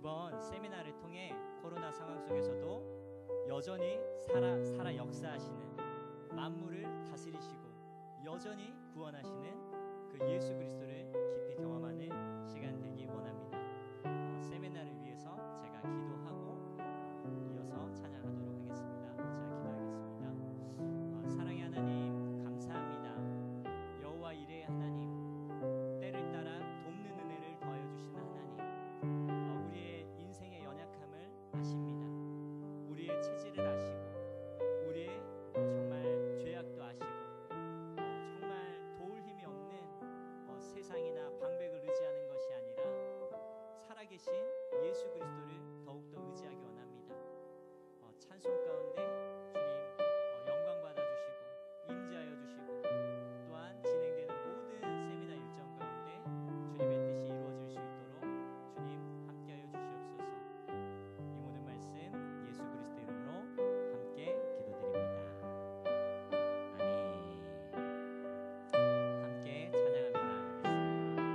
이번 세미나를 통해 코로나 상황 속에서도 여전히 살아 역사하시는, 만물을 다스리시고 여전히 구원하시는 그 예수 그리스도를 깊이 경험하는 시간 되기 원합니다. 세미나를 위해서 제가 기도하고 이어서 찬양하도록 하겠습니다. 제가 기도하겠습니다. 사랑의 하나님 감사합니다. 여호와 이레의 하나님, 때를 따라 돕는 은혜를 더하여 주시는 하나님, 우리의 인생의 연약함을 아십니다. 우리의 체질을 아시고 우리의 정말 죄악도 아시고 정말 도울 힘이 없는 세상이나 방백을 의지하는 것이 아니라 살아계신 예수 그리스도를 더욱더 의지하기 원합니다. 찬송 가운데 주님 영광 받아주시고 임재하여 주시고, 또한 진행되는 모든 세미나 일정 가운데 주님의 뜻이 이루어질 수 있도록 주님 함께하여 주시옵소서. 이 모든 말씀 예수 그리스도 이름으로 함께 기도드립니다. 아멘. 함께 찬양하며 나아가겠습니다.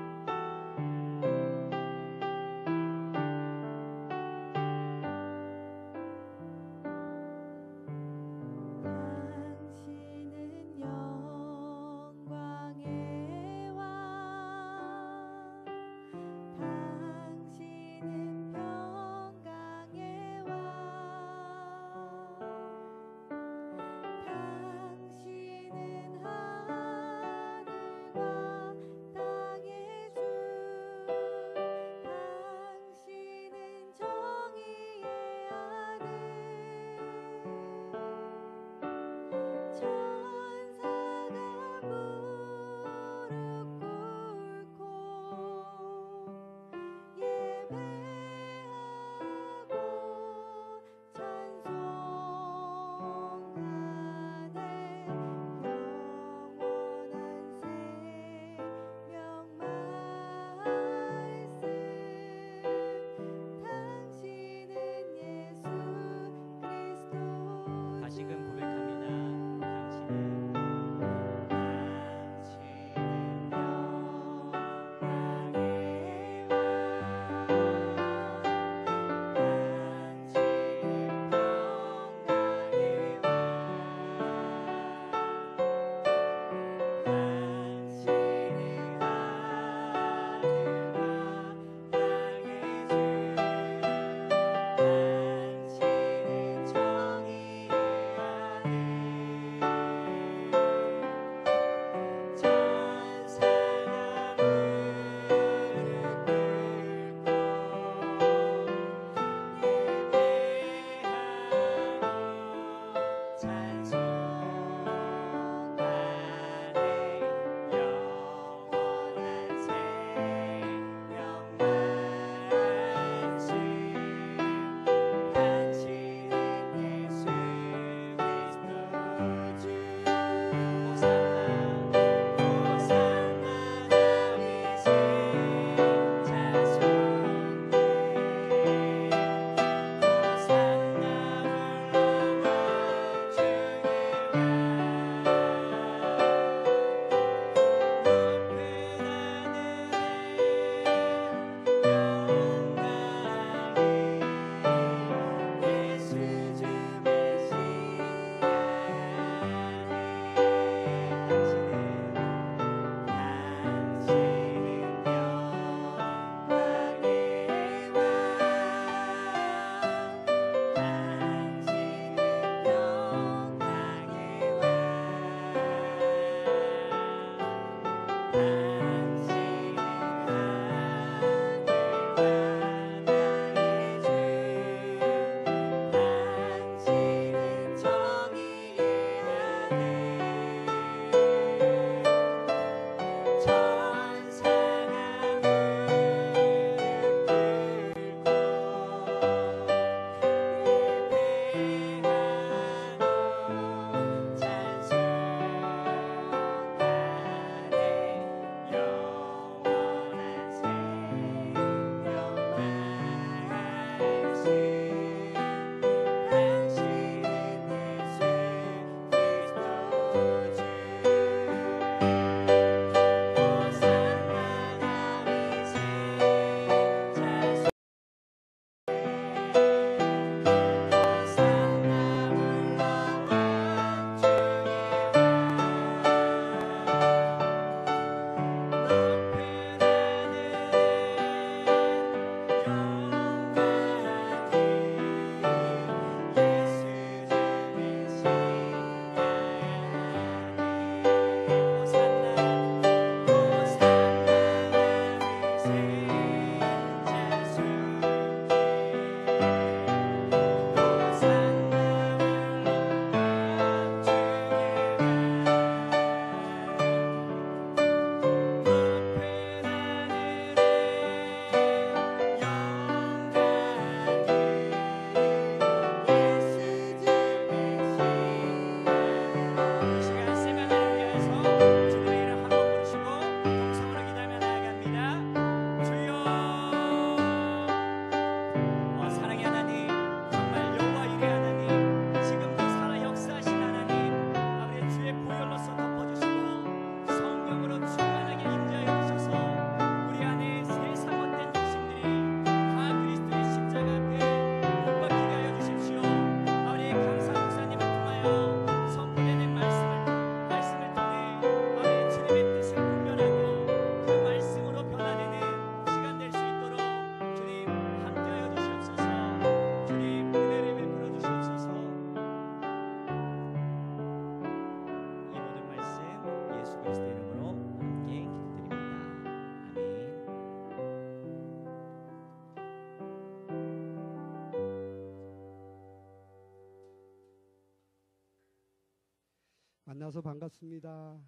만나서 반갑습니다.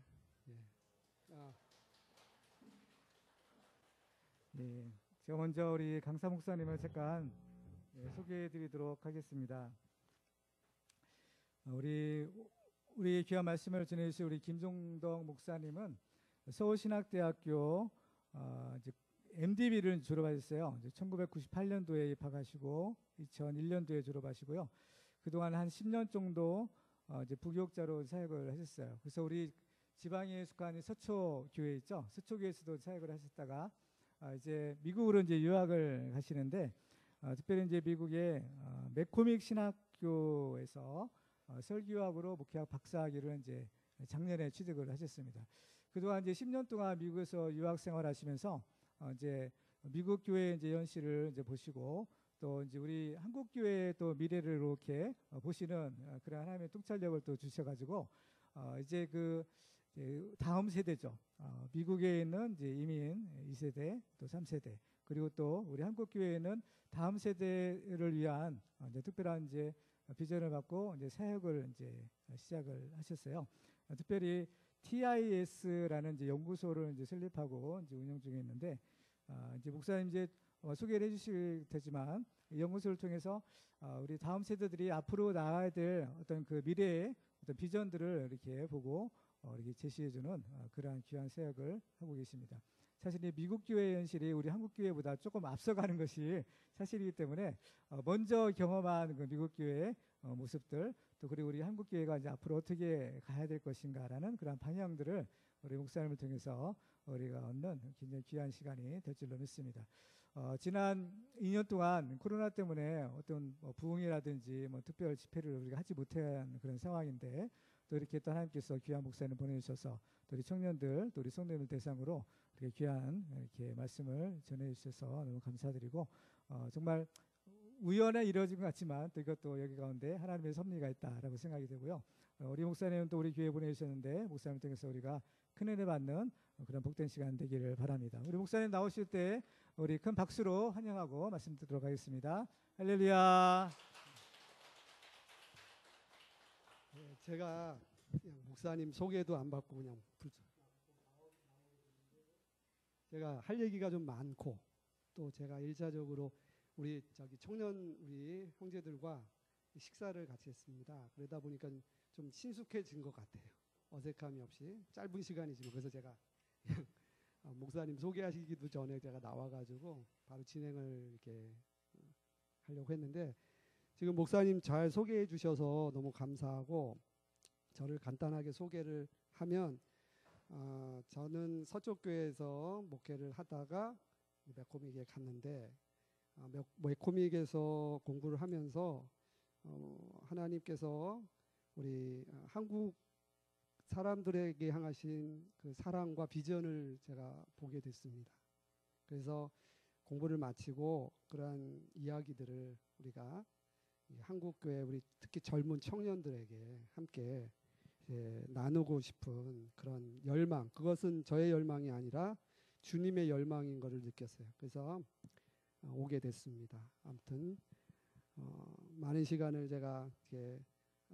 예. 네, 제가 먼저 우리 강사 목사님을 잠깐 소개해드리도록 하겠습니다. 우리 귀한 말씀을 전해주신 우리 김종덕 목사님은 서울신학대학교 이제 MDB를 졸업하셨어요. 이제 1998년도에 입학하시고 2001년도에 졸업하시고요. 그동안 한 10년 정도 이제 부교육자로 사역을 하셨어요. 그래서 우리 지방에 속한 서초교회 있죠. 서초교회에서도 사역을 하셨다가 이제 미국으로 이제 유학을 가시는데 특별히 이제 미국의 맥코믹 신학교에서 설교학으로 목회학 박사학위를 이제 작년에 취득을 하셨습니다. 그동안 이제 10년 동안 미국에서 유학 생활하시면서 이제 미국 교회 이제 현실을 이제 보시고 또 이제 우리 한국 교회의 또 미래를 이렇게 보시는 그런 하나님의 통찰력을 또 주셔가지고 이제 그 다음 세대죠. 미국에 있는 이제 이민 2세대 또 3세대 그리고 또 우리 한국 교회에는 다음 세대를 위한 이제 특별한 이제 비전을 갖고 이제 사역을 이제 시작을 하셨어요. 특별히 TIS라는 이제 연구소를 이제 설립하고 이제 운영 중에 있는데 이제 목사님 이제 소개를 해주실 테지만 이 연구소를 통해서 우리 다음 세대들이 앞으로 나아야 될 어떤 그 미래의 어떤 비전들을 이렇게 보고 이렇게 제시해주는 그러한 귀한 사역을 하고 계십니다. 사실 이 미국 교회 현실이 우리 한국 교회보다 조금 앞서가는 것이 사실이기 때문에 먼저 경험한 그 미국 교회의 모습들 또 그리고 우리 한국 교회가 이제 앞으로 어떻게 가야 될 것인가라는 그런 방향들을 우리 목사님을 통해서 우리가 얻는 굉장히 귀한 시간이 될 줄로 믿습니다. 지난 2년 동안 코로나 때문에 어떤 부흥이라든지 특별 집회를 우리가 하지 못한 그런 상황인데 또 이렇게 또 하나님께서 귀한 목사님 보내주셔서 또 우리 청년들 또 우리 성도님을 대상으로 이렇게 귀한 이렇게 말씀을 전해주셔서 너무 감사드리고 정말 우연에 이루어진 것 같지만 또 이것도 여기 가운데 하나님의 섭리가 있다라고 생각이 되고요. 우리 목사님은 또 우리 교회 보내주셨는데 목사님 통해서 우리가 큰 은혜 받는 그런 복된 시간 되기를 바랍니다. 우리 목사님 나오실 때 우리 큰 박수로 환영하고 말씀 듣도록 하겠습니다. 할렐루야. 네, 제가 그냥 목사님 소개도 안 받고 그냥 제가 할 얘기가 좀 많고 또 제가 일차적으로 우리 청년 우리 형제들과 식사를 같이 했습니다. 그러다 보니까 좀 친숙해진 것 같아요. 어색함이 없이 짧은 시간이지만 그래서 제가 목사님 소개하시기도 전에 제가 나와가지고 바로 진행을 이렇게 하려고 했는데 지금 목사님 잘 소개해 주셔서 너무 감사하고 저를 간단하게 소개를 하면 저는 서쪽교회에서 목회를 하다가 맥코믹에 갔는데 맥코믹에서 공부를 하면서 하나님께서 우리 한국 사람들에게 향하신 그 사랑과 비전을 제가 보게 됐습니다. 그래서 공부를 마치고 그러한 이야기들을 우리가 한국 교회 우리 특히 젊은 청년들에게 함께 나누고 싶은 그런 열망, 그것은 저의 열망이 아니라 주님의 열망인 것을 느꼈어요. 그래서 오게 됐습니다. 아무튼 많은 시간을 제가 이렇게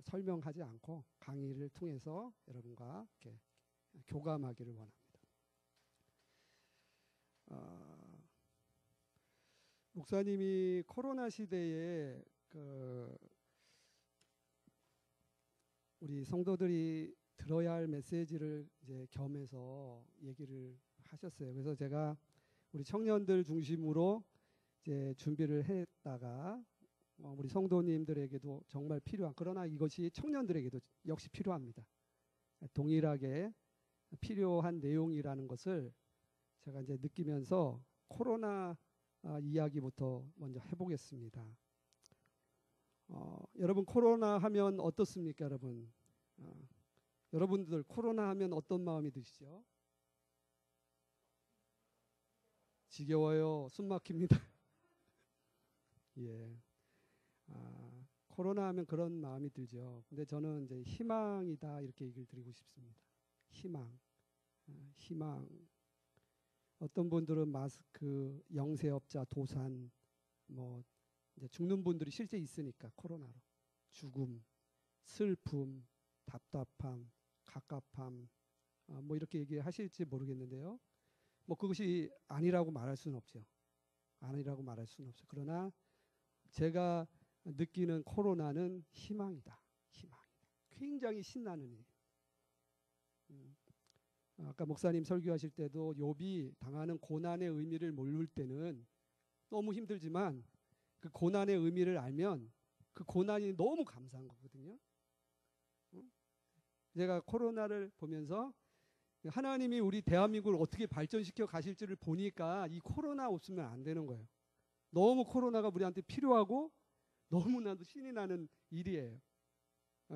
설명하지 않고 강의를 통해서 여러분과 이렇게 교감하기를 원합니다. 목사님이 코로나 시대에 우리 성도들이 들어야 할 메시지를 이제 겸해서 얘기를 하셨어요. 그래서 제가 우리 청년들 중심으로 이제 준비를 했다가 우리 성도님들에게도 정말 필요한, 그러나 이것이 청년들에게도 역시 필요합니다. 동일하게 필요한 내용이라는 것을 제가 이제 느끼면서 코로나 이야기부터 먼저 해보겠습니다. 여러분 코로나 하면 어떻습니까, 여러분? 여러분들 코로나 하면 어떤 마음이 드시죠? 지겨워요. 숨 막힙니다. 예. 코로나 하면 그런 마음이 들죠. 근데 저는 이제 희망이다 이렇게 얘기를 드리고 싶습니다. 희망. 희망. 어떤 분들은 마스크, 영세업자, 도산, 이제 죽는 분들이 실제 있으니까 코로나로 죽음, 슬픔, 답답함, 갑갑함, 뭐 이렇게 얘기하실지 모르겠는데요. 뭐 그것이 아니라고 말할 수는 없죠. 아니라고 말할 수는 없어요. 그러나 제가 느끼는 코로나는 희망이다. 희망이다. 굉장히 신나는 일. 아까 목사님 설교하실 때도 욥이 당하는 고난의 의미를 모를 때는 너무 힘들지만 그 고난의 의미를 알면 그 고난이 너무 감사한 거거든요. 제가 코로나를 보면서 하나님이 우리 대한민국을 어떻게 발전시켜 가실지를 보니까 이 코로나 없으면 안 되는 거예요. 너무 코로나가 우리한테 필요하고 너무나도 신이 나는 일이에요.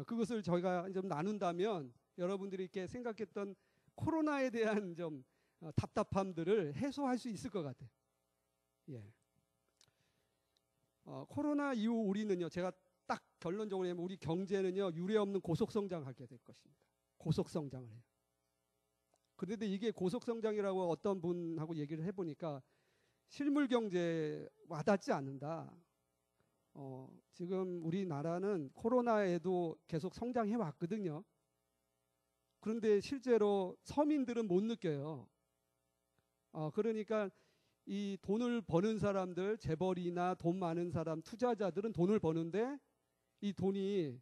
그것을 저희가 좀 나눈다면 여러분들이 이렇게 생각했던 코로나에 대한 좀 답답함들을 해소할 수 있을 것 같아요. 예. 코로나 이후 우리는요, 제가 딱 결론적으로 하면 우리 경제는요, 유례없는 고속성장하게 될 것입니다. 고속성장을 해요. 그런데 이게 고속성장이라고 어떤 분하고 얘기를 해보니까 실물 경제 와닿지 않는다. 지금 우리나라는 코로나에도 계속 성장해 왔거든요. 그런데 실제로 서민들은 못 느껴요. 그러니까 이 돈을 버는 사람들, 재벌이나 돈 많은 사람, 투자자들은 돈을 버는데 이 돈이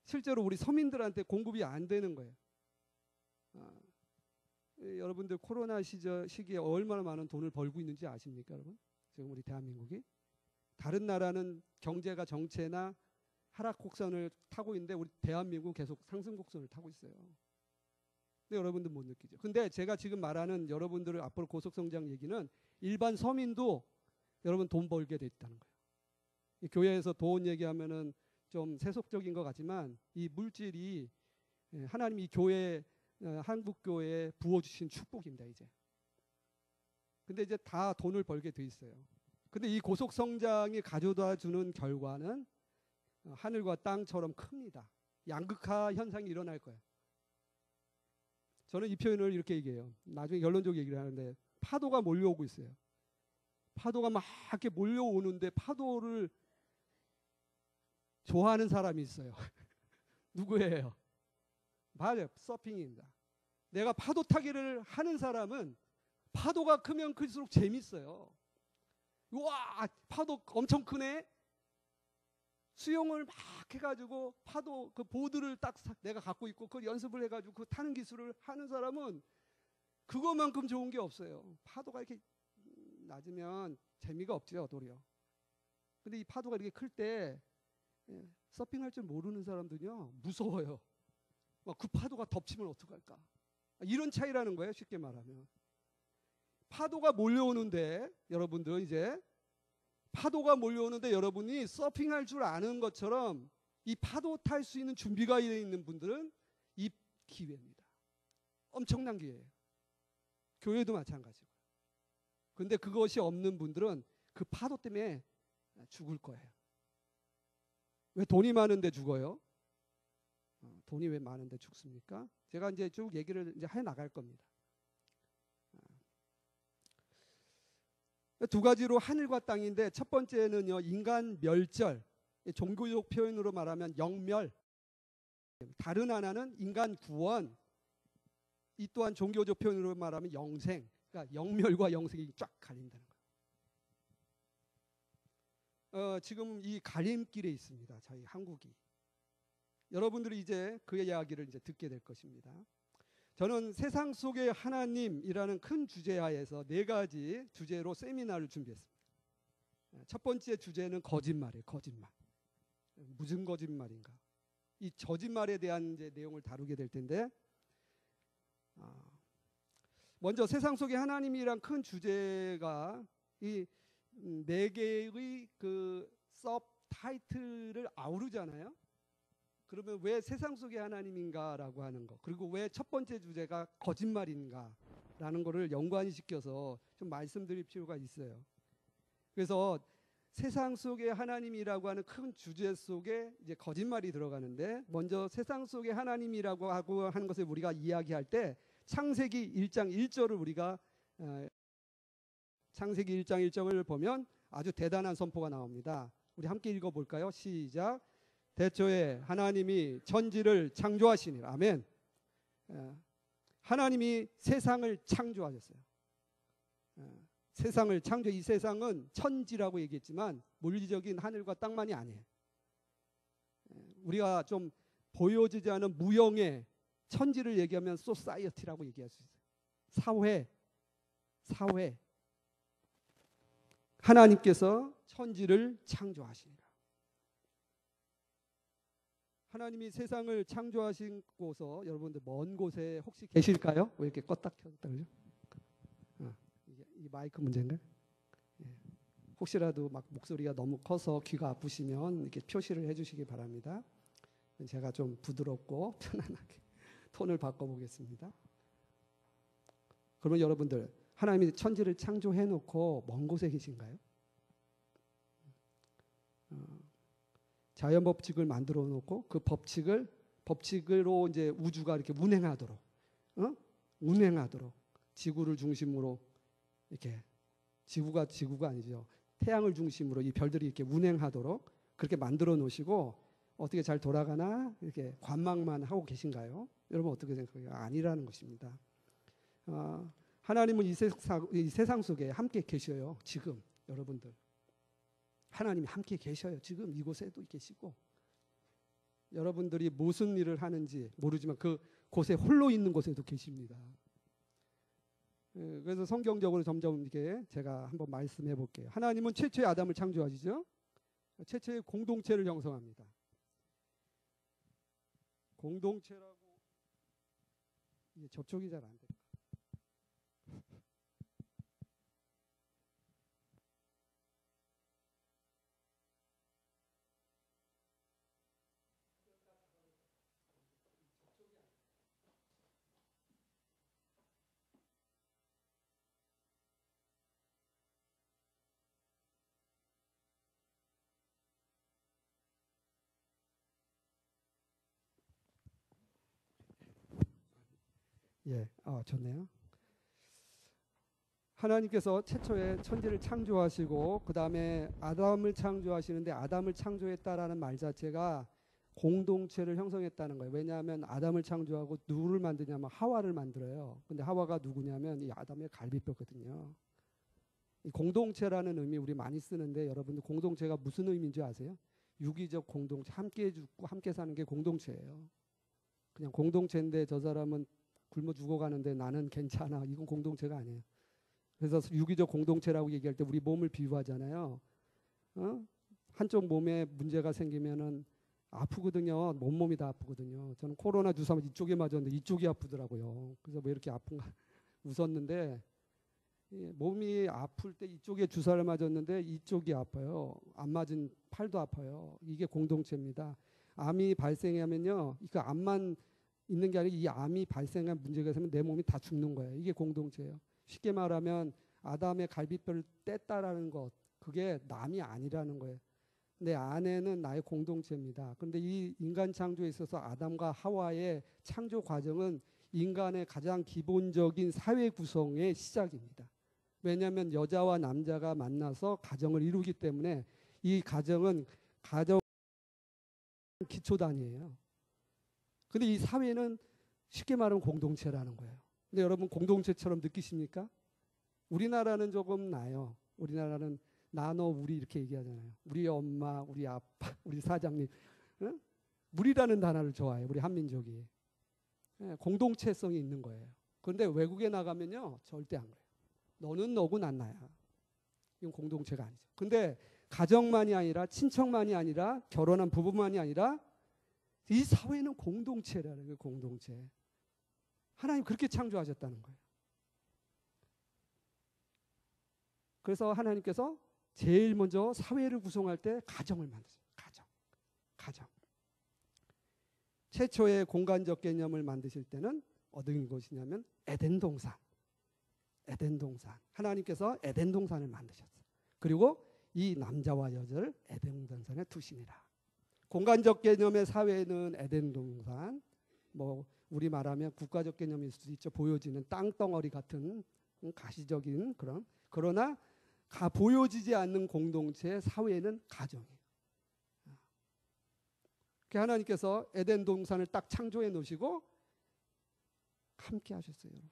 실제로 우리 서민들한테 공급이 안 되는 거예요. 여러분들 코로나 시기에 얼마나 많은 돈을 벌고 있는지 아십니까, 여러분? 지금 우리 대한민국이 다른 나라는 경제가 정체나 하락 곡선을 타고 있는데 우리 대한민국 계속 상승 곡선을 타고 있어요. 근데 여러분들 못 느끼죠. 근데 제가 지금 말하는 여러분들을 앞으로 고속성장 얘기는 일반 서민도 여러분 돈 벌게 돼 있다는 거예요. 이 교회에서 돈 얘기하면은 좀 세속적인 것 같지만 이 물질이 하나님이 교회 한국 교회에 부어주신 축복입니다. 이제. 근데 이제 다 돈을 벌게 돼 있어요. 근데 이 고속성장이 가져다 주는 결과는 하늘과 땅처럼 큽니다. 양극화 현상이 일어날 거예요. 저는 이 표현을 이렇게 얘기해요. 나중에 결론적 얘기를 하는데 파도가 몰려오고 있어요. 파도가 막 이렇게 몰려오는데 파도를 좋아하는 사람이 있어요. 누구예요? 맞아요. 서핑입니다. 내가 파도 타기를 하는 사람은 파도가 크면 클수록 재밌어요. 우와, 파도 엄청 크네. 수영을 막 해가지고 파도 그 보드를 딱 내가 갖고 있고 그걸 연습을 해가지고 그 타는 기술을 하는 사람은 그것만큼 좋은 게 없어요. 파도가 이렇게 낮으면 재미가 없죠, 도리어. 근데 이 파도가 이렇게 클 때 서핑할 줄 모르는 사람들은요 무서워요. 막 그 파도가 덮치면 어떡할까? 이런 차이라는 거예요, 쉽게 말하면. 파도가 몰려오는데 여러분들 이제 파도가 몰려오는데 여러분이 서핑할 줄 아는 것처럼 이 파도 탈 수 있는 준비가 되어 있는 분들은 이 기회입니다. 엄청난 기회예요. 교회도 마찬가지고. 그런데 그것이 없는 분들은 그 파도 때문에 죽을 거예요. 왜 돈이 많은데 죽어요? 돈이 왜 많은데 죽습니까? 제가 이제 쭉 얘기를 이제 해 나갈 겁니다. 두 가지로 하늘과 땅인데 첫 번째는요, 인간 멸절, 종교적 표현으로 말하면 영멸. 다른 하나는 인간 구원. 이 또한 종교적 표현으로 말하면 영생. 그러니까 영멸과 영생이 쫙 갈린다는 거예요. 지금 이 갈림길에 있습니다. 저희 한국이. 여러분들이 이제 그의 이야기를 이제 듣게 될 것입니다. 저는 세상 속의 하나님이라는 큰 주제하에서 4가지 주제로 세미나를 준비했습니다. 첫 번째 주제는 거짓말이에요. 거짓말. 무슨 거짓말인가? 이 거짓말에 대한 이제 내용을 다루게 될 텐데, 먼저 세상 속의 하나님이란 큰 주제가 이 4개의 그 서브타이틀을 아우르잖아요. 그러면 왜 세상 속의 하나님인가라고 하는 거, 그리고 왜 첫 번째 주제가 거짓말인가라는 거를 연관시켜서 좀 말씀드릴 필요가 있어요. 그래서 세상 속의 하나님이라고 하는 큰 주제 속에 이제 거짓말이 들어가는데, 먼저 세상 속의 하나님이라고 하고 하는 것을 우리가 이야기할 때 창세기 1장 1절을 우리가 창세기 1장 1절을 보면 아주 대단한 선포가 나옵니다. 우리 함께 읽어볼까요? 시작. 대초에 하나님이 천지를 창조하시니. 아멘. 하나님이 세상을 창조하셨어요. 세상을 창조, 이 세상은 천지라고 얘기했지만 물리적인 하늘과 땅만이 아니에요. 우리가 좀 보여지지 않은 무형의 천지를 얘기하면 소사이어티라고 얘기할 수 있어요. 사회. 하나님께서 천지를 창조하시니라. 하나님이 세상을 창조하시고서 여러분들 먼 곳에 혹시 계실까요? 왜 이렇게 껐다 켰다 그러죠? 이 마이크 문제인가? 혹시라도 막 목소리가 너무 커서 귀가 아프시면 이렇게 표시를 해주시기 바랍니다. 제가 좀 부드럽고 편안하게 톤을 바꿔보겠습니다. 그러면 여러분들 하나님이 천지를 창조해놓고 먼 곳에 계신가요? 자연 법칙을 만들어 놓고 그 법칙으로 이제 우주가 이렇게 운행하도록, 운행하도록 지구를 중심으로 이렇게 지구가 아니죠. 태양을 중심으로 이 별들이 이렇게 운행하도록 그렇게 만들어 놓으시고 어떻게 잘 돌아가나 이렇게 관망만 하고 계신가요? 여러분 어떻게 생각해요? 아니라는 것입니다. 하나님은 이 세상 속에 함께 계셔요. 지금 여러분들 하나님이 함께 계셔요. 지금 이곳에도 계시고 여러분들이 무슨 일을 하는지 모르지만 그 곳에 홀로 있는 곳에도 계십니다. 그래서 성경적으로 점점 이렇게 제가 한번 말씀해 볼게요. 하나님은 최초의 아담을 창조하시죠. 최초의 공동체를 형성합니다. 공동체라고 이게 접촉이 잘 안 돼요. 좋네요. 하나님께서 최초에 천지를 창조하시고 그 다음에 아담을 창조하시는데 아담을 창조했다라는 말 자체가 공동체를 형성했다는 거예요. 왜냐하면 아담을 창조하고 누구를 만드냐면 하와를 만들어요. 근데 하와가 누구냐면 이 아담의 갈비뼈거든요. 이 공동체라는 의미 우리 많이 쓰는데 여러분들 공동체가 무슨 의미인지 아세요? 유기적 공동체, 함께 죽고 함께 사는 게 공동체예요. 그냥 공동체인데 저 사람은 굶어 죽어가는데 나는 괜찮아. 이건 공동체가 아니에요. 그래서 유기적 공동체라고 얘기할 때 우리 몸을 비유하잖아요. 한쪽 몸에 문제가 생기면은 아프거든요. 몸이 다 아프거든요. 저는 코로나 주사 이쪽에 맞았는데 이쪽이 아프더라고요. 그래서 왜 이렇게 아픈가 웃었는데 몸이 아플 때 이쪽에 주사를 맞았는데 이쪽이 아파요. 안 맞은 팔도 아파요. 이게 공동체입니다. 암이 발생하면요. 그 암만 있는 게 아니라 이 암이 발생한 문제가 있으면 내 몸이 다 죽는 거예요. 이게 공동체예요. 쉽게 말하면 아담의 갈비뼈를 뗐다라는 것, 그게 남이 아니라는 거예요. 내 안에는 나의 공동체입니다. 그런데 이 인간 창조에 있어서 아담과 하와의 창조 과정은 인간의 가장 기본적인 사회 구성의 시작입니다. 왜냐하면 여자와 남자가 만나서 가정을 이루기 때문에 이 가정은 가정 기초단위예요. 근데 이 사회는 쉽게 말하면 공동체라는 거예요. 근데 여러분 공동체처럼 느끼십니까? 우리나라는 조금 나요. 우리나라는 나너 우리 이렇게 얘기하잖아요. 우리 엄마, 우리 아빠, 우리 사장님. 응? 우리라는 단어를 좋아해요. 우리 한민족이. 공동체성이 있는 거예요. 그런데 외국에 나가면요. 절대 안 그래요. 너는 너고 난 나야. 이건 공동체가 아니죠. 근데 가정만이 아니라 친척만이 아니라 결혼한 부부만이 아니라 이 사회는 공동체라는 거예요. 공동체. 하나님 그렇게 창조하셨다는 거예요. 그래서 하나님께서 제일 먼저 사회를 구성할 때 가정을 만드세요. 가정. 최초의 공간적 개념을 만드실 때는 어떤 것이냐면 에덴 동산. 하나님께서 에덴 동산을 만드셨어요. 그리고 이 남자와 여자를 에덴 동산에 두시니라. 공간적 개념의 사회는 에덴 동산, 뭐 우리 말하면 국가적 개념일 수도 있죠. 보여지는 땅덩어리 같은 가시적인 그런, 그러나 보여지지 않는 공동체 사회는 가정이에요. 하나님께서 에덴 동산을 딱 창조해 놓으시고 함께 하셨어요. 여러분.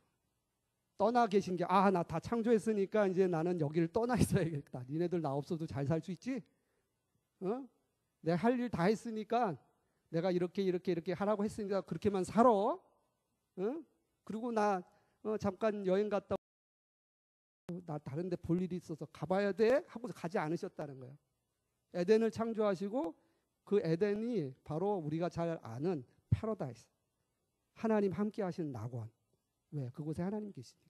떠나 계신 게 나 다 창조했으니까 이제 나는 여기를 떠나 있어야겠다. 니네들 나 없어도 잘 살 수 있지? 내가 할 일 다 했으니까 내가 이렇게 하라고 했으니까 그렇게만 살아. 그리고 나 잠깐 여행 갔다 나 다른 데 볼 일이 있어서 가봐야 돼 하고 가지 않으셨다는 거예요. 에덴을 창조하시고 그 에덴이 바로 우리가 잘 아는 패러다이스. 하나님 함께 하시는 낙원. 왜? 그곳에 하나님 계시니까.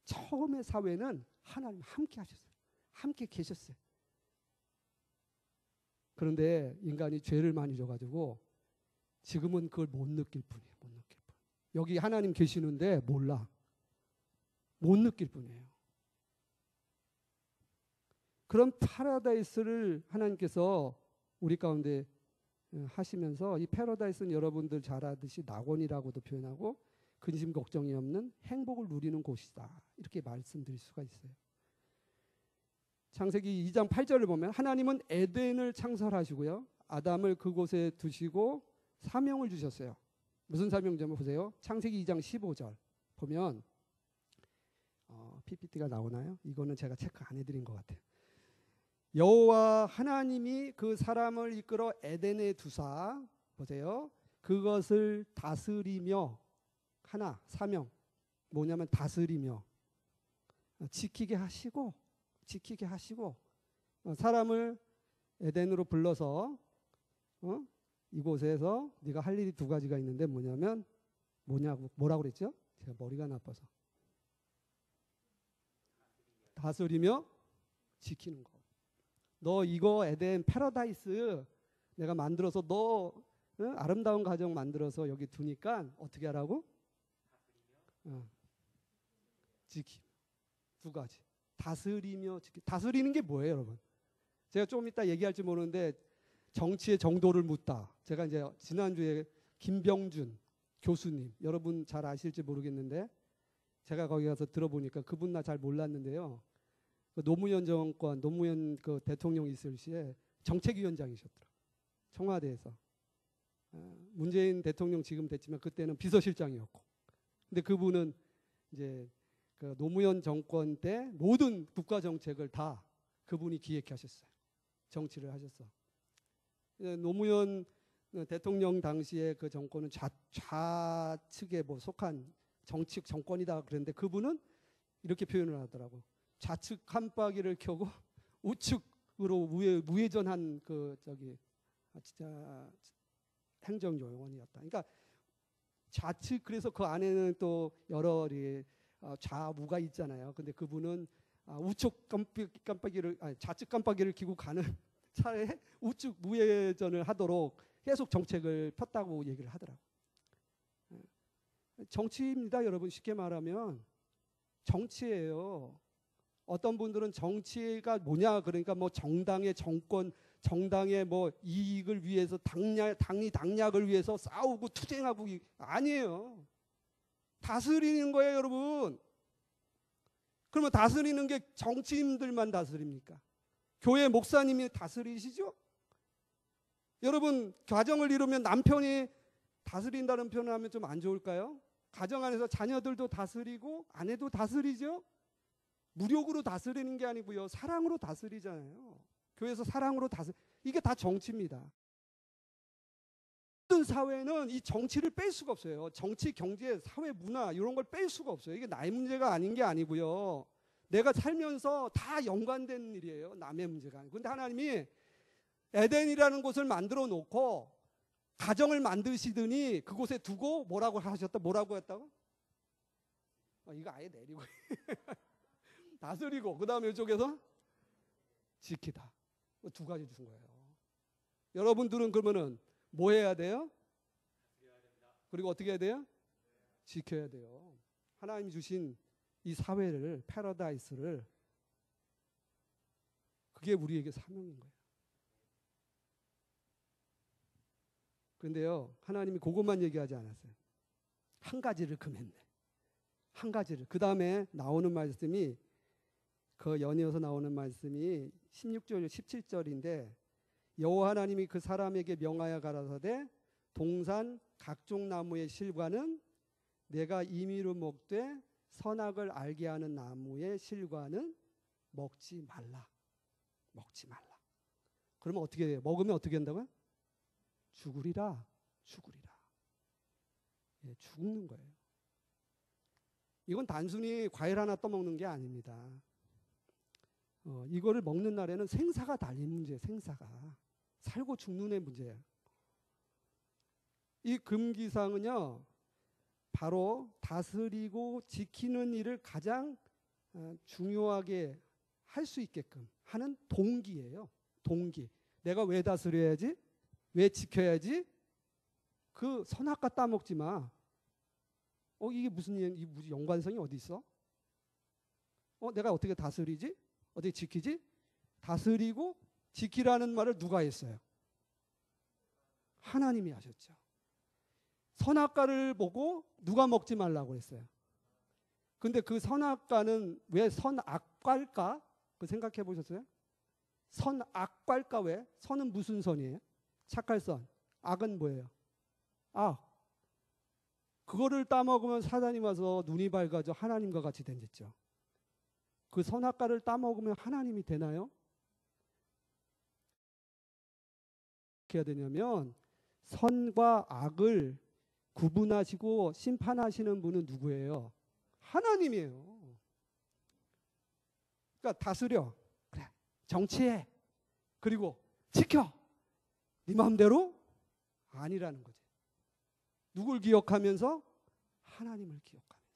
처음의 사회는 하나님 함께 하셨어요. 함께 계셨어요. 그런데 인간이 죄를 많이 져가지고 지금은 그걸 못 느낄 뿐이에요. 못 느낄 뿐. 여기 하나님 계시는데 몰라. 못 느낄 뿐이에요. 그런 파라다이스를 하나님께서 우리 가운데 하시면서 이 패러다이스는 여러분들 잘 아듯이 낙원이라고도 표현하고 근심 걱정이 없는 행복을 누리는 곳이다. 이렇게 말씀드릴 수가 있어요. 창세기 2장 8절을 보면 하나님은 에덴을 창설하시고요. 아담을 그곳에 두시고 사명을 주셨어요. 무슨 사명이냐면 보세요. 창세기 2장 15절 보면 PPT가 나오나요? 이거는 제가 체크 안 해드린 것 같아요. 여호와 하나님이 그 사람을 이끌어 에덴에 두사 보세요. 그것을 다스리며 하나 사명 뭐냐면 다스리며 지키게 하시고 사람을 에덴으로 불러서 이곳에서 네가 할 일이 두 가지가 있는데 뭐라고 그랬죠? 제가 머리가 나빠서 다스리며 지키는 거. 너 이거 에덴 패러다이스 내가 만들어서 너 아름다운 가정 만들어서 여기 두니까 어떻게 하라고? 지키. 두 가지. 다스리며 지키. 다스리는 게 뭐예요, 여러분? 제가 좀 이따 얘기할지 모르는데 정치의 정도를 묻다. 제가 이제 지난주에 김병준 교수님 여러분 잘 아실지 모르겠는데 제가 거기 가서 들어보니까 그분 나 잘 몰랐는데요. 그 노무현 정권, 노무현 그 대통령 있을 시에 정책위원장이셨더라고요. 청와대에서. 문재인 대통령 지금 됐지만 그때는 비서실장이었고. 근데 그분은 이제 그 노무현 정권 때 모든 국가 정책을 다 그분이 기획하셨어요. 정치를 하셨어. 노무현 대통령 당시에 그 정권은 좌측에 뭐 속한 정치 정권이다 그랬는데 그분은 이렇게 표현을 하더라고. 좌측 깜빡이를 켜고 우측으로 우회전한 그 진짜 행정요원이었다. 그러니까 좌측 그래서 그 안에는 또 여러 좌우가 있잖아요. 근데 그분은 우측 깜빡이를 좌측 깜빡이를 켜고 가는 차에 우측 우회전을 하도록 계속 정책을 폈다고 얘기를 하더라고. 정치입니다, 여러분. 쉽게 말하면 정치예요. 어떤 분들은 정치가 뭐냐 그러니까 뭐 정당의 정권, 정당의 뭐 이익을 위해서 당리 당략을 위해서 싸우고 투쟁하고 아니에요. 다스리는 거예요, 여러분. 그러면 다스리는 게 정치인들만 다스립니까? 교회 목사님이 다스리시죠? 여러분 가정을 이루면 남편이 다스린다는 표현을 하면 좀 안 좋을까요? 가정 안에서 자녀들도 다스리고 아내도 다스리죠? 무력으로 다스리는 게 아니고요. 사랑으로 다스리잖아요. 교회에서 사랑으로 이게 다 정치입니다. 모든 사회는 이 정치를 뺄 수가 없어요. 정치, 경제, 사회, 문화 이런 걸 뺄 수가 없어요. 이게 나의 문제가 아닌 게 아니고요. 내가 살면서 다 연관된 일이에요. 남의 문제가 아니고. 그런데 하나님이 에덴이라는 곳을 만들어 놓고 가정을 만드시더니 그곳에 두고 뭐라고 하셨다? 뭐라고 했다고? 이거 아예 내리고 다스리고 그 다음에 이쪽에서 지키다. 두 가지 주신 거예요. 여러분들은 그러면은 뭐 해야 돼요? 그리고 어떻게 해야 돼요? 지켜야 돼요. 하나님이 주신 이 사회를 패러다이스를 그게 우리에게 사명인 거예요. 그런데요, 하나님이 그것만 얘기하지 않았어요. 한 가지를 금했네. 한 가지를. 그 다음에 나오는 말씀이 그 연이어서 나오는 말씀이 16절, 17절인데 여호와 하나님이 그 사람에게 명하여 가라사대 동산 각종 나무의 실과는 내가 임의로 먹되 선악을 알게 하는 나무의 실과는 먹지 말라. 먹지 말라. 그러면 어떻게 돼요? 먹으면 어떻게 된다고요? 죽으리라. 죽으리라. 예, 죽는 거예요. 이건 단순히 과일 하나 떠먹는 게 아닙니다. 이거를 먹는 날에는 생사가 달린 문제예요. 생사가. 살고 죽는 애 문제예요. 이 금기상은요, 바로 다스리고 지키는 일을 가장 중요하게 할 수 있게끔 하는 동기예요. 동기. 내가 왜 다스려야지? 왜 지켜야지? 그 선악과 따먹지 마. 이게 무슨 연관성이 어디 있어? 내가 어떻게 다스리지? 어떻게 지키지? 다스리고 지키라는 말을 누가 했어요? 하나님이 하셨죠. 선악과를 보고 누가 먹지 말라고 했어요? 근데 그 선악과는 왜 선악과일까? 그 생각해 보셨어요? 선악과일까 왜? 선은 무슨 선이에요? 착할 선. 악은 뭐예요? 악. 그거를 따먹으면 사단이 와서 눈이 밝아져 하나님과 같이 된댔죠. 그 선악과를 따먹으면 하나님이 되나요? 어떻게 해야 되냐면 선과 악을 구분하시고 심판하시는 분은 누구예요? 하나님이에요. 그러니까 다스려. 그래. 정치해. 그리고 지켜. 네 마음대로 아니라는 거지. 누굴 기억하면서? 하나님을 기억하면서.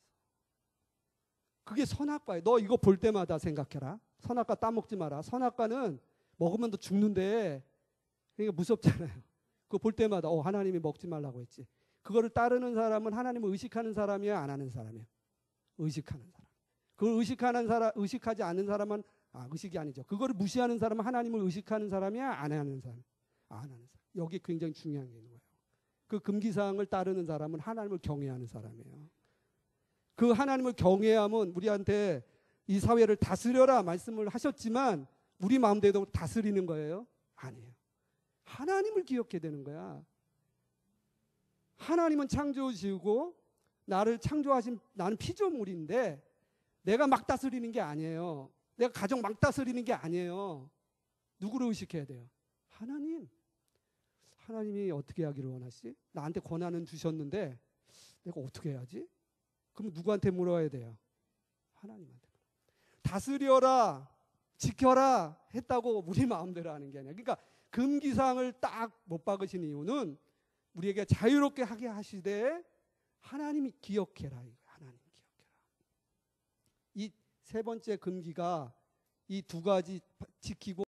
그게 선악과예요. 너 이거 볼 때마다 생각해라. 선악과 따먹지 마라. 선악과는 먹으면 너 죽는데 그러니까 무섭잖아요. 그거 볼 때마다 하나님이 먹지 말라고 했지. 그거를 따르는 사람은 하나님을 의식하는 사람이야, 안 하는 사람이야? 의식하는 사람. 그걸 의식하지 않는 사람은 의식이 아니죠. 그거를 무시하는 사람은 하나님을 의식하는 사람이야, 안 하는 사람? 안 하는 사람. 여기 굉장히 중요한 게 있는 거예요. 그 금기사항을 따르는 사람은 하나님을 경외하는 사람이에요. 그 하나님을 경외함은 우리한테 이 사회를 다스려라 말씀을 하셨지만 우리 마음대로 다스리는 거예요? 아니에요. 하나님을 기억해야 되는 거야. 하나님은 창조주시고 나를 창조하신 나는 피조물인데 내가 막 다스리는 게 아니에요. 내가 가정 막 다스리는 게 아니에요. 누구를 의식해야 돼요? 하나님. 하나님이 어떻게 하기를 원하시지? 나한테 권한은 주셨는데 내가 어떻게 해야지? 그럼 누구한테 물어야 돼요? 하나님한테. 다스려라, 지켜라 했다고 우리 마음대로 하는 게 아니야. 그러니까 금기사항을 딱 못 박으신 이유는 우리에게 자유롭게 하게 하시되 하나님이 기억해라. 하나님 기억해라. 이 세 번째 금기가 이 두 가지 지키고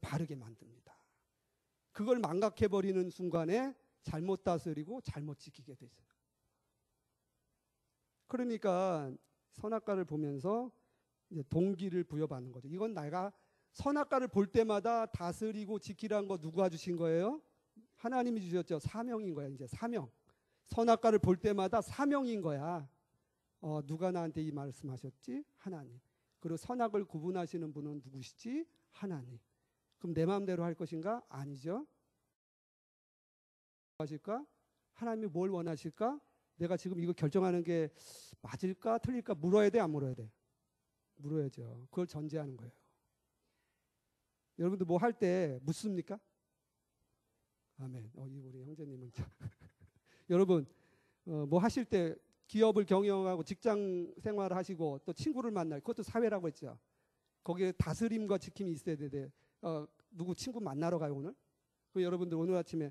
바르게 만듭니다. 그걸 망각해버리는 순간에 잘못 다스리고 잘못 지키게 되죠. 그러니까 선악과를 보면서 이제 동기를 부여받는 거죠. 이건 내가 선악과를 볼 때마다 다스리고 지키라는 거 누가 주신 거예요? 하나님이 주셨죠. 사명인 거야. 이제 사명. 선악과를 볼 때마다 사명인 거야. 누가 나한테 이 말씀하셨지? 하나님. 그리고 선악을 구분하시는 분은 누구시지? 하나님. 그럼 내 마음대로 할 것인가? 아니죠. 하실까? 하나님이 뭘 원하실까? 내가 지금 이거 결정하는 게 맞을까? 틀릴까? 물어야 돼? 안 물어야 돼? 물어야죠. 그걸 전제하는 거예요. 여러분들 뭐 할 때 묻습니까? 아멘. 우리 형제님은 여러분 뭐 하실 때 기업을 경영하고 직장 생활을 하시고 또 친구를 만날 그것도 사회라고 했죠. 거기에 다스림과 지킴이 있어야 돼. 누구 친구 만나러 가요 오늘? 그 여러분들 오늘 아침에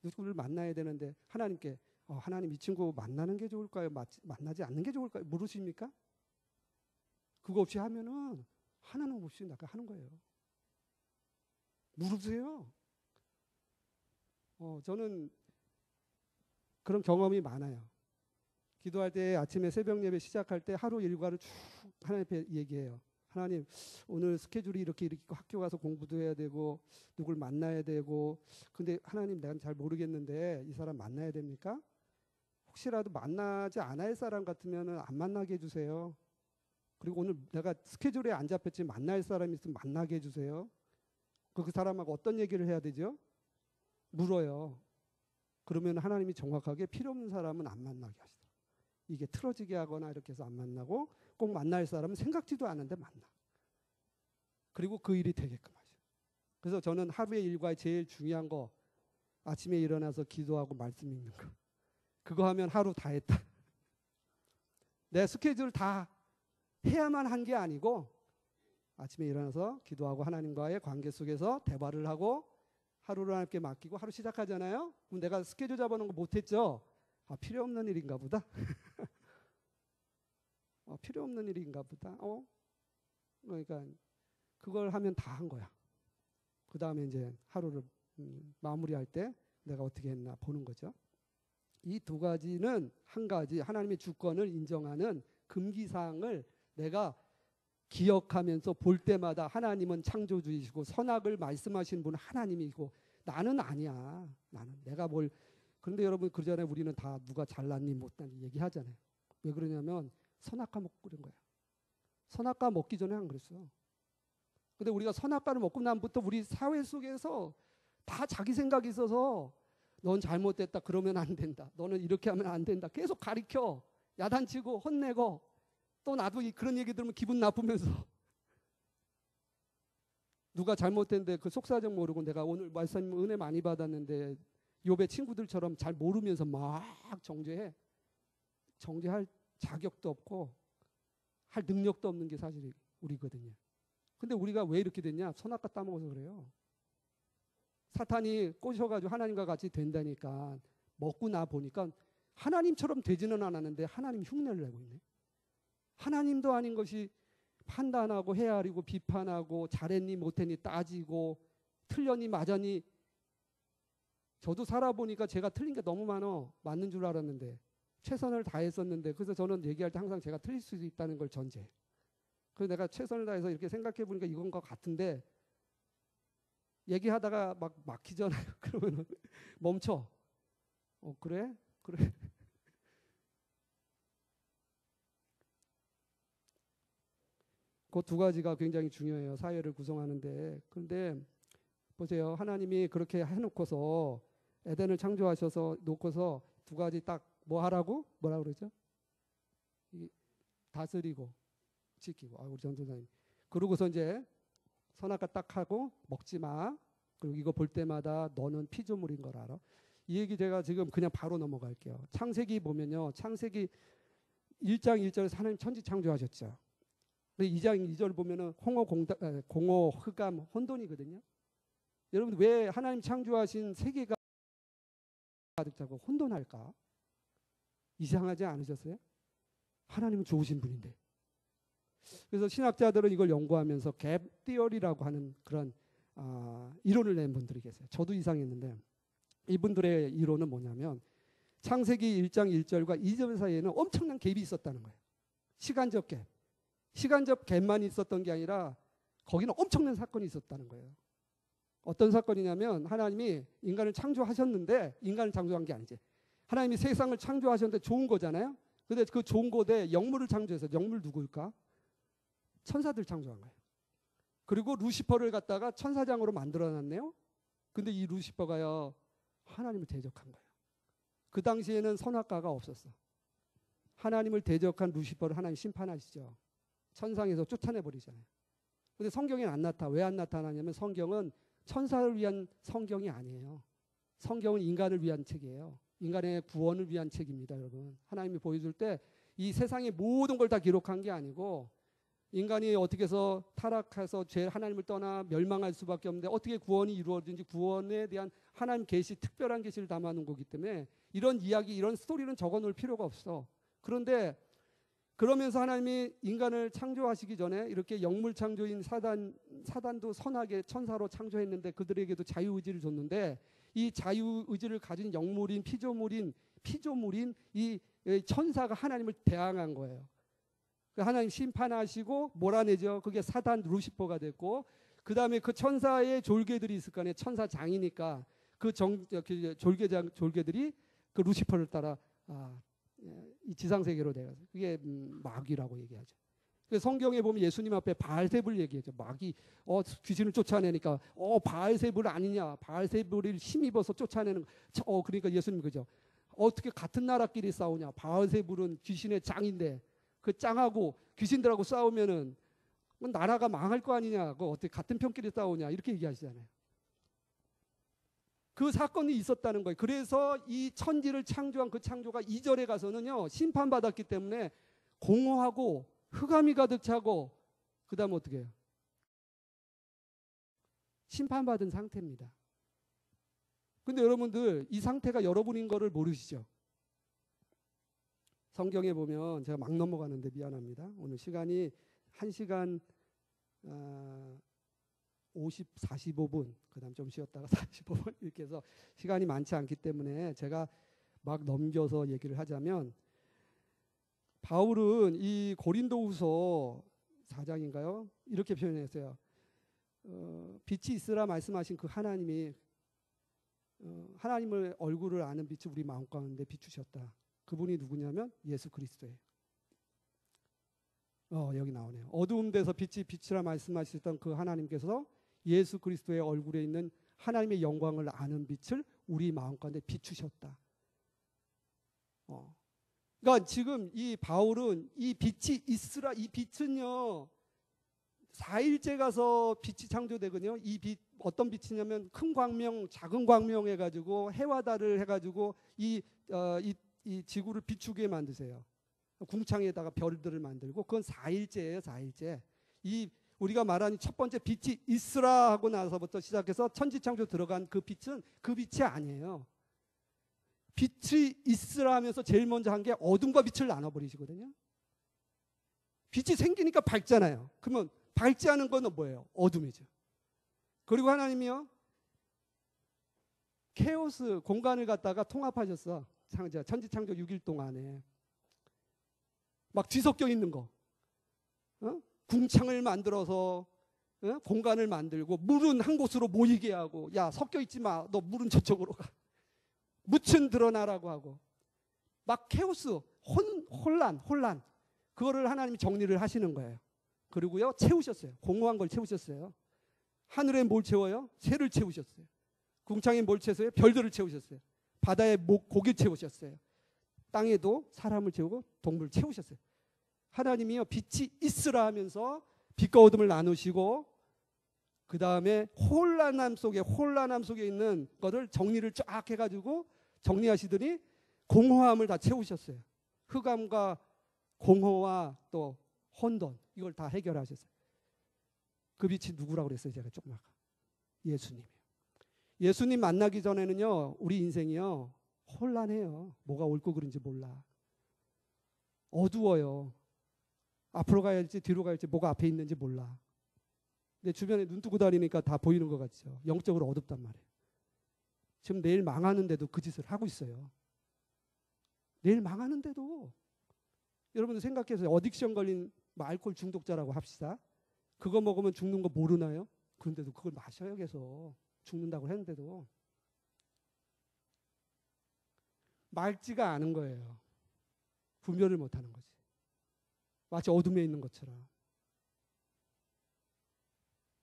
누구를 만나야 되는데 하나님께 하나님 이 친구 만나는 게 좋을까요? 만나지 않는 게 좋을까요? 물으십니까? 그거 없이 하면은 하나는 없이 나가 하는 거예요. 물으세요. 저는 그런 경험이 많아요. 기도할 때 아침에 새벽 예배 시작할 때 하루 일과를 쭉 하나님 앞에 얘기해요. 하나님 오늘 스케줄이 이렇게 있고 학교 가서 공부도 해야 되고 누굴 만나야 되고 근데 하나님 내가 잘 모르겠는데 이 사람 만나야 됩니까? 혹시라도 만나지 않을 사람 같으면 안 만나게 해주세요. 그리고 오늘 내가 스케줄에 안 잡혔지 만날 사람이 있으면 만나게 해주세요. 그 사람하고 어떤 얘기를 해야 되죠? 물어요. 그러면 하나님이 정확하게 필요 없는 사람은 안 만나게 하시더라고요. 이게 틀어지게 하거나 이렇게 해서 안 만나고 꼭 만날 사람은 생각지도 않은데 만나. 그리고 그 일이 되게끔 하죠. 그래서 저는 하루의 일과에 제일 중요한 거 아침에 일어나서 기도하고 말씀 읽는 거. 그거 하면 하루 다 했다. 내 스케줄 다 해야만 한 게 아니고 아침에 일어나서 기도하고 하나님과의 관계 속에서 대화를 하고 하루를 하나님께 맡기고 하루 시작하잖아요. 그럼 내가 스케줄 잡아놓은 거 못했죠? 아, 필요 없는 일인가 보다. 필요 없는 일인가 보다. 그러니까 그걸 하면 다 한 거야. 그 다음에 이제 하루를 마무리할 때 내가 어떻게 했나 보는 거죠. 이 두 가지는 한 가지 하나님의 주권을 인정하는 금기사항을 내가 기억하면서 볼 때마다 하나님은 창조주이시고 선악을 말씀하시는 분은 하나님이고 나는 아니야. 나는 내가 뭘. 그런데 여러분 그전에 우리는 다 누가 잘났니 못났니 얘기하잖아요. 왜 그러냐면 선악과 먹고 그런 거야. 선악과 먹기 전에 안 그랬어. 근데 우리가 선악과를 먹고 난부터 우리 사회 속에서 다 자기 생각이 있어서 넌 잘못됐다 그러면 안 된다. 너는 이렇게 하면 안 된다. 계속 가리켜 야단치고 혼내고 또 나도 그런 얘기 들으면 기분 나쁘면서 누가 잘못했는데 그 속사정 모르고 내가 오늘 말씀님 은혜 많이 받았는데 욥의 친구들처럼 잘 모르면서 막 정죄해. 정죄할 자격도 없고 할 능력도 없는 게 사실 우리거든요. 근데 우리가 왜 이렇게 됐냐? 선악과 따먹어서 그래요. 사탄이 꼬셔가지고 하나님과 같이 된다니까 먹고 나 보니까 하나님처럼 되지는 않았는데 하나님 흉내를 내고 있네. 하나님도 아닌 것이 판단하고 헤아리고 비판하고 잘했니 못했니 따지고 틀렸니 맞았니. 저도 살아보니까 제가 틀린 게 너무 많아. 맞는 줄 알았는데 최선을 다했었는데 그래서 저는 얘기할 때 항상 제가 틀릴 수 있다는 걸 전제해. 그래서 내가 최선을 다해서 이렇게 생각해 보니까 이건 것 같은데 얘기하다가 막 막히잖아요. 그러면 멈춰. 그래? 그래. 그 두 가지가 굉장히 중요해요. 사회를 구성하는데. 그런데 보세요. 하나님이 그렇게 해놓고서 에덴을 창조하셔서 놓고서 두 가지 딱 뭐 하라고? 뭐라 그러죠? 다스리고 지키고. 우리 전도사님. 그러고서 이제 선악과 딱 하고 먹지 마. 그리고 이거 볼 때마다 너는 피조물인 걸 알아. 이 얘기 제가 지금 그냥 바로 넘어갈게요. 창세기 보면요. 창세기 1장 1절에서 하나님 천지 창조하셨죠. 근데 2장 2절 보면은 공허, 흑암, 혼돈이거든요. 여러분 왜 하나님 창조하신 세계가 가득 차고 혼돈할까? 이상하지 않으셨어요? 하나님은 좋으신 분인데. 그래서 신학자들은 이걸 연구하면서 갭 티어리라고 하는 그런 이론을 낸 분들이 계세요. 저도 이상했는데 이분들의 이론은 뭐냐면 창세기 1장 1절과 2절 사이에는 엄청난 갭이 있었다는 거예요. 시간적 갭. 시간적 갭만 있었던 게 아니라 거기는 엄청난 사건이 있었다는 거예요. 어떤 사건이냐면 하나님이 인간을 창조하셨는데 인간을 창조한 게 아니지. 하나님이 세상을 창조하셨는데 좋은 거잖아요. 근데 그 좋은 곳에 영물을 창조해서 영물 누구일까? 천사들 창조한 거예요. 그리고 루시퍼를 갖다가 천사장으로 만들어놨네요. 근데 이 루시퍼가요 하나님을 대적한 거예요. 그 당시에는 선악과가 없었어. 하나님을 대적한 루시퍼를 하나님 심판하시죠. 천상에서 쫓아내버리잖아요. 근데 성경에는 안 나타. 왜 안 나타나냐면 성경은 천사를 위한 성경이 아니에요. 성경은 인간을 위한 책이에요. 인간의 구원을 위한 책입니다, 여러분. 하나님이 보여줄 때 이 세상의 모든 걸 다 기록한 게 아니고 인간이 어떻게 해서 타락해서 죄 하나님을 떠나 멸망할 수밖에 없는데 어떻게 구원이 이루어지는지 구원에 대한 하나님 계시, 특별한 계시를 담아놓은 거기 때문에 이런 이야기, 이런 스토리는 적어놓을 필요가 없어. 그런데 그러면서 하나님이 인간을 창조하시기 전에 이렇게 영물 창조인 사단도 선하게 천사로 창조했는데 그들에게도 자유의지를 줬는데 이 자유의지를 가진 영물인 피조물인 이 천사가 하나님을 대항한 거예요. 하나님 심판하시고 몰아내죠. 그게 사단 루시퍼가 됐고 그 다음에 그 천사의 졸개들이 있을 거 아니에요. 천사장이니까 그 졸개들이 그 루시퍼를 따라 이 지상세계로 내가서 그게 마귀라고 얘기하죠. 그래서 성경에 보면 예수님 앞에 바알세불 얘기하죠. 마귀 귀신을 쫓아내니까 바알세불 아니냐. 바알세불을 힘입어서 쫓아내는 그러니까 예수님 그죠. 어떻게 같은 나라끼리 싸우냐. 바알세불은 귀신의 짱인데 그 짱하고 귀신들하고 싸우면은 나라가 망할 거 아니냐. 그 어떻게 같은 편끼리 싸우냐. 이렇게 얘기하시잖아요. 그 사건이 있었다는 거예요. 그래서 이 천지를 창조한 그 창조가 2절에 가서는요. 심판받았기 때문에 공허하고 흑암이 가득 차고 그다음 어떻게 해요? 심판받은 상태입니다. 근데 여러분들 이 상태가 여러분인 거를 모르시죠? 성경에 보면 제가 막 넘어가는데 미안합니다. 오늘 시간이 1시간 45분 그 다음 좀 쉬었다가 45분 이렇게 해서 시간이 많지 않기 때문에 제가 막 넘겨서 얘기를 하자면 바울은 이 고린도후서 4장인가요? 이렇게 표현했어요. 빛이 있으라 말씀하신 그 하나님이 하나님을 얼굴을 아는 빛을 우리 마음 가운데 비추셨다. 그분이 누구냐면 예수 그리스도예요. 여기 나오네요. 어두운 데서 빛이 빛이라 말씀하셨던 그 하나님께서 예수 그리스도의 얼굴에 있는 하나님의 영광을 아는 빛을 우리 마음 가운데 비추셨다. 그러니까 지금 이 바울은 이 빛이 있으라 이 빛은요 4일째 가서 빛이 창조되거든요. 이 빛 어떤 빛이냐면 큰 광명, 작은 광명 해가지고 해와 달을 해가지고 이 지구를 비추게 만드세요. 궁창에다가 별들을 만들고 그건 4일째예요. 4일째. 이 우리가 말하는 첫 번째 빛이 있으라 하고 나서부터 시작해서 천지창조 들어간 그 빛은 그 빛이 아니에요. 빛이 있으라 하면서 제일 먼저 한 게 어둠과 빛을 나눠버리시거든요. 빛이 생기니까 밝잖아요. 그러면 밝지 않은 건 뭐예요? 어둠이죠. 그리고 하나님이요. 케오스 공간을 갖다가 통합하셨어. 천지창조 6일 동안에. 막 뒤섞여 있는 거. 궁창을 만들어서 공간을 만들고 물은 한 곳으로 모이게 하고 야 섞여 있지 마. 너 물은 저쪽으로 가. 묻힌 드러나라고 하고 막 케오스 혼란 그거를 하나님이 정리를 하시는 거예요. 그리고요 채우셨어요. 공허한 걸 채우셨어요. 하늘에 뭘 채워요? 새를 채우셨어요. 궁창에 뭘 채우세요? 별들을 채우셨어요. 바다에 고기 채우셨어요. 땅에도 사람을 채우고 동물을 채우셨어요. 하나님이요 빛이 있으라 하면서 빛과 어둠을 나누시고 그 다음에 혼란함 속에 있는 것을 정리를 쫙 해가지고 정리하시더니 공허함을 다 채우셨어요. 흑암과 공허와 또 혼돈 이걸 다 해결하셨어요. 그 빛이 누구라고 그랬어요? 제가 조금 아까 예수님이에요. 예수님 만나기 전에는요 우리 인생이요 혼란해요. 뭐가 옳고 그른지 몰라. 어두워요. 앞으로 가야 할지 뒤로 가야 할지 뭐가 앞에 있는지 몰라. 내 주변에 눈 뜨고 다니니까 다 보이는 것 같죠. 영적으로 어둡단 말이에요. 지금 내일 망하는데도 그 짓을 하고 있어요. 내일 망하는데도 여러분들 생각해서 어딕션 걸린 알코올 중독자라고 합시다. 그거 먹으면 죽는 거 모르나요? 그런데도 그걸 마셔요. 계속 죽는다고 했는데도 맑지가 않은 거예요. 분별을 못하는 거지. 마치 어둠에 있는 것처럼.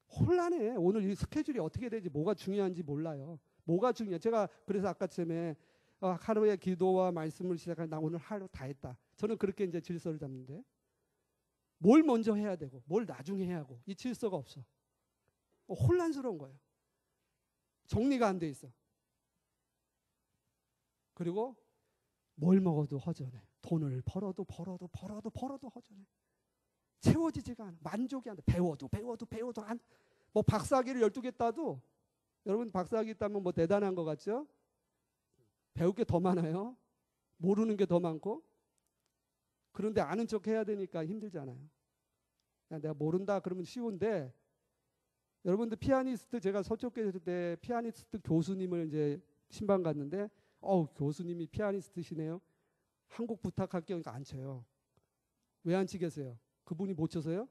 혼란해. 오늘 이 스케줄이 어떻게 되지 뭐가 중요한지 몰라요. 뭐가 중요해. 제가 그래서 아까쯤에 하루에 기도와 말씀을 시작한 나 오늘 하루 다 했다. 저는 그렇게 이제 질서를 잡는데 뭘 먼저 해야 되고 뭘 나중에 해야 하고 이 질서가 없어. 혼란스러운 거예요. 정리가 안 돼 있어. 그리고 뭘 먹어도 허전해. 돈을 벌어도 허전해. 채워지지가 않아. 만족이 안 돼. 배워도 안. 뭐 박사학위를 12개 따도 여러분 박사학위 따면 뭐 대단한 것 같죠? 배울 게 더 많아요. 모르는 게 더 많고. 그런데 아는 척 해야 되니까 힘들잖아요. 내가 모른다 그러면 쉬운데 여러분들 피아니스트 제가 서초교회 때 피아니스트 교수님을 이제 신방 갔는데 교수님이 피아니스트시네요. 한 곡 부탁할게요. 그러니까 안 쳐요. 왜 안 치겠어요? 그분이 못 쳐서요?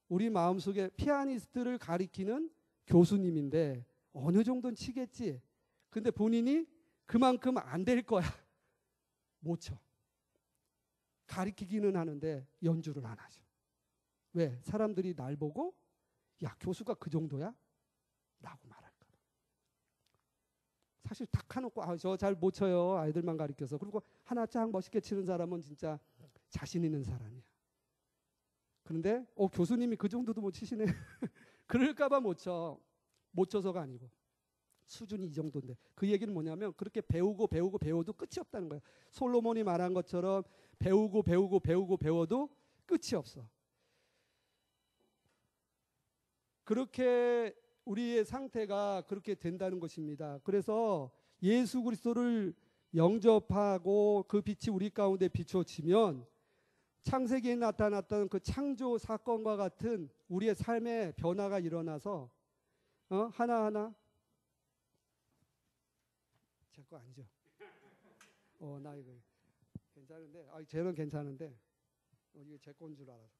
우리 마음속에 피아니스트를 가리키는 교수님인데 어느 정도는 치겠지. 근데 본인이 그만큼 안 될 거야. 못 쳐. 가리키기는 하는데 연주를 안 하죠. 왜? 사람들이 날 보고 야 교수가 그 정도야? 라고 말할까 봐. 사실 탁 해놓고 저 잘 못 쳐요. 아이들만 가르쳐서. 그리고 하나 쫙 멋있게 치는 사람은 진짜 자신 있는 사람이야. 그런데 교수님이 그 정도도 못 치시네. 그럴까봐 못 쳐. 못 쳐서가 아니고 수준이 이 정도인데 그 얘기는 뭐냐면 그렇게 배워도 끝이 없다는 거예요. 솔로몬이 말한 것처럼 배워도 끝이 없어. 그렇게 우리의 상태가 그렇게 된다는 것입니다. 그래서 예수 그리스도를 영접하고 그 빛이 우리 가운데 비춰지면 창세기에 나타났던 그 창조 사건과 같은 우리의 삶의 변화가 일어나서 하나하나 제 거 아니죠? 나 이거 괜찮은데 쟤는 괜찮은데 이게 제 건 줄 알아서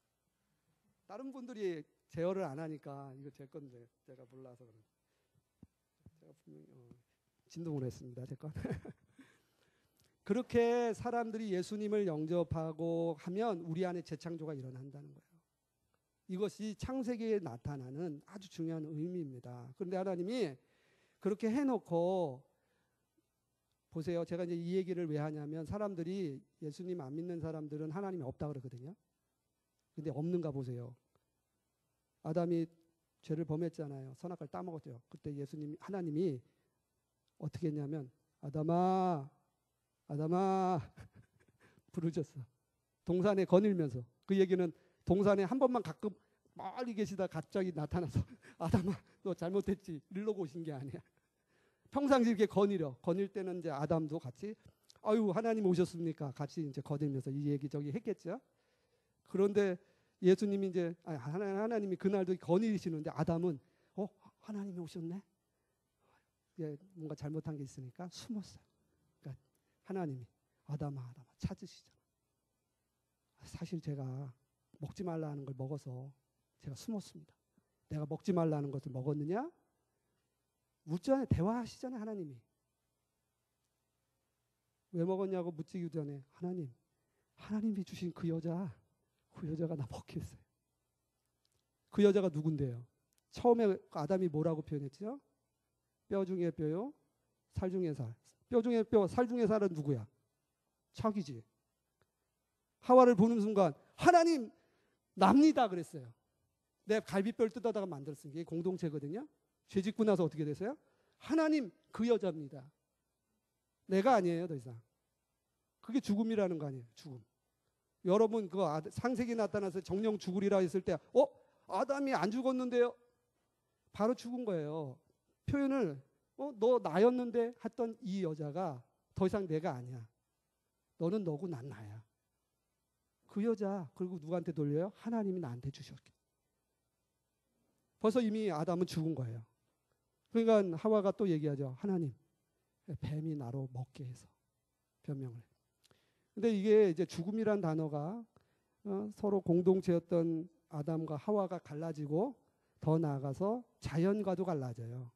다른 분들이 제어를 안 하니까 이거 제 건데 제가 몰라서 그래. 제가 분명히 진동을 했습니다. 제 건. 그렇게 사람들이 예수님을 영접하고 하면 우리 안에 재창조가 일어난다는 거예요. 이것이 창세기에 나타나는 아주 중요한 의미입니다. 그런데 하나님이 그렇게 해놓고 보세요. 제가 이제 이 얘기를 왜 하냐면 사람들이 예수님 안 믿는 사람들은 하나님이 없다 그러거든요. 근데 없는가 보세요. 아담이 죄를 범했잖아요. 선악과를 따먹었죠. 그때 하나님이 어떻게 했냐면 아담아 부르셨어. 동산에 거닐면서. 그 얘기는 동산에 한 번만 가끔 멀리 계시다 갑자기 나타나서 아담아 너 잘못했지 이러고 오신 게 아니야. 평상시 이렇게 거닐 때는 이제 아담도 같이 하나님 오셨습니까? 같이 이제 거닐면서 이 얘기 저기 했겠죠. 그런데 예수님이 이제 하나님이 그날도 거닐시는데 아담은 하나님이 오셨네. 뭔가 잘못한 게 있으니까 숨었어요. 그러니까 하나님이 아담아 찾으시잖아. 사실 제가 먹지 말라 하는 걸 먹어서 제가 숨었습니다. 내가 먹지 말라 하는 것을 먹었느냐? 묻잖아요. 대화하시잖아요. 왜 먹었냐고 묻기 전에 하나님이 주신 그 여자가 나 먹게 했어요. 그 여자가 누군데요? 처음에 아담이 뭐라고 표현했죠? 뼈 중에 뼈요, 살 중에 살. 뼈 중에 뼈, 살 중에 살은 누구야? 자기지. 하와를 보는 순간 하나님 납니다 그랬어요. 내 갈비뼈를 뜯어다가 만들었으니까 이게 공동체거든요. 죄 짓고 나서 어떻게 되세요? 하나님 그 여자입니다. 내가 아니에요 더 이상. 그게 죽음이라는 거 아니에요. 죽음. 여러분 상세기 나타나서 정령 죽으리라 했을 때 아담이 안 죽었는데요. 바로 죽은 거예요. 표현을 너 나였는데 했던 이 여자가 더 이상 내가 아니야. 너는 너고 난 나야. 그 여자 그리고 누구한테 돌려요? 하나님이 나한테 주셨기. 벌써 이미 아담은 죽은 거예요. 그러니까 하와가 또 얘기하죠. 하나님 뱀이 나로 먹게 해서 변명을 해요. 근데 이게 이제 죽음이란 단어가 서로 공동체였던 아담과 하와가 갈라지고 더 나아가서 자연과도 갈라져요.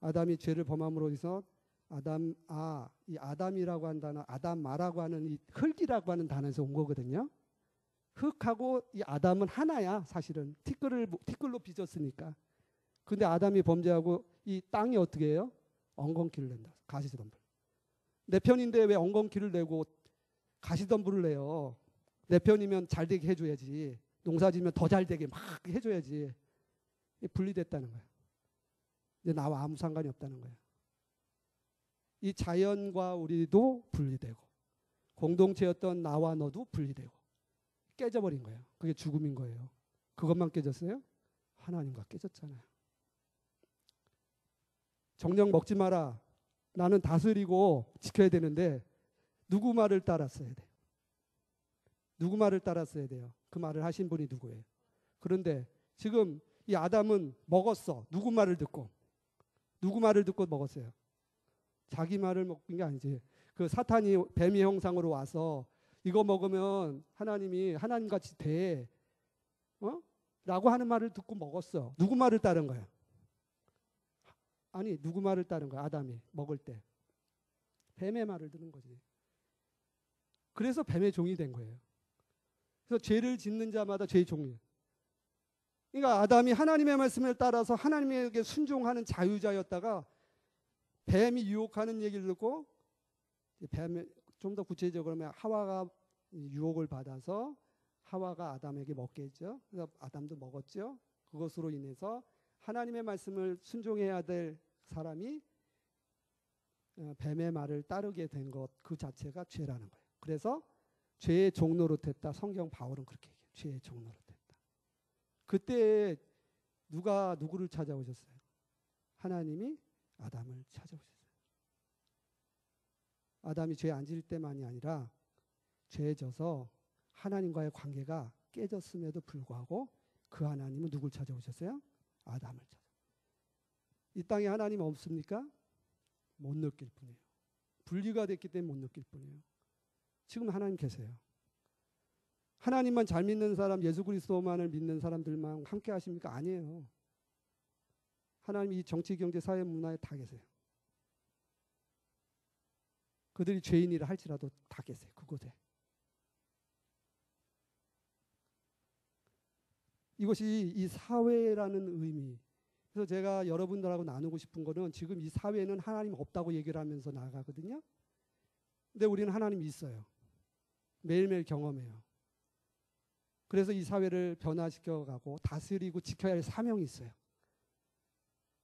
아담이 죄를 범함으로 해서 이 아담이라고 한 단어, 아담마라고 하는 이 흙이라고 하는 단어에서 온 거거든요. 흙하고 이 아담은 하나야. 사실은 티끌로 빚었으니까. 근데 아담이 범죄하고 이 땅이 어떻게 해요? 엉겅퀴를 낸다. 가시덤불. 내 편인데 왜 엉겅퀴를 내고 가시덤불을 내요? 내 편이면 잘 되게 해줘야지. 농사지면 더 잘 되게 막 해줘야지. 분리됐다는 거예요. 근데 나와 아무 상관이 없다는 거예요. 이 자연과 우리도 분리되고 공동체였던 나와 너도 분리되고 깨져버린 거예요. 그게 죽음인 거예요. 그것만 깨졌어요? 하나님과 깨졌잖아요. 정령 먹지 마라. 나는 다스리고 지켜야 되는데 누구 말을 따랐어야 돼요? 누구 말을 따랐어야 돼요? 그 말을 하신 분이 누구예요? 그런데 지금 이 아담은 먹었어. 누구 말을 듣고? 누구 말을 듣고 먹었어요? 자기 말을 먹은 게 아니지. 그 사탄이 뱀의 형상으로 와서 이거 먹으면 하나님이 하나님같이 돼. 라고 하는 말을 듣고 먹었어. 누구 말을 따른 거야? 아니 누구 말을 따른 거야? 아담이 먹을 때. 뱀의 말을 듣는 거지. 그래서 뱀의 종이 된 거예요. 그래서 죄를 짓는 자마다 죄의 종이에요. 그러니까 아담이 하나님의 말씀을 따라서 하나님에게 순종하는 자유자였다가 뱀이 유혹하는 얘기를 듣고 뱀이 좀 더 구체적으로 하면 하와가 유혹을 받아서 하와가 아담에게 먹게 했죠. 그래서 아담도 먹었죠. 그것으로 인해서 하나님의 말씀을 순종해야 될 사람이 뱀의 말을 따르게 된 것 그 자체가 죄라는 거예요. 그래서 죄의 종노릇했다. 성경 바울은 그렇게 얘기해요. 죄의 종노릇했다. 그때 누가 누구를 찾아오셨어요? 하나님이 아담을 찾아오셨어요. 아담이 죄에 앉을 때만이 아니라 죄에 져서 하나님과의 관계가 깨졌음에도 불구하고 그 하나님은 누굴 찾아오셨어요? 아담을 찾아. 이 땅에 하나님 없습니까? 못 느낄 뿐이에요. 분리가 됐기 때문에 못 느낄 뿐이에요. 지금 하나님 계세요. 하나님만 잘 믿는 사람, 예수 그리스도만을 믿는 사람들만 함께 하십니까? 아니에요. 하나님 이 정치, 경제, 사회, 문화에 다 계세요. 그들이 죄인이라 할지라도 다 계세요. 그곳에. 이것이 이 사회라는 의미. 그래서 제가 여러분들하고 나누고 싶은 거는 지금 이 사회는 하나님 없다고 얘기를 하면서 나아가거든요. 근데 우리는 하나님이 있어요. 매일매일 경험해요. 그래서 이 사회를 변화시켜가고 다스리고 지켜야 할 사명이 있어요.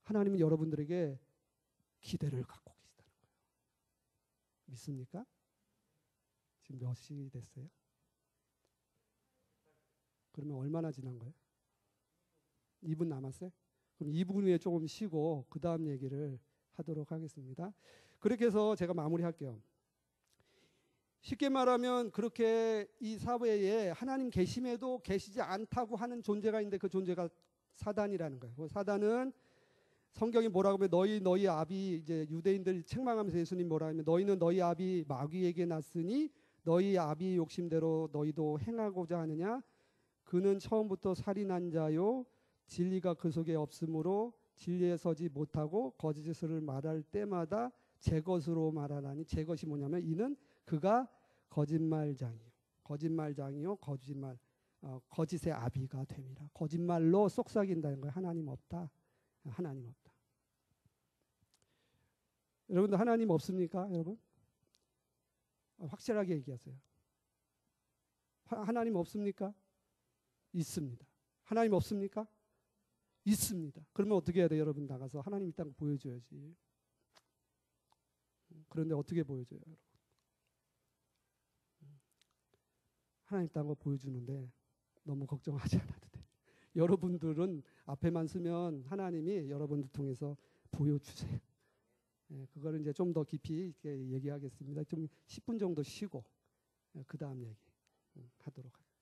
하나님은 여러분들에게 기대를 갖고 계시다는 거예요. 믿습니까? 지금 몇 시 됐어요? 그러면 얼마나 지난 거예요? 2분 남았어요? 그럼 2분 후에 조금 쉬고 그 다음 얘기를 하도록 하겠습니다. 그렇게 해서 제가 마무리할게요. 쉽게 말하면 그렇게 이 사회에 하나님 계심에도 계시지 않다고 하는 존재가 있는데 그 존재가 사단이라는 거예요. 그 사단은 성경이 뭐라고 하면 너희 아비, 이제 유대인들 책망하면서 예수님 뭐라 하면 너희는 너희 아비 마귀에게 났으니 너희 아비 욕심대로 너희도 행하고자 하느냐. 그는 처음부터 살인한 자요 진리가 그 속에 없으므로 진리에 서지 못하고 거짓을 말할 때마다 제 것으로 말하나니 제 것이 뭐냐면 이는 그가 거짓말장이요 거짓의 아비가 됨이라. 거짓말로 속삭인다는 거예요. 하나님 없다. 하나님 없다. 여러분들 하나님 없습니까? 여러분 확실하게 얘기하세요. 하나님 없습니까? 있습니다. 하나님 없습니까? 있습니다. 그러면 어떻게 해야 돼요? 여러분 나가서 하나님 있다는 거 보여줘야지. 그런데 어떻게 보여줘요? 여러분? 하나님 있다는 거 보여주는데 너무 걱정하지 않아도 돼요. 여러분들은 앞에만 쓰면 하나님이 여러분들 통해서 보여주세요. 그거를 이제 좀 더 깊이 이렇게 얘기하겠습니다. 좀 10분 정도 쉬고 그 다음 얘기 하도록 하겠습니다.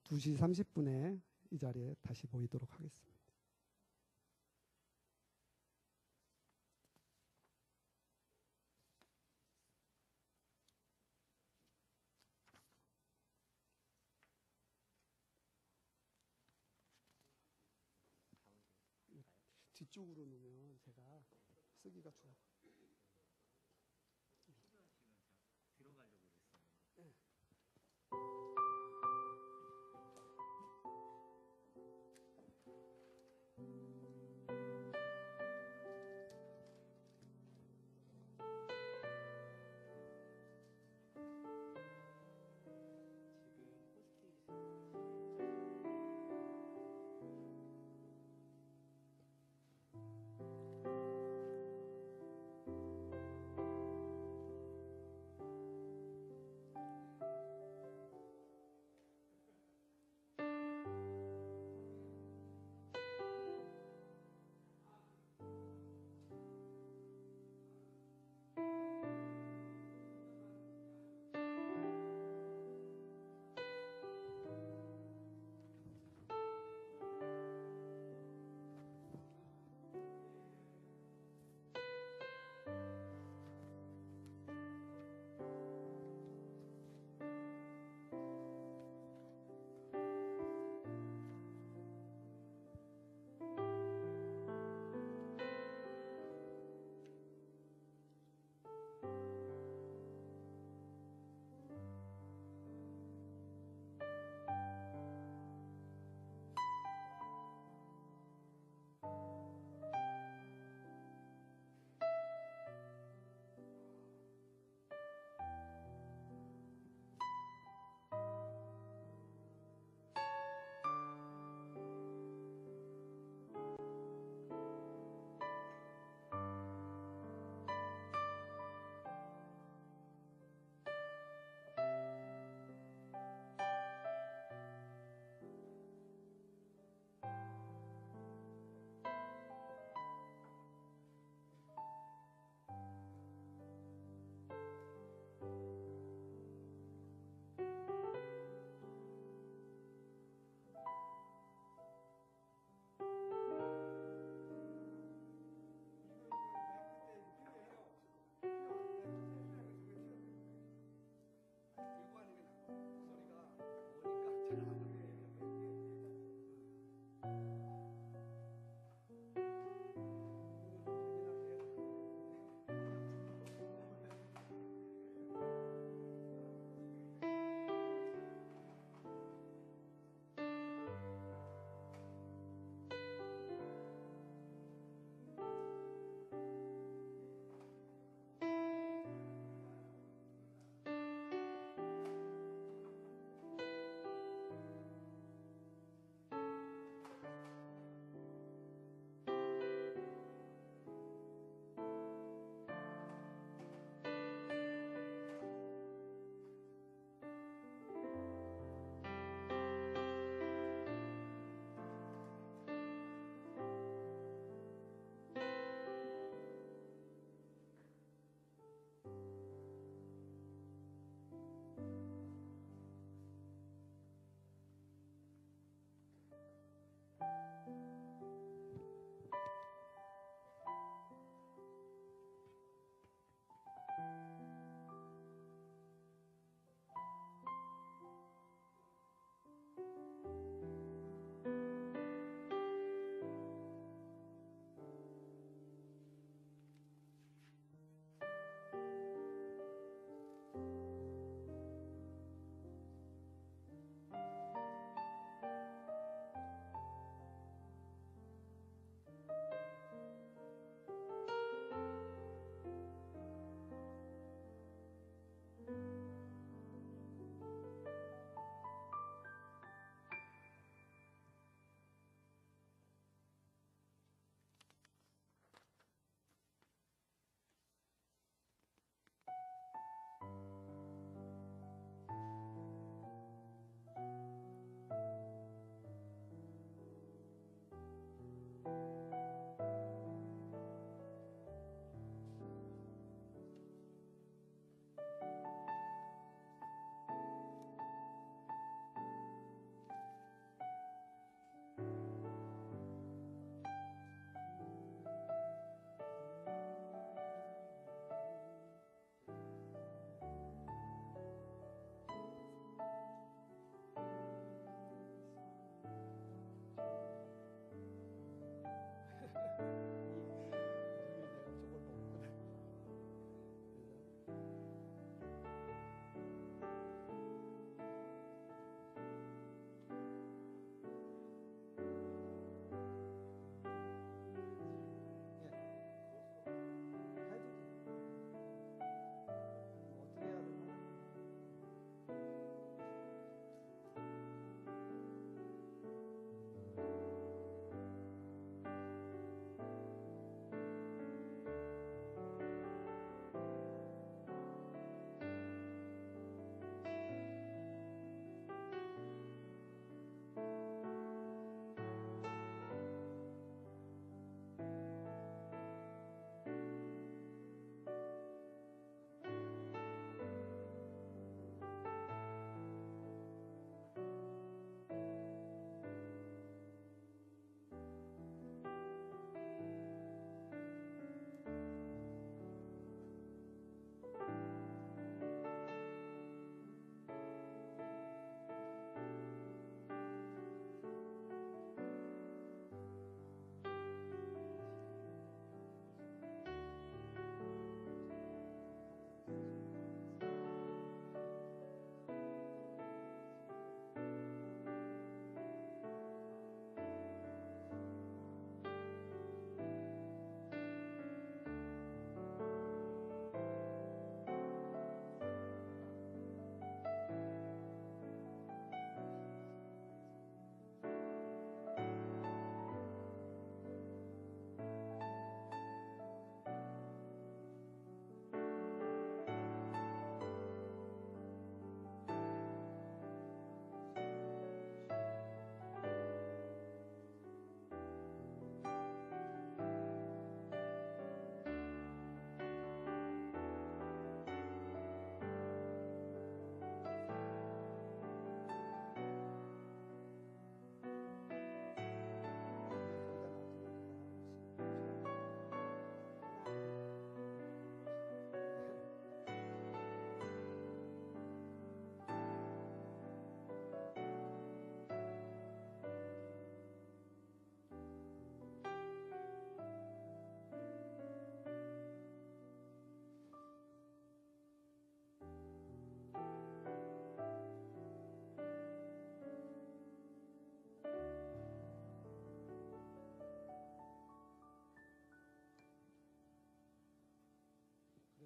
2시 30분에 이 자리에 다시 모이도록 하겠습니다. 뒤쪽으로 놓으면 제가 쓰기가 좋아요.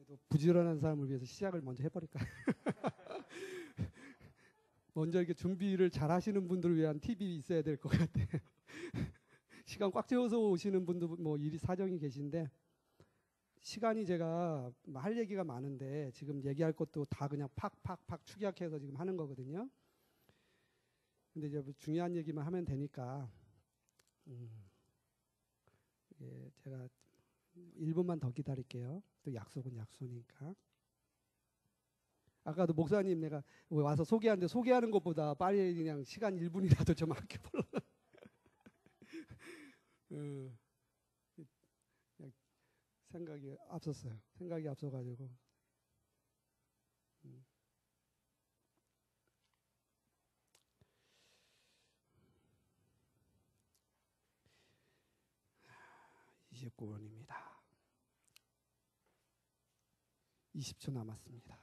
그래도 부지런한 사람을 위해서 시작을 먼저 해버릴까? 먼저 이렇게 준비를 잘 하시는 분들을 위한 팁이 있어야 될 것 같아요. 시간 꽉 채워서 오시는 분도 뭐 일이 사정이 계신데, 시간이 제가 할 얘기가 많은데 지금 얘기할 것도 다 그냥 팍팍팍 축약해서 지금 하는 거거든요. 근데 이제 뭐 중요한 얘기만 하면 되니까 예, 제가 1분만 더 기다릴게요. 또 약속은 약속이니까. 아까도 목사님 내가 와서 소개하는데 소개하는 것보다 빨리 그냥 시간 1분이라도 좀 아껴보려. 그냥 생각이 앞섰어요. 생각이 앞서가지고. 음. 29번입니다. 20초 남았습니다.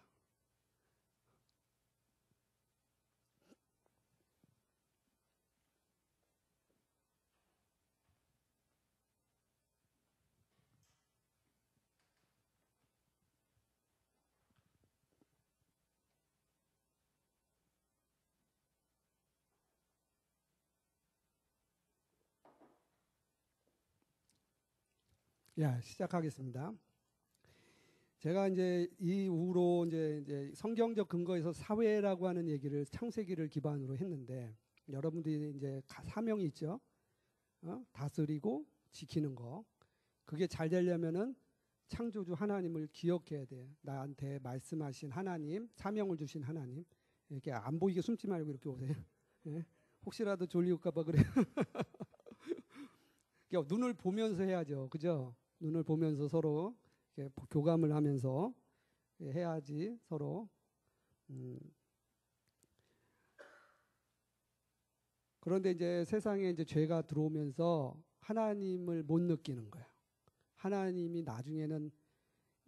야, 시작하겠습니다. 제가 이제 이후로 이제 성경적 근거에서 사회라고 하는 얘기를 창세기를 기반으로 했는데, 여러분들이 이제 사명이 있죠. 다스리고 지키는 거. 그게 잘 되려면은 창조주 하나님을 기억해야 돼. 나한테 말씀하신 하나님, 사명을 주신 하나님. 이렇게 안 보이게 숨지 말고 이렇게 오세요. 예? 혹시라도 졸리울까봐 그래요. 눈을 보면서 해야죠. 그죠? 눈을 보면서 서로 이렇게 교감을 하면서 해야지 서로. 그런데 이제 세상에 이제 죄가 들어오면서 하나님을 못 느끼는 거예요. 하나님이 나중에는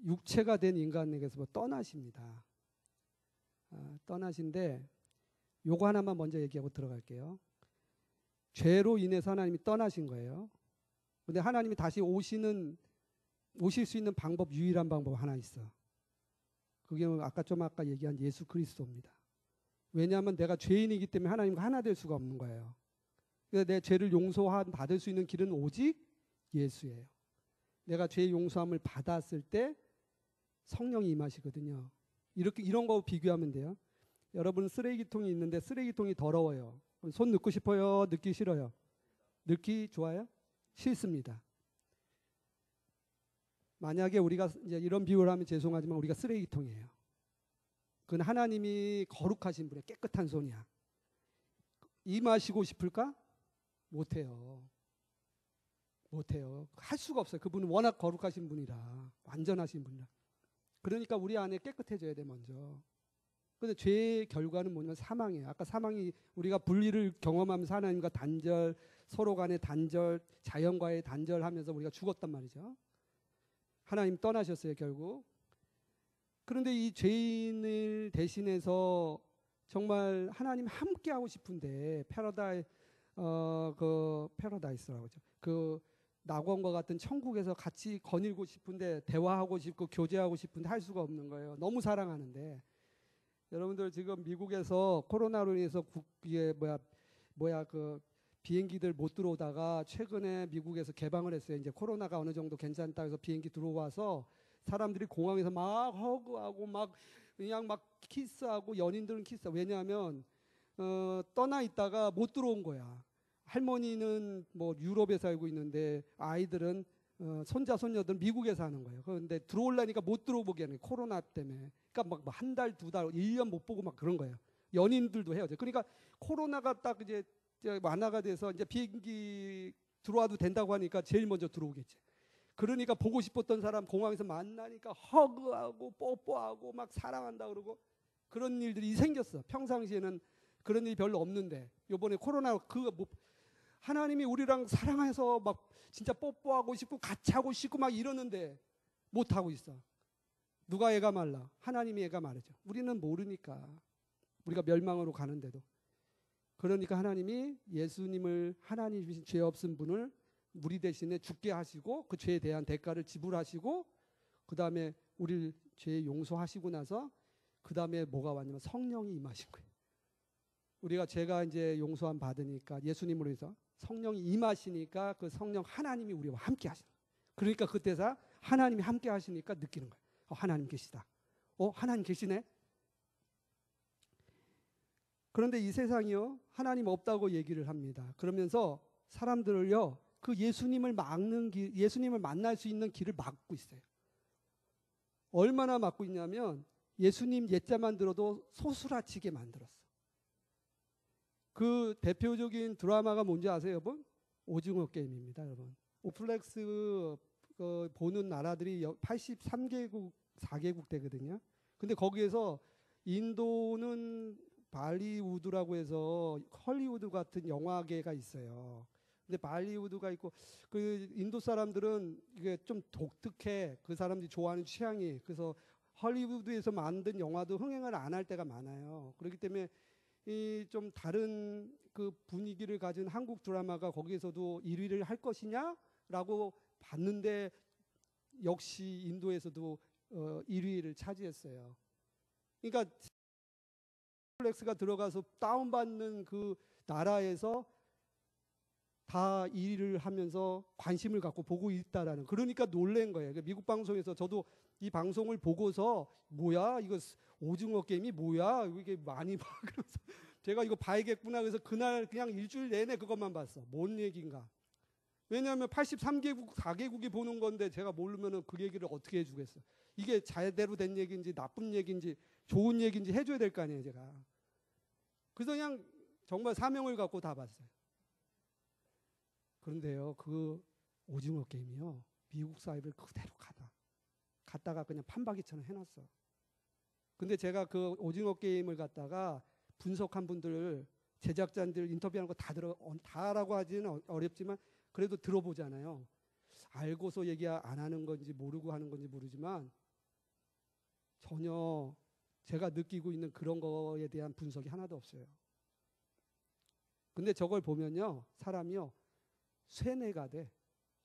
육체가 된 인간에게서 떠나십니다. 떠나신데 요거 하나만 먼저 얘기하고 들어갈게요. 죄로 인해서 하나님이 떠나신 거예요. 근데 하나님이 다시 오실 수 있는 방법, 유일한 방법 하나 있어. 그게 아까 얘기한 예수 그리스도입니다. 왜냐하면 내가 죄인이기 때문에 하나님과 하나 될 수가 없는 거예요. 그래서 내 죄를 받을 수 있는 길은 오직 예수예요. 내가 죄 용서함을 받았을 때 성령이 임하시거든요. 이런 거 비교하면 돼요. 여러분 쓰레기통이 있는데 쓰레기통이 더러워요. 손 넣고 싶어요? 넣기 싫어요? 넣기 좋아요? 싫습니다. 만약에 우리가 이제 이런 비유를 하면 죄송하지만 우리가 쓰레기통이에요. 그건 하나님이 거룩하신 분의 깨끗한 손이야. 임하시고 싶을까? 못해요. 못해요. 할 수가 없어요. 그분은 워낙 거룩하신 분이라, 완전하신 분이라. 그러니까 우리 안에 깨끗해져야 돼 먼저. 근데 죄의 결과는 뭐냐면 사망이에요. 아까 사망이 우리가 분리를 경험하면서 하나님과 단절, 서로 간의 단절, 자연과의 단절하면서 우리가 죽었단 말이죠. 하나님 떠나셨어요 결국. 그런데 이 죄인을 대신해서 정말 하나님 함께 하고 싶은데 패러다이스라고 하죠. 그 낙원과 같은 천국에서 같이 거닐고 싶은데 대화하고 싶고 교제하고 싶은데 할 수가 없는 거예요. 너무 사랑하는데. 여러분들 지금 미국에서 코로나로 인해서 그 비행기들 못 들어오다가 최근에 미국에서 개방을 했어요. 이제 코로나가 어느 정도 괜찮다 해서 비행기 들어와서 사람들이 공항에서 막 허그하고 막 그냥 막 키스하고, 연인들은 키스하고. 왜냐하면 떠나 있다가 못 들어온 거야. 할머니는 뭐 유럽에 살고 있는데 아이들은 손자 손녀들은 미국에 사는 거예요. 그런데 들어오려니까 못 들어오게 하는 거예요. 코로나 때문에. 그러니까 막 한 달, 두 달, 1년 못 보고 막 그런 거예요. 연인들도 헤어져. 그러니까 코로나가 딱 이제 완화가 돼서 이제 비행기 들어와도 된다고 하니까 제일 먼저 들어오겠지. 그러니까 보고 싶었던 사람 공항에서 만나니까 허그하고 뽀뽀하고 막 사랑한다 그러고 그런 일들이 생겼어. 평상시에는 그런 일이 별로 없는데 이번에 코로나 하나님이 우리랑 사랑해서 막 진짜 뽀뽀하고 싶고 같이 하고 싶고 막 이러는데 못 하고 있어. 누가 애가 말라? 하나님이 애가 마르죠. 우리는 모르니까. 우리가 멸망으로 가는데도. 그러니까 하나님이 예수님을, 하나님이신 죄 없은 분을 우리 대신에 죽게 하시고 그 죄에 대한 대가를 지불하시고 그 다음에 우리를 죄 용서하시고 나서 그 다음에 뭐가 왔냐면 성령이 임하신 거예요. 우리가 죄가 이제 용서함 받으니까 예수님으로 해서 성령이 임하시니까 그 성령 하나님이 우리와 함께 하시는 거예요. 그러니까 그때서 하나님이 함께 하시니까 느끼는 거예요. 하나님 계시다. 하나님 계시네. 그런데 이 세상이요, 하나님 없다고 얘기를 합니다. 그러면서 사람들을요, 그 예수님을 막는 길, 예수님을 만날 수 있는 길을 막고 있어요. 얼마나 막고 있냐면 예수님 옛자만 들어도 소스라치게 만들었어. 그 대표적인 드라마가 뭔지 아세요, 여러분? 오징어 게임입니다, 여러분. 넷플릭스 보는 나라들이 83개국, 4개국 되거든요. 근데 거기에서 인도는 발리우드라고 해서 헐리우드 같은 영화계가 있어요. 근데 발리우드가 있고 그 인도 사람들은 이게 좀 독특해. 그 사람들이 좋아하는 취향이. 그래서 헐리우드에서 만든 영화도 흥행을 안 할 때가 많아요. 그렇기 때문에 이 좀 다른 그 분위기를 가진 한국 드라마가 거기에서도 1위를 할 것이냐라고 봤는데 역시 인도에서도 1위를 차지했어요. 그러니까 넷플릭스가 들어가서 다운받는 그 나라에서 다 1위를 하면서 관심을 갖고 보고 있다라는, 그러니까 놀란 거예요. 미국 방송에서 저도 이 방송을 보고서 뭐야 이거 오징어 게임이 뭐야 이게 많이 봐 그래서 제가 이거 봐야겠구나 그래서 그날 그냥 일주일 내내 그것만 봤어. 뭔 얘기인가. 왜냐하면 83개국 4개국이 보는 건데 제가 모르면은 그 얘기를 어떻게 해주겠어. 이게 제대로 된 얘기인지 나쁜 얘기인지 좋은 얘기인지 해줘야 될 거 아니에요 제가. 그래서 그냥 정말 사명을 갖고 다 봤어요. 그런데요, 그 오징어 게임이요, 미국 사회를 그대로 갔다가 그냥 판박이처럼 해놨어. 근데 제가 그 오징어 게임을 갖다가 분석한 분들, 제작자들 인터뷰하는 거 다라고 하지는 어렵지만 그래도 들어보잖아요. 알고서 얘기 안 하는 건지 모르고 하는 건지 모르지만 전혀 제가 느끼고 있는 그런 거에 대한 분석이 하나도 없어요. 근데 저걸 보면요, 사람이요 쇠뇌가 돼.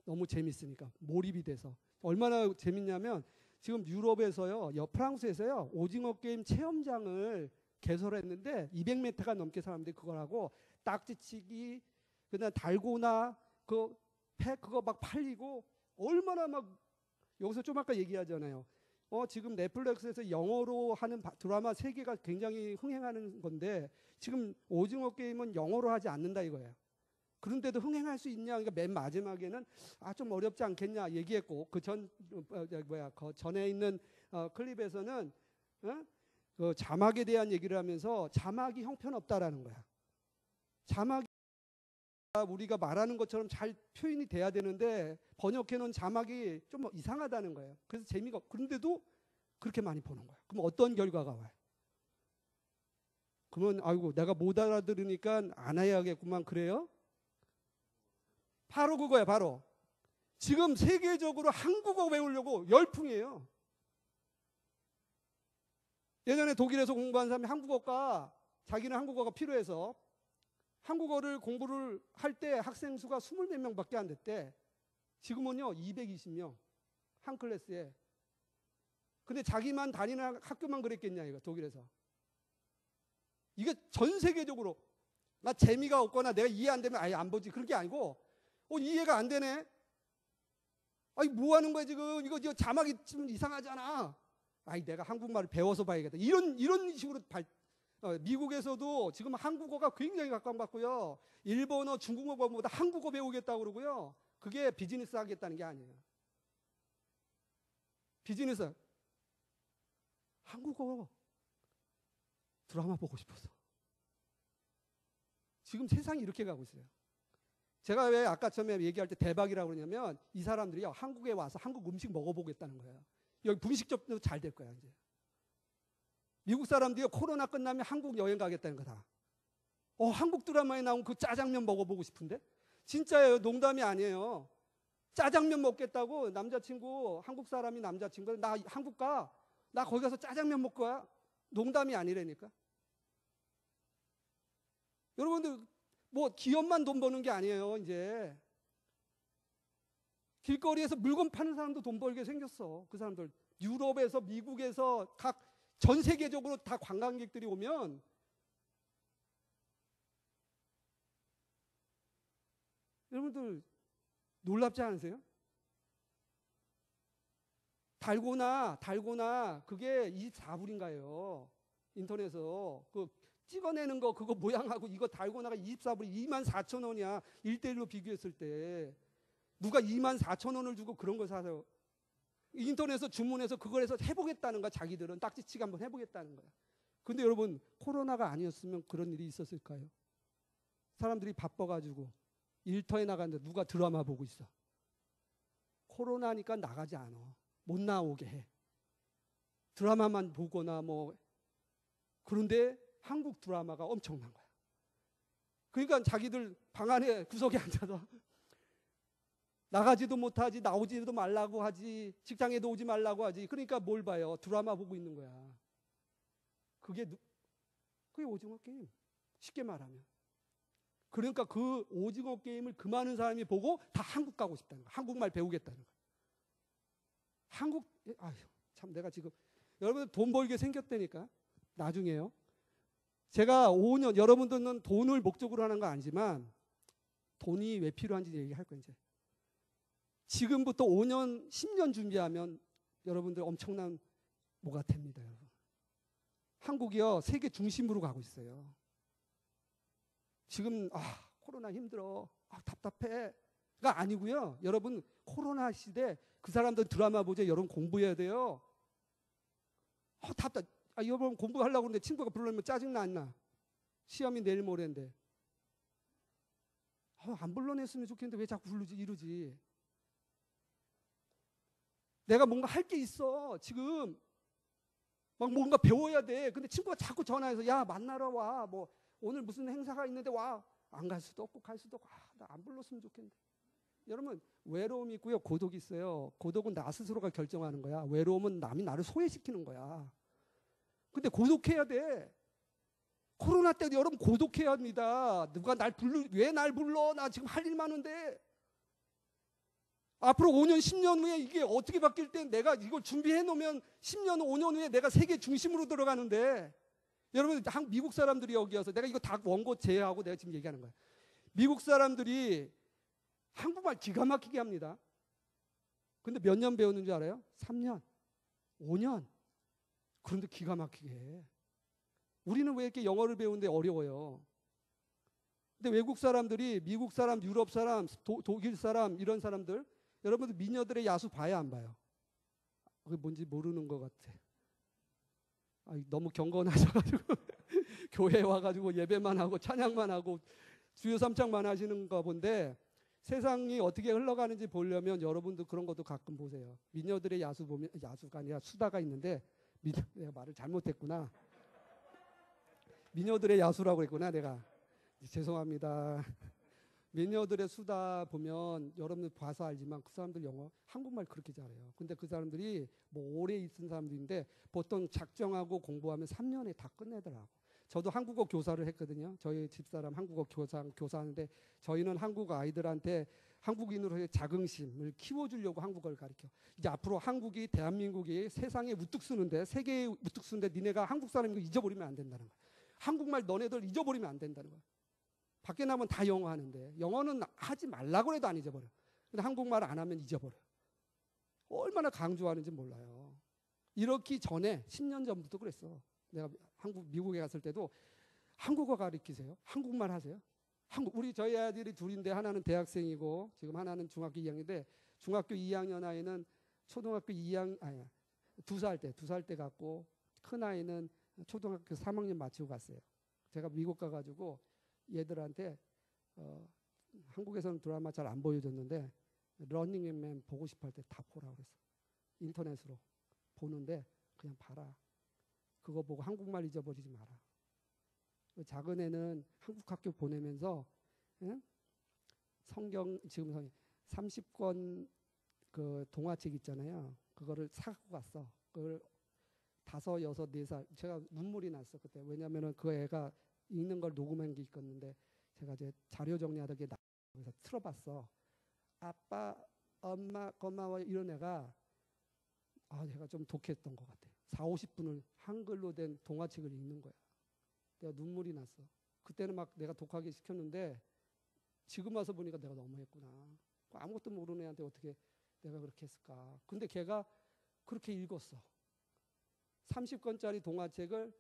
너무 재밌으니까 몰입이 돼서. 얼마나 재밌냐면 지금 유럽에서요, 프랑스에서요 오징어 게임 체험장을 개설했는데 200m가 넘게 사람들이 그걸 하고 딱지치기, 그다음 달고나 그거 막 팔리고 얼마나 막. 여기서 좀 아까 얘기하잖아요. 지금 넷플릭스에서 영어로 하는 드라마 3개가 굉장히 흥행하는 건데 지금 오징어 게임은 영어로 하지 않는다 이거예요. 그런데도 흥행할 수 있냐? 그러니까 맨 마지막에는 좀 어렵지 않겠냐 얘기했고 그 전에 있는 클립에서는 그 자막에 대한 얘기를 하면서 자막이 형편없다라는 거야. 자막이 우리가 말하는 것처럼 잘 표현이 돼야 되는데 번역해 놓은 자막이 좀 이상하다는 거예요. 그래서 재미가 그런데도 그렇게 많이 보는 거야. 그럼 어떤 결과가 와요? 그러면 아이고 내가 못 알아들으니까 안 해야겠구만. 그래요? 바로 그거야. 바로 지금 세계적으로 한국어 배우려고 열풍이에요. 예전에 독일에서 공부한 사람이 한국어가 자기는 한국어가 필요해서 한국어를 공부를 할 때 학생 수가 20몇 명밖에 안 됐대. 지금은요 220명 한 클래스에. 근데 자기만 다니는 학교만 그랬겠냐 이거 독일에서. 이게 전 세계적으로 나 재미가 없거나 내가 이해 안 되면 아예 안 보지 그런 게 아니고 이해가 안 되네. 아니 뭐 하는 거야 지금. 이거 자막이 좀 이상하잖아. 아니 내가 한국말을 배워서 봐야겠다. 이런 식으로 미국에서도 지금 한국어가 굉장히 각광받고요. 일본어, 중국어보다 한국어 배우겠다고 그러고요. 그게 비즈니스 하겠다는 게 아니에요. 비즈니스. 한국어 드라마 보고 싶어서. 지금 세상이 이렇게 가고 있어요. 제가 왜 아까 처음에 얘기할 때 대박이라고 그러냐면 이 사람들이요 한국에 와서 한국 음식 먹어보겠다는 거예요. 여기 분식점도 잘 될 거야 이제. 미국 사람들이 코로나 끝나면 한국 여행 가겠다는 거다. 한국 드라마에 나온 그 짜장면 먹어보고 싶은데? 진짜예요. 농담이 아니에요. 짜장면 먹겠다고 남자친구, 한국 사람이 남자친구, 나 한국 가. 나 거기 가서 짜장면 먹고 와. 농담이 아니라니까. 여러분들 뭐 기업만 돈 버는 게 아니에요. 이제 길거리에서 물건 파는 사람도 돈 벌게 생겼어. 그 사람들 유럽에서 미국에서 각 전 세계적으로 다 관광객들이 오면 여러분들 놀랍지 않으세요? 달고나 그게 24불인가요? 인터넷에서 그 찍어내는 거 그거 모양하고 이거 달고나가 24불 24,000원이야. 1대1로 비교했을 때 누가 24,000원을 주고 그런 걸 사세요? 인터넷에서 주문해서 그걸 해서 해보겠다는 거야. 자기들은 딱지치기 한번 해보겠다는 거야. 근데 여러분 코로나가 아니었으면 그런 일이 있었을까요? 사람들이 바빠가지고 일터에 나갔는데 누가 드라마 보고 있어? 코로나니까 나가지 않아. 못 나오게 해. 드라마만 보거나 뭐. 그런데 한국 드라마가 엄청난 거야. 그러니까 자기들 방 안에 구석에 앉아서 나가지도 못하지, 나오지도 말라고 하지, 직장에도 오지 말라고 하지. 그러니까 뭘 봐요? 드라마 보고 있는 거야. 그게 오징어 게임. 쉽게 말하면. 그러니까 그 오징어 게임을 그 많은 사람이 보고 다 한국 가고 싶다는 거야. 한국말 배우겠다는 거야. 참 내가 지금 여러분들 돈 벌게 생겼다니까. 나중에요. 제가 5년, 여러분들은 돈을 목적으로 하는 거 아니지만 돈이 왜 필요한지 얘기할 거예요. 이제 지금부터 5년, 10년 준비하면 여러분들 엄청난 뭐가 됩니다. 여러분. 한국이요 세계 중심으로 가고 있어요. 지금 코로나 힘들어, 답답해가 아니고요. 여러분 코로나 시대 그 사람들 드라마 보죠. 여러분 공부해야 돼요. 여러분 공부하려고 그러는데 친구가 불러면 짜증나 안 나? 시험이 내일 모레인데. 안 불러냈으면 좋겠는데 왜 자꾸 부르지 이러지. 내가 뭔가 할 게 있어. 지금 막 뭔가 배워야 돼. 근데 친구가 자꾸 전화해서 야 만나러 와. 뭐 오늘 무슨 행사가 있는데 와. 안 갈 수도 없고 갈 수도 없고 나 안 불렀으면 좋겠는데. 여러분 외로움이 있고요. 고독이 있어요. 고독은 나 스스로가 결정하는 거야. 외로움은 남이 나를 소외시키는 거야. 근데 고독해야 돼. 코로나 때도 여러분 고독해야 합니다. 누가 왜 날 불러? 나 지금 할 일 많은데. 앞으로 5년, 10년 후에 이게 어떻게 바뀔 때 내가 이걸 준비해 놓으면 10년, 5년 후에 내가 세계 중심으로 들어가는데 여러분 미국 사람들이 여기 와서 내가 이거 다 원고 제외하고 내가 지금 얘기하는 거야. 미국 사람들이 한국말 기가 막히게 합니다. 근데 몇 년 배우는 줄 알아요? 3년, 5년. 그런데 기가 막히게 해. 우리는 왜 이렇게 영어를 배우는데 어려워요? 근데 외국 사람들이 미국 사람, 유럽 사람, 독일 사람 이런 사람들 여러분들 미녀들의 야수 봐야 안 봐요? 그게 뭔지 모르는 것 같아. 너무 경건하셔가지고 교회 와가지고 예배만 하고 찬양만 하고 주여 삼창만 하시는가 본데 세상이 어떻게 흘러가는지 보려면 여러분도 그런 것도 가끔 보세요. 미녀들의 야수 보면 야수가 아니라 수다가 있는데 내가 말을 잘못했구나. 미녀들의 야수라고 했구나 내가. 죄송합니다. 미녀들의 수다 보면 여러분들 봐서 알지만 그 사람들 한국말 그렇게 잘해요. 근데 그 사람들이 뭐 오래 있은 사람들인데 보통 작정하고 공부하면 3년에 다 끝내더라고. 저도 한국어 교사를 했거든요. 저희 집사람 한국어 교사하는데 저희는 한국 아이들한테 한국인으로의 자긍심을 키워주려고 한국어를 가르쳐. 이제 앞으로 한국이 대한민국이 세상에 우뚝 쓰는데 세계에 우뚝 쓰는데 니네가 한국 사람인 거 잊어버리면 안 된다는 거야. 한국말 너네들 잊어버리면 안 된다는 거야. 밖에 나면 다 영어 하는데 영어는 하지 말라고 해도 안 잊어버려. 근데 한국말 안 하면 잊어버려. 얼마나 강조하는지 몰라요. 이렇기 전에 10년 전부터 그랬어. 내가 미국에 갔을 때도 한국어 가르치세요? 한국말 하세요? 우리 저희 아들이 둘인데 하나는 대학생이고 지금 하나는 중학교 2학년인데 중학교 2학년 아이는 초등학교 2살 때 갔고 큰 아이는 초등학교 3학년 마치고 갔어요. 제가 미국 가가지고 얘들한테 한국에서는 드라마 잘 안 보여줬는데 러닝맨 보고 싶어 할 때 다 보라고 그랬어. 인터넷으로 보는데 그냥 봐라. 그거 보고 한국말 잊어버리지 마라. 작은 애는 한국 학교 보내면서 성경 지금 30권 그 동화책 있잖아요. 그거를 사고 갔어. 그걸 5, 6, 4살 제가 눈물이 났어 그때. 왜냐하면은 그 애가 읽는 걸 녹음한 게 있었는데 제가 이제 자료 정리하던 게 그래서 틀어봤어. 아빠, 엄마, 고마워 이런 애가 내가 좀 독했던 것 같아. 4, 50분을 한글로 된 동화책을 읽는 거야. 내가 눈물이 났어. 그때는 막 내가 독하게 시켰는데 지금 와서 보니까 내가 너무했구나. 아무것도 모르는 애한테 어떻게 내가 그렇게 했을까. 근데 걔가 그렇게 읽었어. 30권짜리 동화책을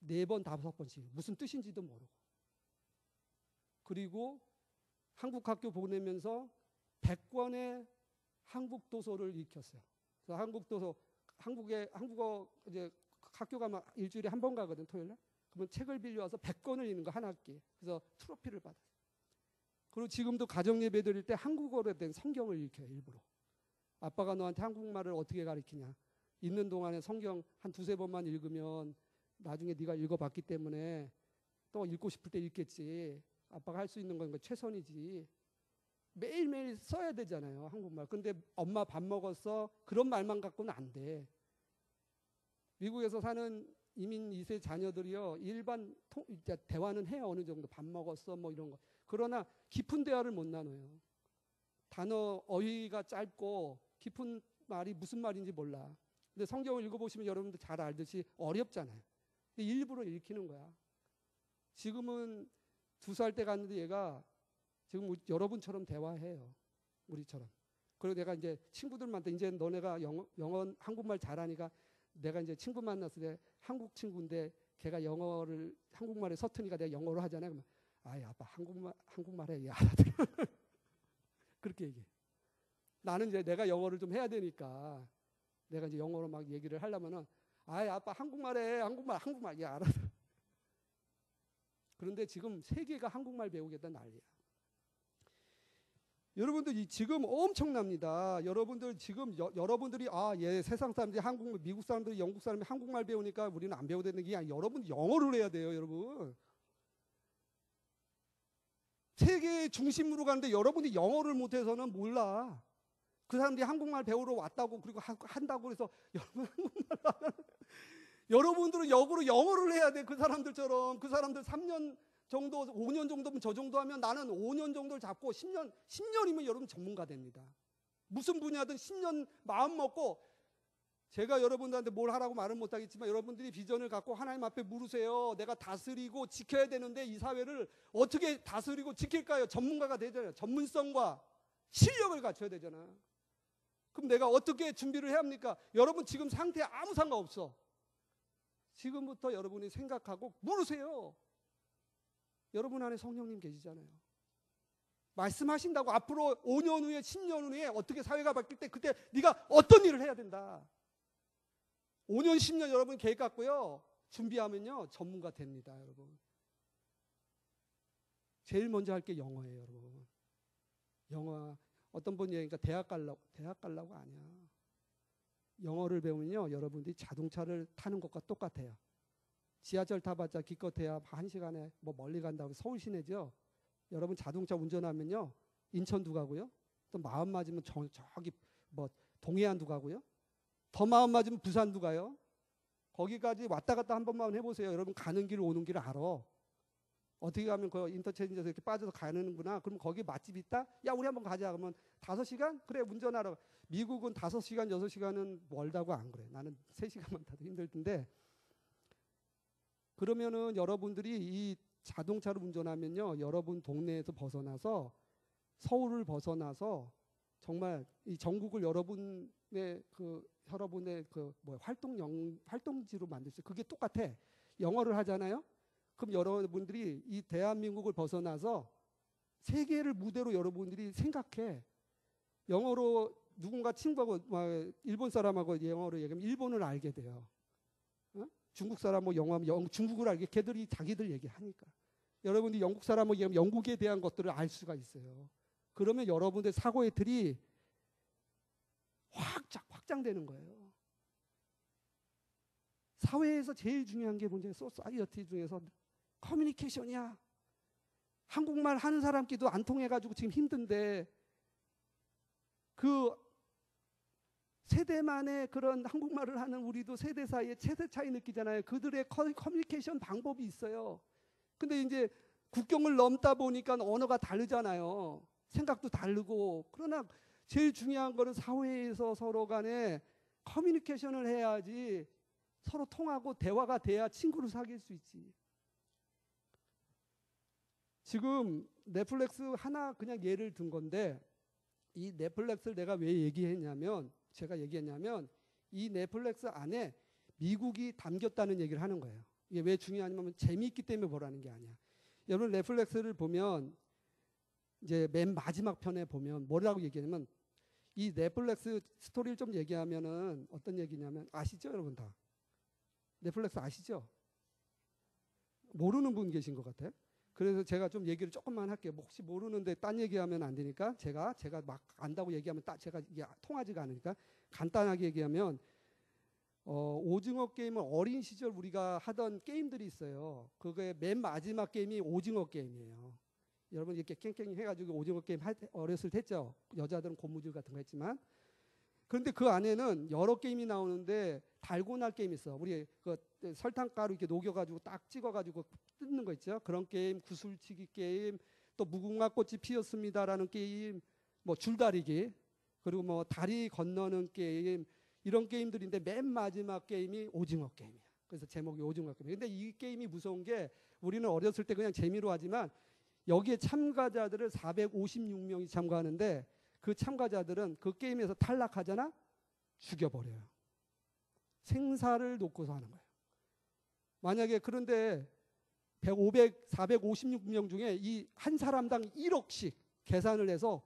4번, 5번씩 무슨 뜻인지도 모르고. 그리고 한국 학교 보내면서 100권의 한국 도서를 읽혔어요. 그래서 한국어 이제 학교 가면 일주일에 한 번 가거든, 토요일 날. 그러면 책을 빌려와서 100권을 읽는 거 한 학기. 그래서 트로피를 받았어요. 그리고 지금도 가정 예배 드릴 때 한국어로 된 성경을 읽혀요, 일부러. 아빠가 너한테 한국말을 어떻게 가르치냐. 있는 동안에 성경 한 2-3번만 읽으면 나중에 네가 읽어봤기 때문에 또 읽고 싶을 때 읽겠지. 아빠가 할 수 있는 건 최선이지. 매일매일 써야 되잖아요, 한국말. 근데 엄마 밥 먹었어? 그런 말만 갖고는 안 돼. 미국에서 사는 이민 2세 자녀들이요, 일반 대화는 해요, 어느 정도. 밥 먹었어? 뭐 이런 거. 그러나 깊은 대화를 못 나눠요. 단어 어휘가 짧고 깊은 말이 무슨 말인지 몰라. 근데 성경을 읽어보시면 여러분들 잘 알듯이 어렵잖아요. 일부러 읽히는 거야. 지금은 2살 때 갔는데 얘가 지금 여러분처럼 대화해요. 우리처럼. 그리고 내가 이제 친구들한테 이제 너네가 영어 한국말 잘하니까 내가 이제 친구 만났을 때 한국 친구인데 걔가 한국말에 서투니까 내가 영어로 하잖아요. 그러면 아이 아빠 한국말 해. 알아들어. 그렇게 얘기해. 나는 이제 내가 영어를 좀 해야 되니까 내가 이제 영어로 막 얘기를 하려면은 아이 아빠 한국말 해. 한국말. 야 알아들어. 그런데 지금 세계가 한국말 배우겠다 난리야. 여러분들 지금 엄청납니다. 여러분들 지금 여러분들이 세상 사람들이 미국 사람들이 영국 사람이 한국말 배우니까 우리는 안 배워야 되는 게 아니라 여러분 영어를 해야 돼요, 여러분. 세계의 중심으로 가는데 여러분이 영어를 못해서는 몰라. 그 사람들이 한국말 배우러 왔다고 그리고 한다고 해서 여러분 한국말 하면 여러분들은 역으로 영어를 해야 돼. 그 사람들처럼. 그 사람들 3년 정도, 5년 정도면 저 정도 하면 나는 5년 정도를 잡고 10년이면 여러분 전문가 됩니다. 무슨 분야든 10년 마음 먹고 제가 여러분들한테 뭘 하라고 말은 못하겠지만 여러분들이 비전을 갖고 하나님 앞에 물으세요. 내가 다스리고 지켜야 되는데 이 사회를 어떻게 다스리고 지킬까요? 전문가가 되잖아요. 전문성과 실력을 갖춰야 되잖아. 그럼 내가 어떻게 준비를 해야 합니까? 여러분 지금 상태에 아무 상관없어. 지금부터 여러분이 생각하고 물으세요. 여러분 안에 성령님 계시잖아요. 말씀하신다고 앞으로 5년 후에 10년 후에 어떻게 사회가 바뀔 때 그때 네가 어떤 일을 해야 된다. 5년 10년 여러분 계획 갖고요. 준비하면요. 전문가 됩니다. 여러분. 제일 먼저 할 게 영어예요. 여러분. 영어. 어떤 분이 얘기하니까 대학 가려고 아니야. 영어를 배우면요. 여러분들이 자동차를 타는 것과 똑같아요. 지하철 타봤자 기껏해야 1시간에 뭐 멀리 간다고 서울 시내죠. 여러분 자동차 운전하면요. 인천도 가고요. 또 마음 맞으면 저기 뭐 동해안도 가고요. 더 마음 맞으면 부산도 가요. 거기까지 왔다 갔다 한 번만 해보세요. 여러분 가는 길 오는 길 알아. 어떻게 가면 그 인터체인지에서 이렇게 빠져서 가는구나. 그럼 거기 맛집 있다? 야 우리 한번 가자. 그러면 5시간? 그래 운전하러. 미국은 5시간 6시간은 멀다고 안 그래. 나는 3시간만 타도 힘들 텐데. 그러면은 여러분들이 이 자동차를 운전하면요. 여러분 동네에서 벗어나서 서울을 벗어나서 정말 이 전국을 여러분의 활동지로 만들 수 있어요. 그게 똑같아. 영어를 하잖아요. 그럼 여러분들이 이 대한민국을 벗어나서 세계를 무대로 여러분들이 생각해. 영어로 누군가 친구하고 일본 사람하고 영어로 얘기하면 일본을 알게 돼요. 중국 사람하고 영어하면 중국을 알게 걔들이 자기들 얘기하니까. 여러분들이 영국 사람하고 얘기하면 영국에 대한 것들을 알 수가 있어요. 그러면 여러분들 사고의 틀이 확장되는 거예요. 사회에서 제일 중요한 게 뭔지 소사이어티 중에서 커뮤니케이션이야. 한국말 하는 사람끼리도 안 통해가지고 지금 힘든데 그 세대만의 그런 한국말을 하는 우리도 세대 사이에 세대 차이 느끼잖아요. 그들의 커뮤니케이션 방법이 있어요. 근데 이제 국경을 넘다 보니까 언어가 다르잖아요. 생각도 다르고. 그러나 제일 중요한 거는 사회에서 서로 간에 커뮤니케이션을 해야지 서로 통하고 대화가 돼야 친구를 사귈 수 있지. 지금 넷플릭스 하나 그냥 예를 든 건데 이 넷플릭스를 내가 왜 제가 얘기했냐면 이 넷플릭스 안에 미국이 담겼다는 얘기를 하는 거예요. 이게 왜 중요하냐면 재미있기 때문에 보라는 게 아니야. 여러분 넷플릭스를 보면 이제 맨 마지막 편에 보면 뭐라고 얘기하냐면 이 넷플릭스 스토리를 좀 얘기하면은 어떤 얘기냐면 아시죠 여러분 다? 넷플릭스 아시죠? 모르는 분 계신 것 같아요. 그래서 제가 좀 얘기를 조금만 할게요. 뭐 혹시 모르는데 딴 얘기하면 안 되니까 제가 막 안다고 얘기하면 제가 이게 통하지가 않으니까 간단하게 얘기하면 오징어 게임은 어린 시절 우리가 하던 게임들이 있어요. 그게 맨 마지막 게임이 오징어 게임이에요. 여러분 이렇게 깽깽 해가지고 오징어 게임 어렸을 때 했죠. 여자들은 고무줄 같은 거 했지만. 그런데 그 안에는 여러 게임이 나오는데 달고나 게임 있어. 우리 그 설탕가루 이렇게 녹여가지고 딱 찍어가지고 뜯는 거 있죠. 그런 게임, 구슬치기 게임, 또 무궁화 꽃이 피었습니다라는 게임, 뭐 줄다리기, 그리고 뭐 다리 건너는 게임 이런 게임들인데 맨 마지막 게임이 오징어 게임이야. 그래서 제목이 오징어 게임. 근데 이 게임이 무서운 게 우리는 어렸을 때 그냥 재미로 하지만 여기에 참가자들을 456명이 참가하는데 그 참가자들은 그 게임에서 탈락하잖아? 죽여버려요. 생사를 놓고서 하는 거예요. 만약에 그런데 456명 중에 이 한 사람당 1억씩 계산을 해서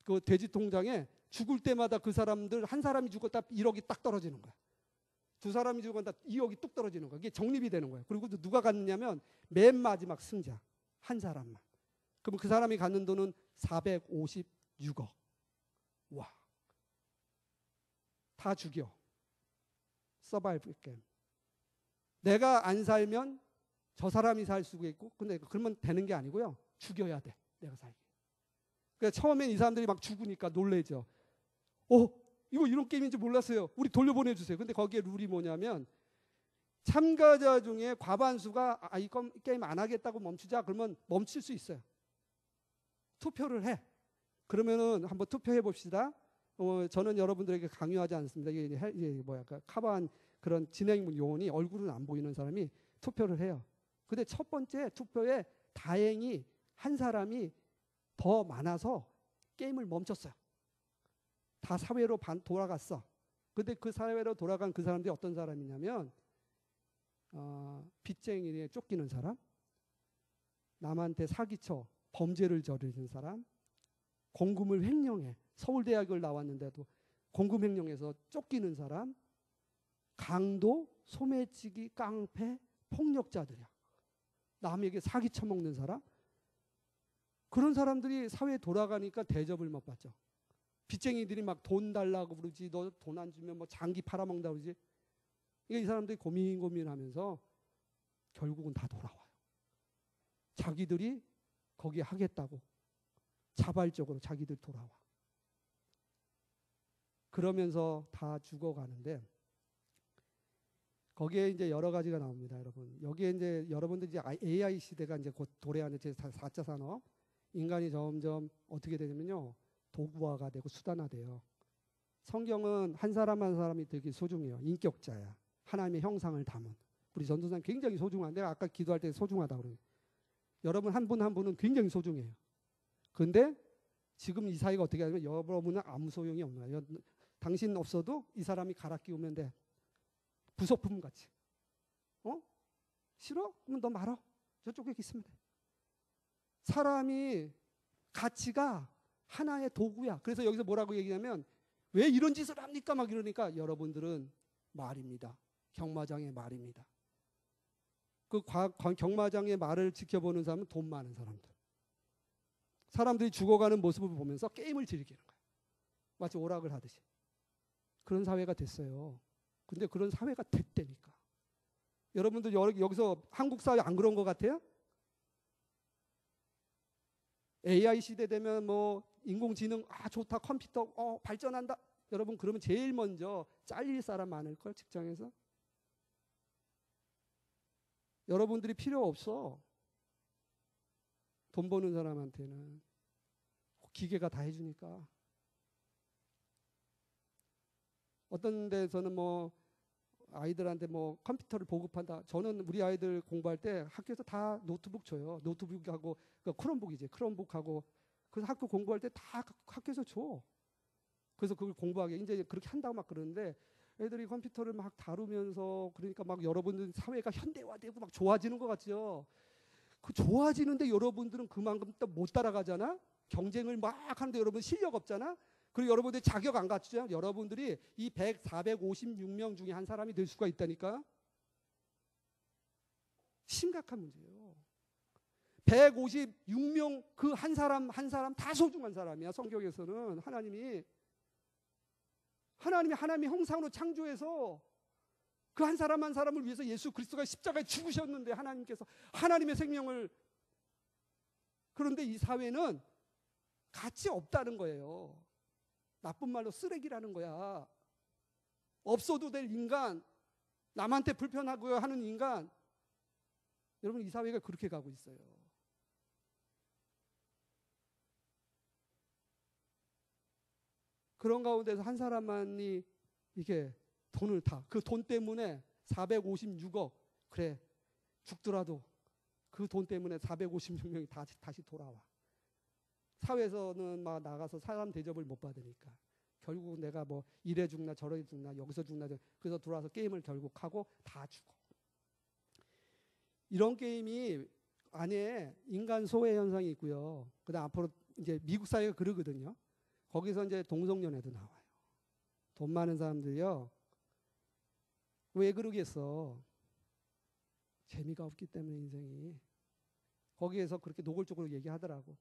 그 돼지 통장에 죽을 때마다 그 사람들 한 사람이 죽었다 1억이 딱 떨어지는 거야. 두 사람이 죽었다 2억이 뚝 떨어지는 거야. 이게 적립이 되는 거예요. 그리고 누가 갖느냐면 맨 마지막 승자 한 사람만. 그럼 그 사람이 갖는 돈은 456억. 와. 다 죽여. 서바이벌 게임. 내가 안 살면 저 사람이 살 수가 있고, 근데 그러면 되는 게 아니고요. 죽여야 돼. 내가 살게. 그러니까 처음엔 이 사람들이 막 죽으니까 놀래죠. 이거 이런 게임인지 몰랐어요. 우리 돌려보내주세요. 근데 거기에 룰이 뭐냐면 참가자 중에 과반수가 이 게임 안 하겠다고 멈추자 그러면 멈출 수 있어요. 투표를 해. 그러면은 한번 투표해 봅시다. 저는 여러분들에게 강요하지 않습니다. 이게 카바한 그런 진행 요원이 얼굴은 안 보이는 사람이 투표를 해요. 근데 첫 번째 투표에 다행히 한 사람이 더 많아서 게임을 멈췄어요. 다 사회로 돌아갔어. 근데 그 사회로 돌아간 그 사람들이 어떤 사람이냐면 빚쟁이에 쫓기는 사람, 남한테 사기쳐 범죄를 저지르는 사람, 공금을 횡령해 서울대학을 나왔는데도 공금 횡령해서 쫓기는 사람, 강도, 소매치기, 깡패, 폭력자들이야. 남에게 사기 쳐먹는 사람. 그런 사람들이 사회에 돌아가니까 대접을 못 받죠. 빚쟁이들이 막 돈 달라고 그러지. 너 돈 안 주면 뭐 장기 팔아먹는다 그러지. 이 사람들이 고민하면서 결국은 다 돌아와요. 자기들이 거기 하겠다고 자발적으로 자기들 돌아와. 그러면서 다 죽어가는데 거기에 이제 여러 가지가 나옵니다, 여러분. 여기에 이제 여러분들 이제 AI 시대가 이제 곧 도래하는 제 4차 산업. 인간이 점점 어떻게 되냐면요. 도구화가 되고 수단화돼요. 성경은 한 사람 한 사람이 되게 소중해요. 인격자야. 하나님의 형상을 담은. 우리 전도사님 굉장히 소중한데 아까 기도할 때 소중하다고 그래요. 여러분 한 분 한 분은 굉장히 소중해요. 그런데 지금 이 사이가 어떻게 하냐면 여러분은 아무 소용이 없는 거예요. 당신 없어도 이 사람이 갈아 끼우면 돼. 부속품 같이. 싫어? 그러면 너 말아. 저쪽에 있으면 돼. 사람이 가치가 하나의 도구야. 그래서 여기서 뭐라고 얘기하면 왜 이런 짓을 합니까? 막 이러니까 여러분들은 말입니다. 경마장의 말입니다. 그 경마장의 말을 지켜보는 사람은 돈 많은 사람들. 사람들이 죽어가는 모습을 보면서 게임을 즐기는 거예요. 마치 오락을 하듯이. 그런 사회가 됐어요. 근데 그런 사회가 됐다니까. 여러분들 여기서 한국 사회 안 그런 것 같아요? AI 시대 되면 뭐 인공지능 좋다 컴퓨터 발전한다. 여러분 그러면 제일 먼저 잘릴 사람 많을걸 직장에서. 여러분들이 필요 없어. 돈 버는 사람한테는 기계가 다 해주니까. 어떤 데서는 뭐 아이들한테 뭐 컴퓨터를 보급한다. 저는 우리 아이들 공부할 때 학교에서 다 노트북 줘요. 노트북하고 그 크롬북이지. 크롬북하고 그래서 학교 공부할 때 다 학교에서 줘. 그래서 그걸 공부하게 이제 그렇게 한다고 막 그러는데 애들이 컴퓨터를 막 다루면서 그러니까 막 여러분들 사회가 현대화되고 막 좋아지는 것 같죠. 그 좋아지는데 여러분들은 그만큼 또 못 따라가잖아. 경쟁을 막 하는데 여러분 실력 없잖아. 그리고 여러분들이 자격 안 갖추잖아. 여러분들이 이 456명 중에 한 사람이 될 수가 있다니까. 심각한 문제예요. 156명 그 한 사람 한 사람 다 소중한 사람이야. 성경에서는 하나님이 하나님의 형상으로 창조해서 그 한 사람 한 사람을 위해서 예수 그리스도가 십자가에 죽으셨는데 하나님께서 하나님의 생명을 그런데 이 사회는 가치 없다는 거예요. 나쁜 말로 쓰레기라는 거야. 없어도 될 인간, 남한테 불편하고 하는 인간. 여러분 이 사회가 그렇게 가고 있어요. 그런 가운데서 한 사람만이 이게 돈을 다 그 돈 때문에 456억 그래 죽더라도 그 돈 때문에 456명이 다시 돌아와. 사회에서는 막 나가서 사람 대접을 못 받으니까 결국 내가 뭐 이래 죽나 저래 죽나 여기서 죽나 그래서 들어와서 게임을 결국 하고 다 죽어. 이런 게임이 안에 인간 소외 현상이 있고요. 그다음 앞으로 이제 미국 사회가 그러거든요. 거기서 이제 동성연애도 나와요. 돈 많은 사람들이요. 왜 그러겠어? 재미가 없기 때문에 인생이. 거기에서 그렇게 노골적으로 얘기하더라고.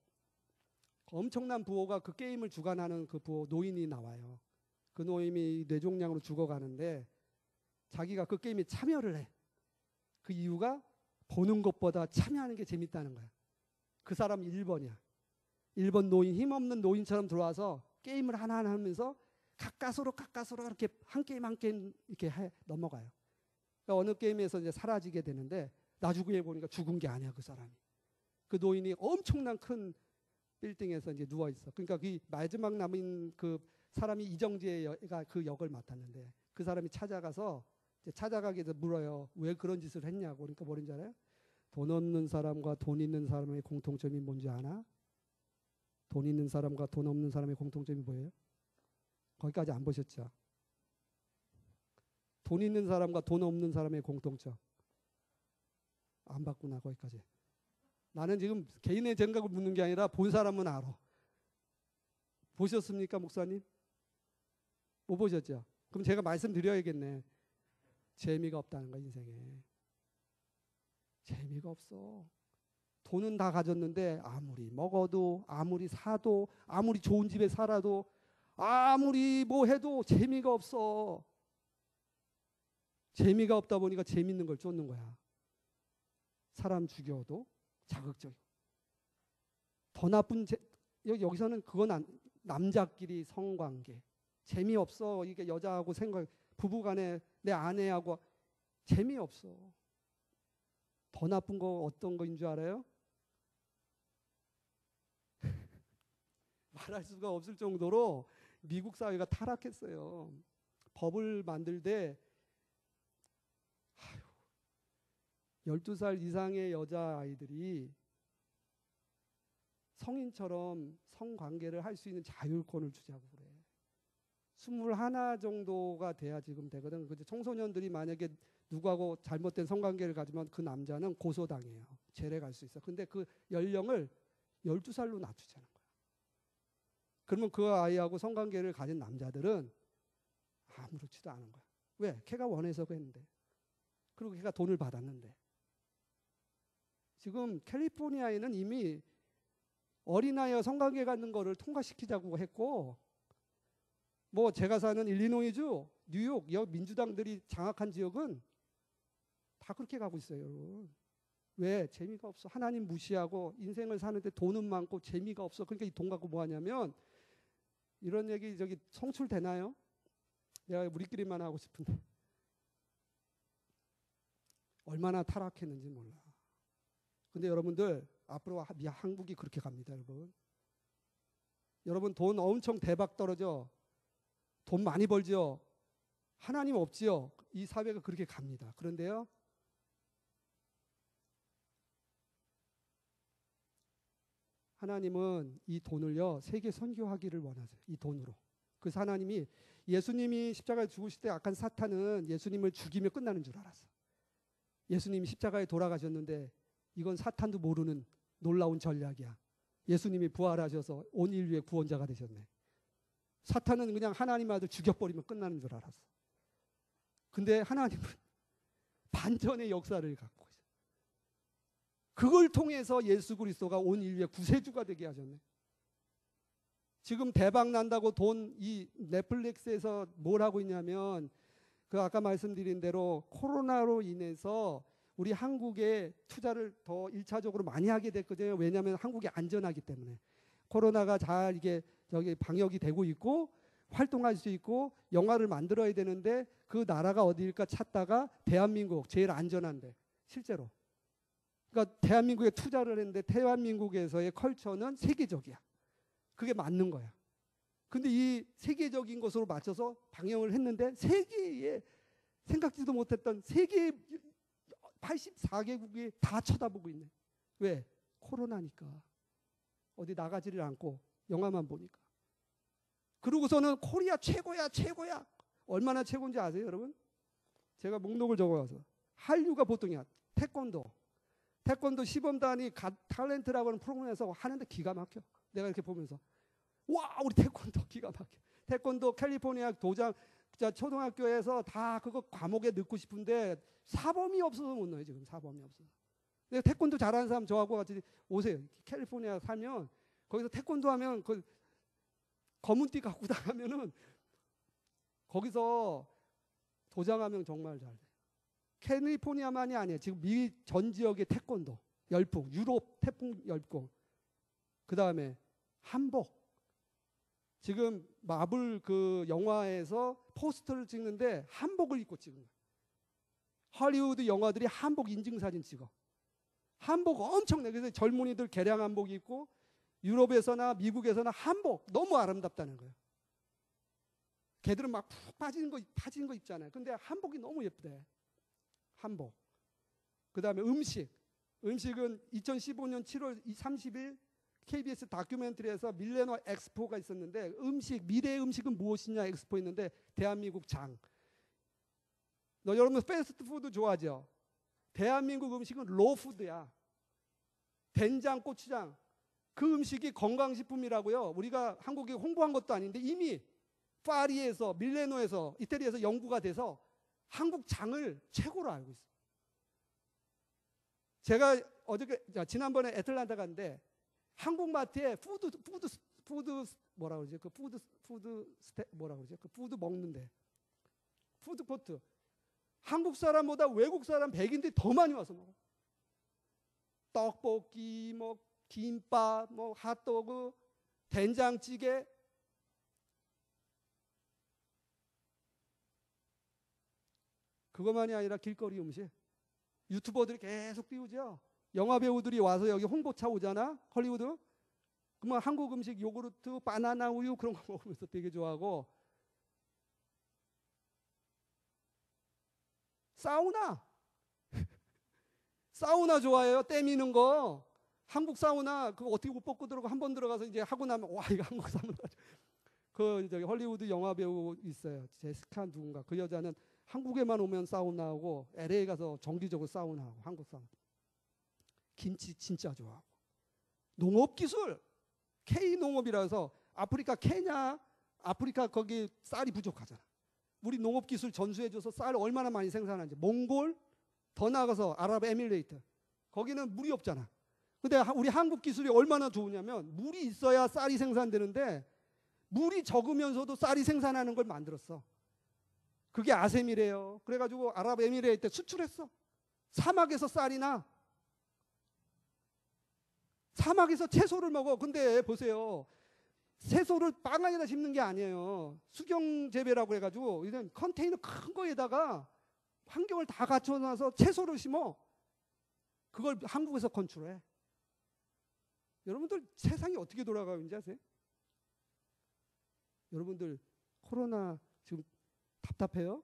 엄청난 부호가 그 게임을 주관하는 그 부호 노인이 나와요. 그 노인이 뇌종양으로 죽어가는데 자기가 그 게임에 참여를 해. 그 이유가 보는 것보다 참여하는 게 재밌다는 거야. 그 사람 1번이야. 1번 노인, 힘없는 노인처럼 들어와서 게임을 하나하나 하면서 가까스로 이렇게 한 게임 이렇게 넘어가요. 그러니까 어느 게임에서 이제 사라지게 되는데 나중에 보니까 죽은 게 아니야, 그 사람이. 그 노인이 엄청난 큰 빌딩에서 이제 누워 있어. 그러니까 그 마지막 남은 그 사람이 이정재가 그 역을 맡았는데 그 사람이 찾아가서 이제 찾아가게 돼서 물어요. 왜 그런 짓을 했냐고. 그러니까 뭐인지 알아요? 돈 없는 사람과 돈 있는 사람의 공통점이 뭔지 아나? 돈 있는 사람과 돈 없는 사람의 공통점이 뭐예요? 거기까지 안 보셨죠? 돈 있는 사람과 돈 없는 사람의 공통점. 안 봤구나, 거기까지. 나는 지금 개인의 생각을 묻는 게 아니라 본 사람은 알아. 보셨습니까, 목사님? 못 보셨죠? 그럼 제가 말씀드려야겠네. 재미가 없다는 거야, 인생에. 재미가 없어. 돈은 다 가졌는데 아무리 먹어도 아무리 사도 아무리 좋은 집에 살아도 아무리 뭐 해도 재미가 없어. 재미가 없다 보니까 재밌는 걸 쫓는 거야. 사람 죽여도 자극적이고. 더 나쁜 여기서는 그건 남자끼리 성관계. 재미없어. 이게 여자하고 부부간에 내 아내하고 재미없어. 더 나쁜 거 어떤 거인 줄 알아요? 말할 수가 없을 정도로 미국 사회가 타락했어요. 법을 만들 때 12살 이상의 여자아이들이 성인처럼 성관계를 할 수 있는 자율권을 주자고 그래. 21 정도가 돼야 지금 되거든. 그죠? 청소년들이 만약에 누구하고 잘못된 성관계를 가지면 그 남자는 고소당해요. 재래 갈 수 있어. 근데 그 연령을 12살로 낮추자는 거야. 그러면 그 아이하고 성관계를 가진 남자들은 아무렇지도 않은 거야. 왜? 걔가 원해서 했는데. 그리고 걔가 돈을 받았는데. 지금 캘리포니아에는 이미 어린아이와 성관계 갖는 거를 통과시키자고 했고, 뭐 제가 사는 일리노이주, 뉴욕, 민주당들이 장악한 지역은 다 그렇게 가고 있어요, 여러분. 왜? 재미가 없어. 하나님 무시하고 인생을 사는데 돈은 많고 재미가 없어. 그러니까 이 돈 갖고 뭐 하냐면, 이런 얘기 저기 성출되나요? 내가 우리끼리만 하고 싶은데. 얼마나 타락했는지 몰라. 근데 여러분들 앞으로 한국이 그렇게 갑니다, 여러분. 여러분 돈 엄청 대박 떨어져. 돈 많이 벌죠. 하나님 없지요. 이 사회가 그렇게 갑니다. 그런데요, 하나님은 이 돈을요 세계 선교하기를 원하세요. 이 돈으로. 그래서 하나님이 예수님이 십자가에 죽으실 때 악한 사탄은 예수님을 죽이면 끝나는 줄 알았어. 예수님이 십자가에 돌아가셨는데 이건 사탄도 모르는 놀라운 전략이야. 예수님이 부활하셔서 온 인류의 구원자가 되셨네. 사탄은 그냥 하나님 아들 죽여버리면 끝나는 줄 알았어. 근데 하나님은 반전의 역사를 갖고 있어요. 그걸 통해서 예수 그리스도가 온 인류의 구세주가 되게 하셨네. 지금 대박 난다고 이 넷플릭스에서 뭘 하고 있냐면 그 아까 말씀드린 대로 코로나로 인해서 우리 한국에 투자를 더 1차적으로 많이 하게 됐거든요. 왜냐하면 한국이 안전하기 때문에. 코로나가 잘 이게 저기 방역이 되고 있고 활동할 수 있고 영화를 만들어야 되는데 그 나라가 어디일까 찾다가 대한민국 제일 안전한데 실제로. 그러니까 대한민국에 투자를 했는데 대한민국에서의 컬처는 세계적이야. 그게 맞는 거야. 근데 이 세계적인 것으로 맞춰서 방영을 했는데 세계에 생각지도 못했던 세계 84개국이 다 쳐다보고 있네. 왜? 코로나니까. 어디 나가지를 않고 영화만 보니까. 그러고서는 코리아 최고야 최고야. 얼마나 최고인지 아세요 여러분? 제가 목록을 적어와서 한류가 보통이야. 태권도 시범단이 갓 탤런트라고 하는 프로그램에서 하는데 기가 막혀. 내가 이렇게 보면서 와 우리 태권도 기가 막혀. 태권도 캘리포니아 도장 초등학교에서 다 그거 과목에 넣고 싶은데 사범이 없어서 못 넣어요. 지금 사범이 없어서. 근데 태권도 잘하는 사람 저하고 같이 오세요. 캘리포니아 살면 거기서 태권도 하면 그 검은 띠 갖고 다가면은 거기서 도장하면 정말 잘 돼. 캘리포니아만이 아니에요. 지금 미 전 지역의 태권도 열풍, 유럽 태풍 열풍. 그 다음에 한복. 지금 마블 그 영화에서 포스터를 찍는데 한복을 입고 찍은 거예요. 할리우드 영화들이 한복 인증사진 찍어. 한복 엄청나게. 그래서 젊은이들 개량 한복 입고 유럽에서나 미국에서나 한복 너무 아름답다는 거예요. 걔들은 막 푹 빠진 거 입잖아요. 근데 한복이 너무 예쁘대. 한복. 그 다음에 음식은 2015년 7월 30일 KBS 다큐멘터리에서 밀레노 엑스포가 있었는데 미래의 음식은 무엇이냐 엑스포 있는데 대한민국 장. 여러분 패스트푸드 좋아하죠? 대한민국 음식은 로푸드야. 된장, 고추장. 그 음식이 건강식품이라고요. 우리가 한국에 홍보한 것도 아닌데 이미 파리에서 밀레노에서 이태리에서 연구가 돼서 한국 장을 최고로 알고 있어요. 제가 지난번에 애틀란타 갔는데 한국 마트에 푸드 뭐라 그러지? 그 뭐라 그러지? 그 푸드 먹는데 푸드코트. 한국 사람보다 외국 사람 백인들이 더 많이 와서 먹어. 떡볶이, 뭐 김밥, 뭐 핫도그, 된장찌개. 그것만이 아니라 길거리 음식. 유튜버들이 계속 띄우죠. 영화 배우들이 와서 여기 홍보차 오잖아. 헐리우드. 그러면 한국 음식 요구르트, 바나나 우유 그런 거 먹으면서 되게 좋아하고. 사우나. 사우나 좋아해요. 때 미는 거. 한국 사우나 그거 어떻게 옷 벗고 들어가 한 번 들어가서 이제 하고 나면 와 이거 한국 사우나. 그 저기 헐리우드 영화 배우 있어요. 제시카 누군가. 그 여자는 한국에만 오면 사우나하고 LA 가서 정기적으로 사우나하고 한국 사우나. 김치 진짜 좋아하고. 농업기술. K농업이라 해서 아프리카 케냐 아프리카 거기 쌀이 부족하잖아. 우리 농업기술 전수해줘서 쌀 얼마나 많이 생산하는지. 몽골 더 나가서 아랍에미레이트. 거기는 물이 없잖아. 근데 우리 한국 기술이 얼마나 좋으냐면 물이 있어야 쌀이 생산되는데 물이 적으면서도 쌀이 생산하는 걸 만들었어. 그게 아셈이래요. 그래가지고 아랍에미레이트 수출했어. 사막에서 쌀이 나. 사막에서 채소를 먹어. 근데 보세요. 채소를 빵 안에다 심는 게 아니에요. 수경 재배라고 해가지고 이런 컨테이너 큰 거에다가 환경을 다 갖춰놔서 채소를 심어. 그걸 한국에서 컨트롤해. 여러분들 세상이 어떻게 돌아가고 있는지 아세요? 여러분들 코로나 지금 답답해요?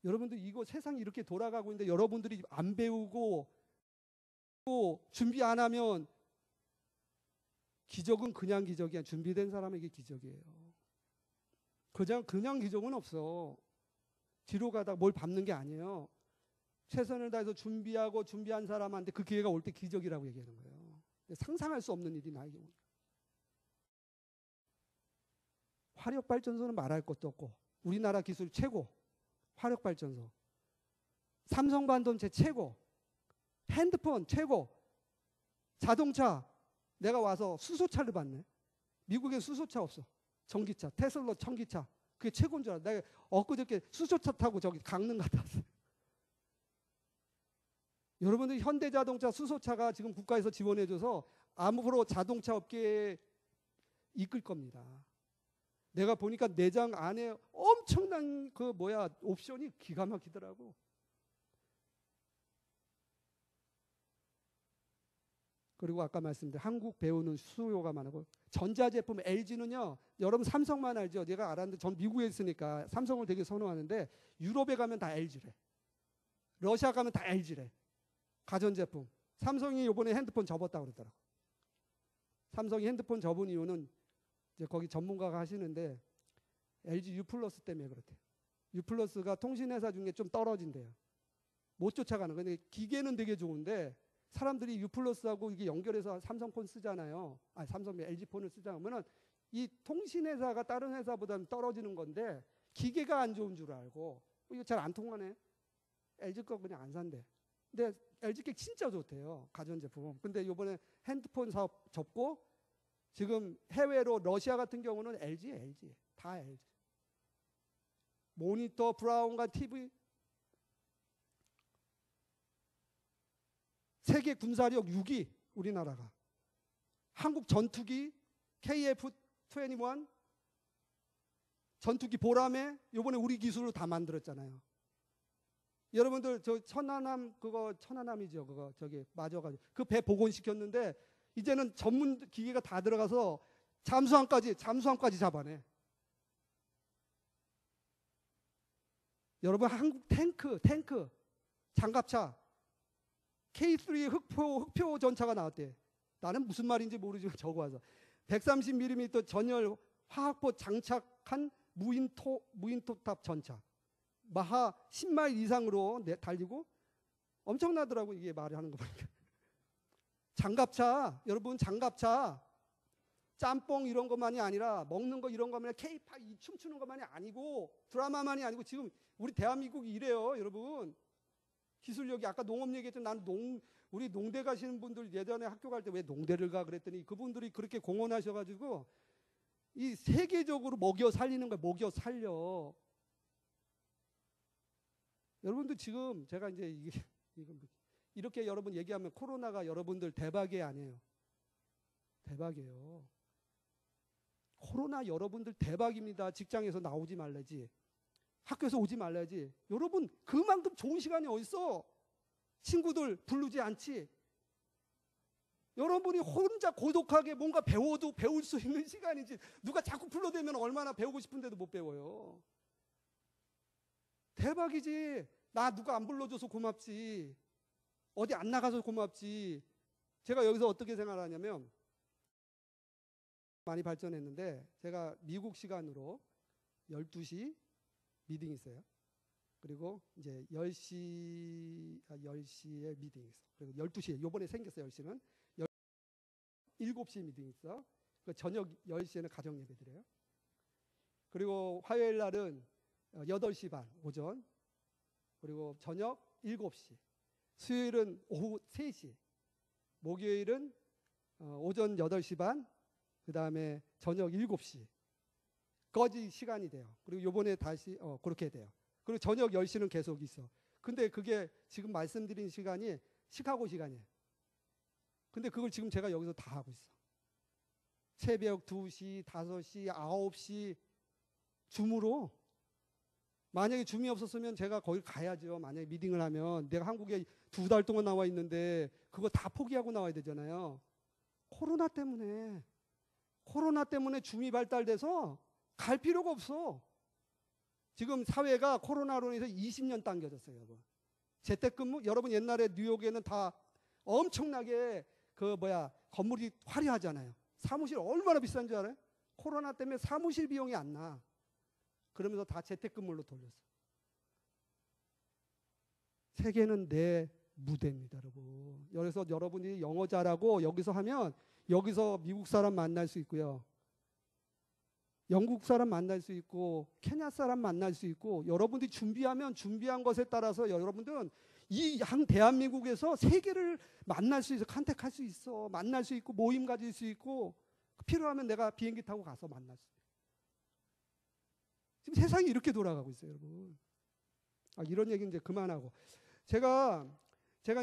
여러분들 이거 세상이 이렇게 돌아가고 있는데 여러분들이 안 배우고 또 준비 안 하면 기적은 그냥 기적이야. 준비된 사람에게 기적이에요. 그냥 기적은 없어. 뒤로 가다 뭘 밟는 게 아니에요. 최선을 다해서 준비하고 준비한 사람한테 그 기회가 올 때 기적이라고 얘기하는 거예요. 상상할 수 없는 일이 나에게 오는. 화력발전소는 말할 것도 없고 우리나라 기술 최고. 화력발전소. 삼성반도체 최고. 핸드폰 최고. 자동차 내가 와서 수소차를 봤네. 미국엔 수소차 없어. 전기차. 테슬라 전기차. 그게 최고인 줄 알아. 내가 엊그저께 수소차 타고 저기 강릉 갔다 왔어요. 여러분들 현대자동차 수소차가 지금 국가에서 지원해줘서 앞으로 자동차 업계에 이끌 겁니다. 내가 보니까 내장 안에 엄청난 옵션이 기가 막히더라고. 그리고 아까 말씀드린 한국 배우는 수요가 많고 전자제품 LG는요. 여러분 삼성만 알죠. 내가 알았는데 전 미국에 있으니까 삼성을 되게 선호하는데 유럽에 가면 다 LG래. 러시아 가면 다 LG래. 가전제품. 삼성이 이번에 핸드폰 접었다고 그러더라고. 삼성이 핸드폰 접은 이유는 이제 거기 전문가가 하시는데 LG U 플러스 때문에 그렇대. U 플러스가 통신회사 중에 좀 떨어진대요. 못 쫓아가는 거예요. 근데 기계는 되게 좋은데 사람들이 U 플러스하고 이게 연결해서 삼성폰 쓰잖아요. 삼성 LG 폰을 쓰자 하면은 이 통신회사가 다른 회사보다는 떨어지는 건데 기계가 안 좋은 줄 알고 이거 잘 안 통하네. LG 거 그냥 안 산대. 근데 LG 게 진짜 좋대요. 가전제품. 근데 이번에 핸드폰 사업 접고 지금 해외로 러시아 같은 경우는 LG. 다 LG. 모니터, 브라운관, TV. 세계 군사력 6위 우리나라가. 한국 전투기 KF-21 전투기 보람에 이번에 우리 기술로 다 만들었잖아요. 여러분들 저 천안함이죠. 그거 저기 맞아가지고 그 배 복원시켰는데 이제는 전문 기계가 다 들어가서 잠수함까지 잡아내. 여러분 한국 탱크 장갑차 K3 흑표 전차가 나왔대. 나는 무슨 말인지 모르지만 적어와서 130mm 전열 화학포 장착한 무인토탑 전차. 마하 10마일 이상으로 달리고 엄청나더라고. 이게 말을 하는 거 보니까. 장갑차, 여러분 장갑차 짬뽕 이런 것만이 아니라 먹는 거 이런 것만이 K-팝 춤추는 것만이 아니고 드라마만이 아니고 지금 우리 대한민국이 이래요. 여러분 기술력이 아까 농업 얘기했지만 나는 우리 농대 가시는 분들 예전에 학교 갈 때 왜 농대를 가 그랬더니 그분들이 그렇게 공헌하셔가지고 이 세계적으로 먹여 살리는 거야. 먹여 살려. 여러분들 지금 제가 이제 이렇게 여러분 얘기하면 코로나가 여러분들 대박이 아니에요. 대박이에요. 코로나 여러분들 대박입니다. 직장에서 나오지 말라지. 학교에서 오지 말라지. 여러분 그만큼 좋은 시간이 어딨어. 친구들 부르지 않지. 여러분이 혼자 고독하게 뭔가 배워도 배울 수 있는 시간이지. 누가 자꾸 불러대면 얼마나 배우고 싶은데도 못 배워요. 대박이지. 나 누가 안 불러줘서 고맙지. 어디 안 나가서 고맙지. 제가 여기서 어떻게 생각하냐면 많이 발전했는데 제가 미국 시간으로 12시 미팅이 있어요. 그리고 이제 10시에 미팅이 있어. 그리고 12시에 요번에 생겼어요. 10시는 7시에 미팅이 있어. 저녁 10시에는 가정 예배 드려요. 그리고 화요일 날은 8시 반 오전. 그리고 저녁 7시. 수요일은 오후 3시. 목요일은 오전 8시 반. 그다음에 저녁 7시. 까지 시간이 돼요. 그리고 요번에 다시 그렇게 돼요. 그리고 저녁 10시는 계속 있어. 근데 그게 지금 말씀드린 시간이 시카고 시간이에요. 근데 그걸 지금 제가 여기서 다 하고 있어. 새벽 2시, 5시, 9시 줌으로. 만약에 줌이 없었으면 제가 거기 가야죠. 만약에 미팅을 하면 내가 한국에 2달 동안 나와 있는데 그거 다 포기하고 나와야 되잖아요. 코로나 때문에 줌이 발달돼서 갈 필요가 없어. 지금 사회가 코로나로 인해서 20년 당겨졌어요, 여러분. 재택근무, 여러분 옛날에 뉴욕에는 다 엄청나게 건물이 화려하잖아요. 사무실 얼마나 비싼 줄 알아요? 코로나 때문에 사무실 비용이 안 나. 그러면서 다 재택근무로 돌렸어. 세계는 내 무대입니다, 여러분. 그래서 여러분이 영어 잘하고 여기서 하면 여기서 미국 사람 만날 수 있고요. 영국 사람 만날 수 있고 케냐 사람 만날 수 있고 여러분들이 준비하면 준비한 것에 따라서 여러분들은 이 대한민국에서 세계를 만날 수 있어. 컨택할 수 있어. 만날 수 있고 모임 가질 수 있고 필요하면 내가 비행기 타고 가서 만날 수 있어요. 지금 세상이 이렇게 돌아가고 있어요, 여러분. 이런 얘기는 이제 그만하고 제가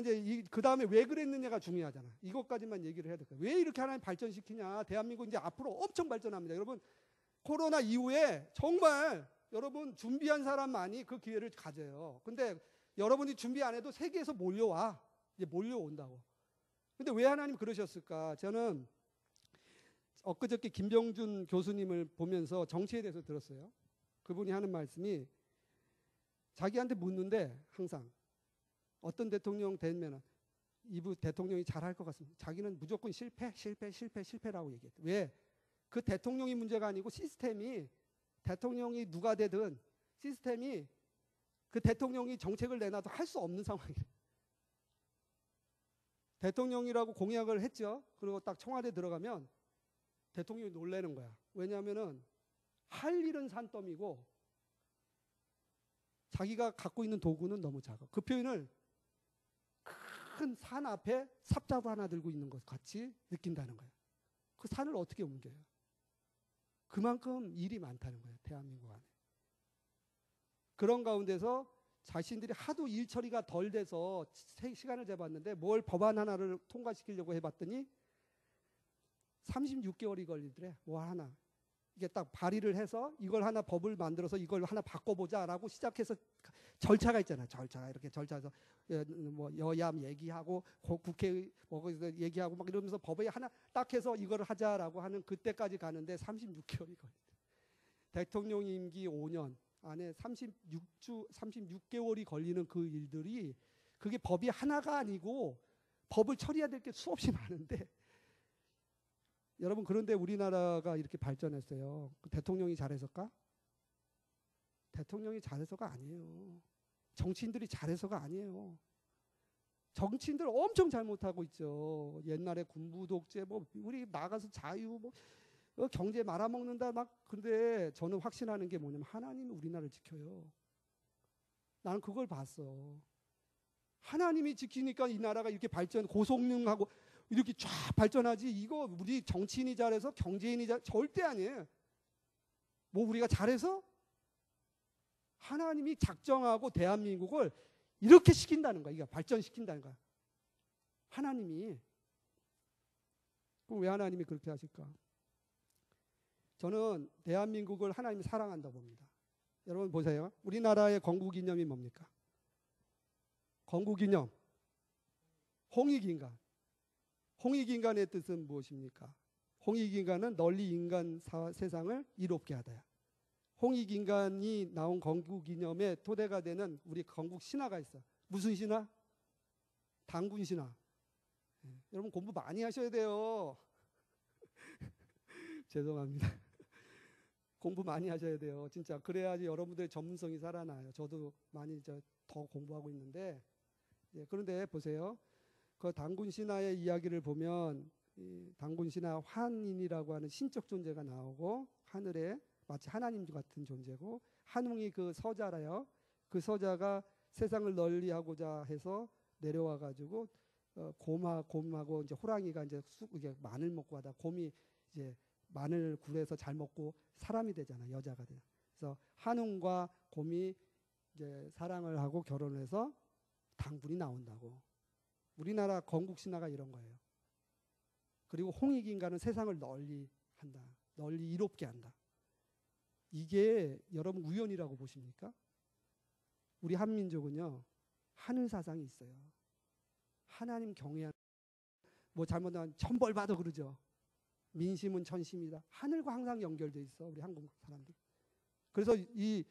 이제 그 다음에 왜 그랬느냐가 중요하잖아. 이것까지만 얘기를 해야 될 거예요. 왜 이렇게 하나님 발전시키냐. 대한민국 이제 앞으로 엄청 발전합니다. 여러분 코로나 이후에 정말 여러분 준비한 사람만이 그 기회를 가져요. 근데 여러분이 준비 안 해도 세계에서 몰려와. 이제 몰려온다고. 근데 왜 하나님 그러셨을까? 저는 엊그저께 김병준 교수님을 보면서 정치에 대해서 들었어요. 그분이 하는 말씀이 자기한테 묻는데 항상 어떤 대통령 되면 이부 대통령이 잘할 것 같습니다. 자기는 무조건 실패라고 얘기했대. 왜? 그 대통령이 문제가 아니고 시스템이 대통령이 누가 되든 시스템이 그 대통령이 정책을 내놔도 할 수 없는 상황이에요. 대통령이라고 공약을 했죠. 그리고 딱 청와대 들어가면 대통령이 놀라는 거야. 왜냐하면은 할 일은 산더미고 자기가 갖고 있는 도구는 너무 작아. 그 표현을 큰 산 앞에 삽자루 하나 들고 있는 것 같이 느낀다는 거예요. 그 산을 어떻게 옮겨요? 그만큼 일이 많다는 거예요. 대한민국 안에. 그런 가운데서 자신들이 하도 일 처리가 덜 돼서 시간을 재봤는데 뭘 법안 하나를 통과시키려고 해봤더니 36개월이 걸리더래. 뭐 하나. 이게 딱 발의를 해서 이걸 하나 법을 만들어서 이걸 하나 바꿔보자라고 시작해서 절차가 있잖아요. 절차가 이렇게 절차에서 뭐 여야 얘기하고 국회 얘기하고 막 이러면서 법에 하나 딱 해서 이걸 하자라고 하는 그때까지 가는데 36개월이 걸려요. 대통령 임기 5년 안에 36개월이 걸리는 그 일들이 그게 법이 하나가 아니고 법을 처리해야 될 게 수없이 많은데 여러분 그런데 우리나라가 이렇게 발전했어요. 대통령이 잘해서일까? 대통령이 잘해서가 아니에요. 정치인들이 잘해서가 아니에요. 정치인들 엄청 잘못하고 있죠. 옛날에 군부 독재 뭐 우리 나가서 자유 뭐 경제 말아먹는다 막. 근데 저는 확신하는 게 뭐냐면 하나님이 우리나라를 지켜요. 나는 그걸 봤어. 하나님이 지키니까 이 나라가 이렇게 발전 고성능하고 이렇게 쫙 발전하지. 이거 우리 정치인이 잘해서 경제인이 절대 아니에요. 뭐 우리가 잘해서 하나님이 작정하고 대한민국을 이렇게 시킨다는 거야. 이거 발전시킨다는 거야. 하나님이. 그럼 왜 하나님이 그렇게 하실까? 저는 대한민국을 하나님이 사랑한다고 봅니다. 여러분 보세요. 우리나라의 건국기념이 뭡니까? 건국기념. 홍익인간. 홍익인간의 뜻은 무엇입니까? 홍익인간은 널리 인간 세상을 이롭게 하다야. 홍익인간이 나온 건국기념의 토대가 되는 우리 건국 신화가 있어. 무슨 신화? 당군 신화. 여러분 공부 많이 하셔야 돼요. 죄송합니다. 공부 많이 하셔야 돼요. 진짜 그래야지 여러분들의 전문성이 살아나요. 저도 많이 더 공부하고 있는데 그런데 보세요. 그 당군 신화의 이야기를 보면 이 당군 신화 환인이라고 하는 신적 존재가 나오고 하늘에 마치 하나님 같은 존재고 한웅이 그 서자라요. 그 서자가 세상을 널리하고자 해서 내려와 가지고 곰하고 이제 호랑이가 이제 이게 마늘 먹고 하다 곰이 이제 마늘 굴에서 잘 먹고 사람이 되잖아. 여자가 돼. 그래서 한웅과 곰이 이제 사랑을 하고 결혼을 해서 당군이 나온다고. 우리나라 건국 신화가 이런 거예요. 그리고 홍익인간은 세상을 널리 한다. 널리 이롭게 한다. 이게 여러분 우연이라고 보십니까? 우리 한민족은요. 하늘 사상이 있어요. 하나님 경외하는 뭐 잘못하면 천벌받아 그러죠. 민심은 천심이다. 하늘과 항상 연결돼 있어. 우리 한국 사람들. 그래서 이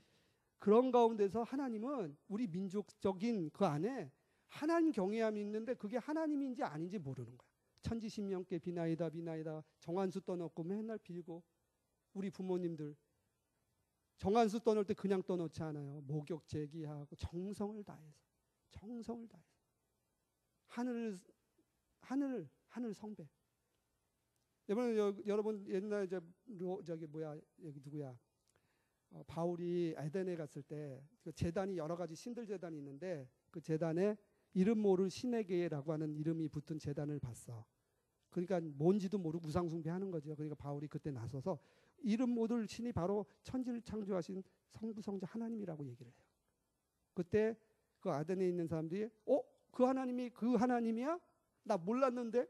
그런 가운데서 하나님은 우리 민족적인 그 안에 하나님 경외함이 있는데 그게 하나님인지 아닌지 모르는 거야. 천지신명께 비나이다 비나이다 정한수 떠놓고 맨날 빌고, 우리 부모님들 정한수 떠놓을 때 그냥 떠놓지 않아요. 목욕 제기하고 정성을 다해서 하늘 성배. 여러분 옛날 저기 뭐야 여기 누구야 바울이 에덴에 갔을 때 그 제단이 여러 가지 신들 제단이 있는데 그 제단에 이름 모를 신에게라고 하는 이름이 붙은 제단을 봤어. 그러니까 뭔지도 모르고 우상숭배하는 거죠. 그러니까 바울이 그때 나서서 이름 모를 신이 바로 천지를 창조하신 성부성자 하나님이라고 얘기를 해요. 그때 그 아덴에 있는 사람들이 그 하나님이 그 하나님이야? 나 몰랐는데?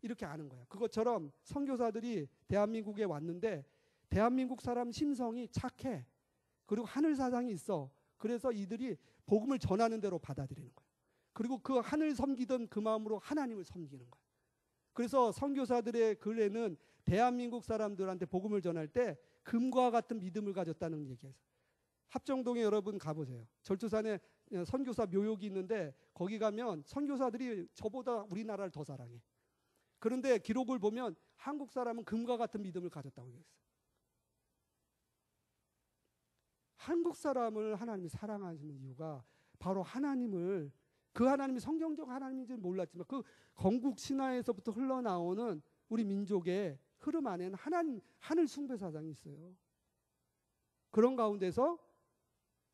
이렇게 아는 거야. 그것처럼 선교사들이 대한민국에 왔는데 대한민국 사람 심성이 착해. 그리고 하늘 사상이 있어. 그래서 이들이 복음을 전하는 대로 받아들이는 거야. 그리고 그 하늘 섬기던 그 마음으로 하나님을 섬기는 거야. 그래서 선교사들의 글에는 대한민국 사람들한테 복음을 전할 때 금과 같은 믿음을 가졌다는 얘기예요. 합정동에 여러분 가보세요. 절투산에 선교사 묘역이 있는데 거기 가면 선교사들이 저보다 우리나라를 더 사랑해. 그런데 기록을 보면 한국 사람은 금과 같은 믿음을 가졌다고 얘기했어요. 한국 사람을 하나님이 사랑하시는 이유가 바로 하나님을, 그 하나님이 성경적 하나님인지 몰랐지만 그 건국 신화에서부터 흘러나오는 우리 민족의 흐름 안에는 하늘 숭배 사상이 있어요. 그런 가운데서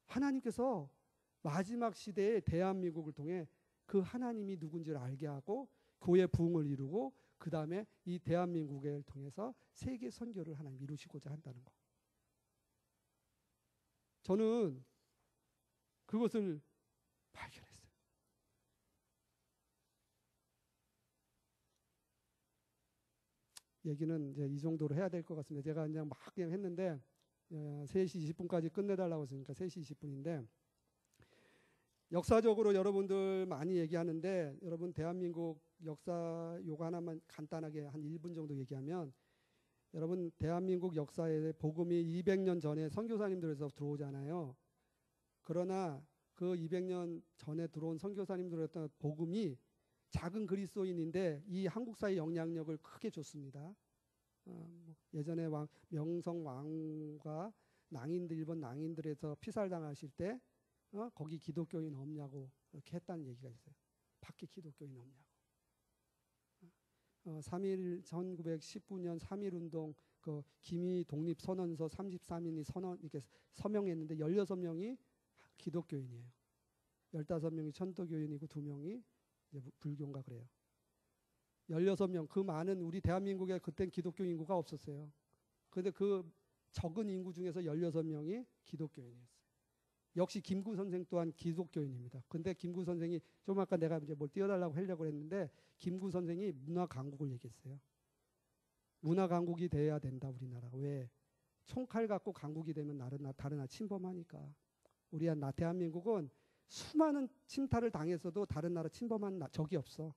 하나님께서 마지막 시대의 대한민국을 통해 그 하나님이 누군지를 알게 하고 교회 부흥을 이루고 그 다음에 이 대한민국을 통해서 세계 선교를 하나님 이루시고자 한다는 거. 저는 그것을 발견했어요. 얘기는 이제 이 정도로 해야 될 것 같습니다. 제가 그냥 했는데 3시 20분까지 끝내달라고 했으니까 3시 20분인데 역사적으로 여러분들 많이 얘기하는데 여러분 대한민국 역사 요거 하나만 간단하게 한 1분 정도 얘기하면 여러분 대한민국 역사에 복음이 200년 전에 선교사님들에서 들어오잖아요. 그러나 그 200년 전에 들어온 선교사님들의 복음이 작은 그리스도인인데 이 한국사의 영향력을 크게 줬습니다. 예전에 명성 왕과 낭인들, 일본 낭인들에서 피살당하실 때 거기 기독교인 없냐고 이렇게 했다는 얘기가 있어요. 밖에 기독교인 없냐고. 1919년 3.1운동 그 김이 독립선언서 33인이 이렇게 서명했는데 16명이 기독교인이에요. 15명이 천도교인이고 2명이 이제 불교인가 그래요. 16명, 그 많은 우리 대한민국에 그땐 기독교 인구가 없었어요. 그런데 그 적은 인구 중에서 16명이 기독교인이었어요. 역시 김구 선생 또한 기독교인입니다. 근데 김구 선생이 좀 아까 내가 이제 뭘 띄워달라고 하려고 했는데 김구 선생이 문화 강국을 얘기했어요. 문화 강국이 돼야 된다 우리나라가. 왜? 총칼 갖고 강국이 되면 다른 나라 침범하니까. 우리 대한민국은 수많은 침탈을 당했어도 다른 나라 침범한 적이 없어.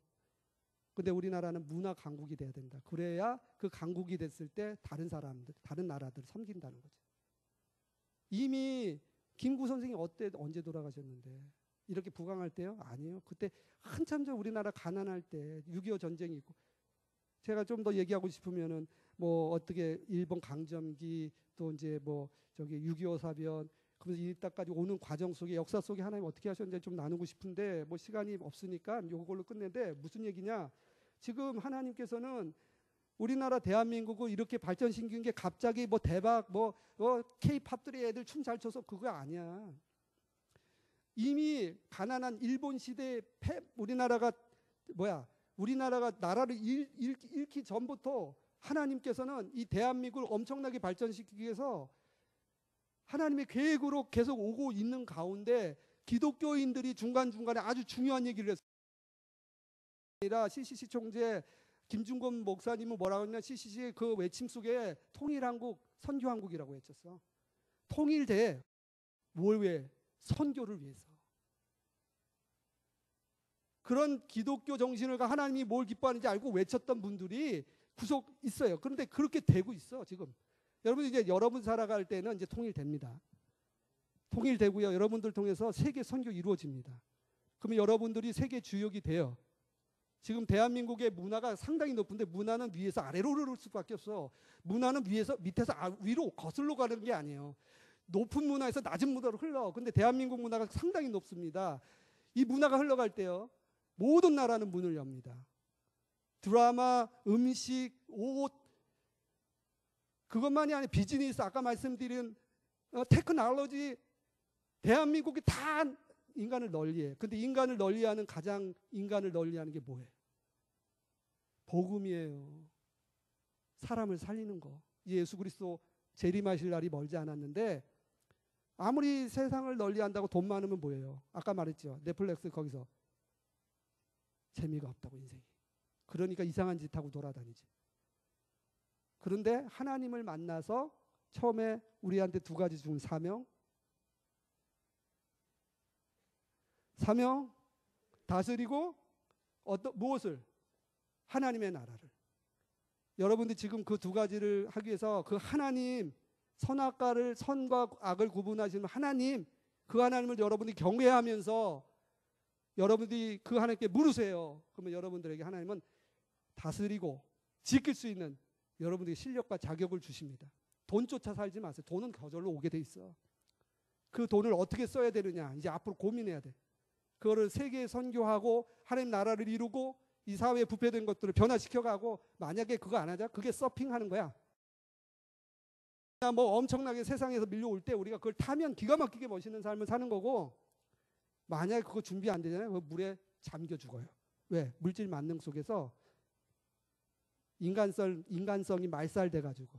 근데 우리나라는 문화 강국이 돼야 된다. 그래야 그 강국이 됐을 때 다른 나라들 섬긴다는 거죠. 이미 김구 선생이 언제 돌아가셨는데 이렇게 부강할 때요? 아니에요. 그때 한참 전 우리나라 가난할 때 6.25 전쟁이 있고 제가 좀 더 얘기하고 싶으면은 뭐 어떻게 일본 강점기 또 이제 뭐 저기 6.25 사변 그러면서 이따까지 오는 과정 속에 역사 속에 하나님 어떻게 하셨는지 좀 나누고 싶은데 뭐 시간이 없으니까 이걸로 끝내는데 무슨 얘기냐? 지금 하나님께서는 우리나라 대한민국을 이렇게 발전시킨 게 갑자기 뭐 대박 K-팝들이 애들 춤 잘 춰서 그거 아니야. 이미 가난한 일본 시대에 우리나라가 나라를 잃기 전부터 하나님께서는 이 대한민국을 엄청나게 발전시키기 위해서 하나님의 계획으로 계속 오고 있는 가운데 기독교인들이 중간중간에 아주 중요한 얘기를 했어요. CCC 총재 김중건 목사님은 뭐라고 했냐? CCC 그 외침 속에 통일한국, 선교한국이라고 외쳤어. 통일돼. 뭘 위해? 선교를 위해서. 그런 기독교 정신을 하나님이 뭘 기뻐하는지 알고 외쳤던 분들이 구속 있어요. 그런데 그렇게 되고 있어 지금. 여러분 이제 여러분 살아갈 때는 이제 통일됩니다. 통일되고요. 여러분들 통해서 세계 선교 이루어집니다. 그러면 여러분들이 세계 주역이 돼요. 지금 대한민국의 문화가 상당히 높은데 문화는 위에서 아래로 흐를 수밖에 없어. 문화는 밑에서 위로 거슬러 가는 게 아니에요. 높은 문화에서 낮은 문화로 흘러. 근데 대한민국 문화가 상당히 높습니다. 이 문화가 흘러갈 때요. 모든 나라는 문을 엽니다. 드라마, 음식, 옷, 그것만이 아니라 비즈니스, 아까 말씀드린 테크놀로지, 대한민국이 다 인간을 널리해. 근데 인간을 널리하는 가장 인간을 널리하는 게 뭐예요? 복음이에요. 사람을 살리는 거. 예수 그리스도 재림하실 날이 멀지 않았는데 아무리 세상을 널리한다고 돈 많으면 뭐예요? 아까 말했죠. 넷플릭스 거기서 재미가 없다고 인생이. 그러니까 이상한 짓 하고 돌아다니지. 그런데 하나님을 만나서 처음에 우리한테 두 가지 준 사명, 다스리고 무엇을? 하나님의 나라를. 여러분들 지금 그 두 가지를 하기 위해서 그 하나님, 선과 악을 구분하시는 하나님, 그 하나님을 여러분들이 경외하면서 여러분들이 그 하나님께 물으세요. 그러면 여러분들에게 하나님은 다스리고 지킬 수 있는 여러분들의 실력과 자격을 주십니다. 돈 쫓아 살지 마세요. 돈은 저절로 오게 돼 있어. 그 돈을 어떻게 써야 되느냐 이제 앞으로 고민해야 돼. 그거를 세계에 선교하고 하나님 나라를 이루고 이 사회에 부패된 것들을 변화시켜가고 만약에 그거 안 하자 그게 서핑하는 거야. 뭐 엄청나게 세상에서 밀려올 때 우리가 그걸 타면 기가 막히게 멋있는 삶을 사는 거고 만약에 그거 준비 안 되잖아요. 그 물에 잠겨 죽어요. 왜? 물질 만능 속에서 인간성이 말살돼가지고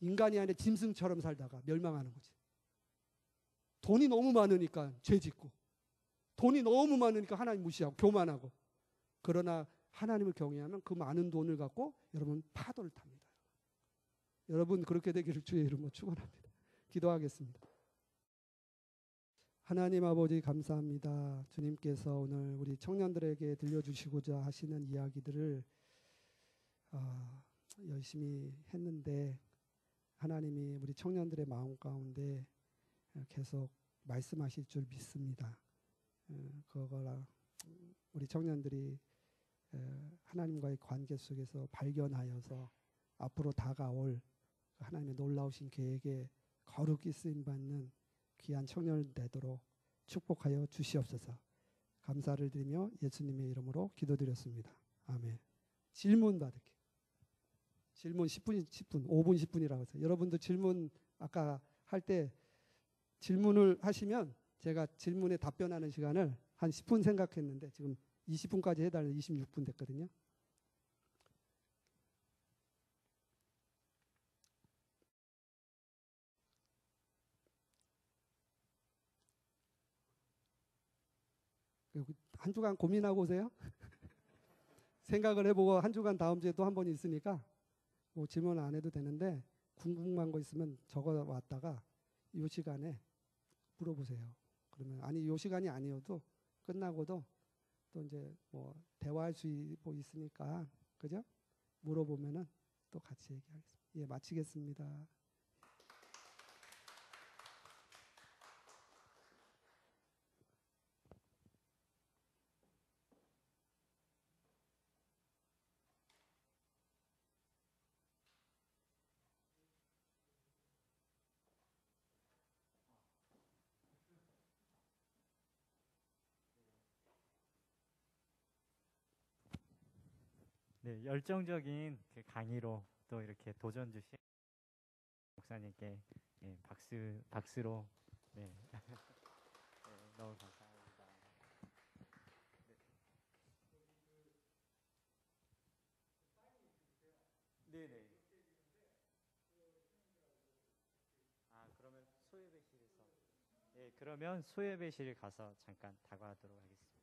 인간이 아니라 짐승처럼 살다가 멸망하는 거지. 돈이 너무 많으니까 죄 짓고 돈이 너무 많으니까 하나님 무시하고 교만하고 그러나 하나님을 경외하면 그 많은 돈을 갖고 여러분 파도를 탑니다. 여러분 그렇게 되기를 주의 이름으로 축원합니다. 기도하겠습니다. 하나님 아버지 감사합니다. 주님께서 오늘 우리 청년들에게 들려주시고자 하시는 이야기들을 열심히 했는데 하나님이 우리 청년들의 마음 가운데 계속 말씀하실 줄 믿습니다. 그거라 우리 청년들이 하나님과의 관계 속에서 발견하여서 앞으로 다가올 하나님의 놀라우신 계획에 거룩히 쓰임받는 귀한 청년을 되도록 축복하여 주시옵소서. 감사를 드리며 예수님의 이름으로 기도드렸습니다. 아멘. 질문 받을게요. 질문 10분, 5분, 10분이라고 했어요. 여러분도 질문 아까 할 때 질문을 하시면 제가 질문에 답변하는 시간을 한 10분 생각했는데 지금 20분까지 해달라 26분 됐거든요. 한 주간 고민하고 오세요. 생각을 해보고 한 주간 다음 주에 또 한 번 있으니까 뭐 질문 안 해도 되는데 궁금한 거 있으면 적어 왔다가 이 시간에 물어보세요. 그러면 아니 이 시간이 아니어도 끝나고도 또 이제 뭐 대화할 수 있으니까 그죠? 물어보면은 또 같이 얘기하겠습니다. 예, 마치겠습니다. 네, 열정적인 그 강의로 또 이렇게 도전 주신 목사님께 예, 박수로 네. 네, 너무 감사합니다. 네, 네. 아, 그러면 소예배실에서 예, 그러면 소예배실 가서 잠깐 다가가도록 하겠습니다.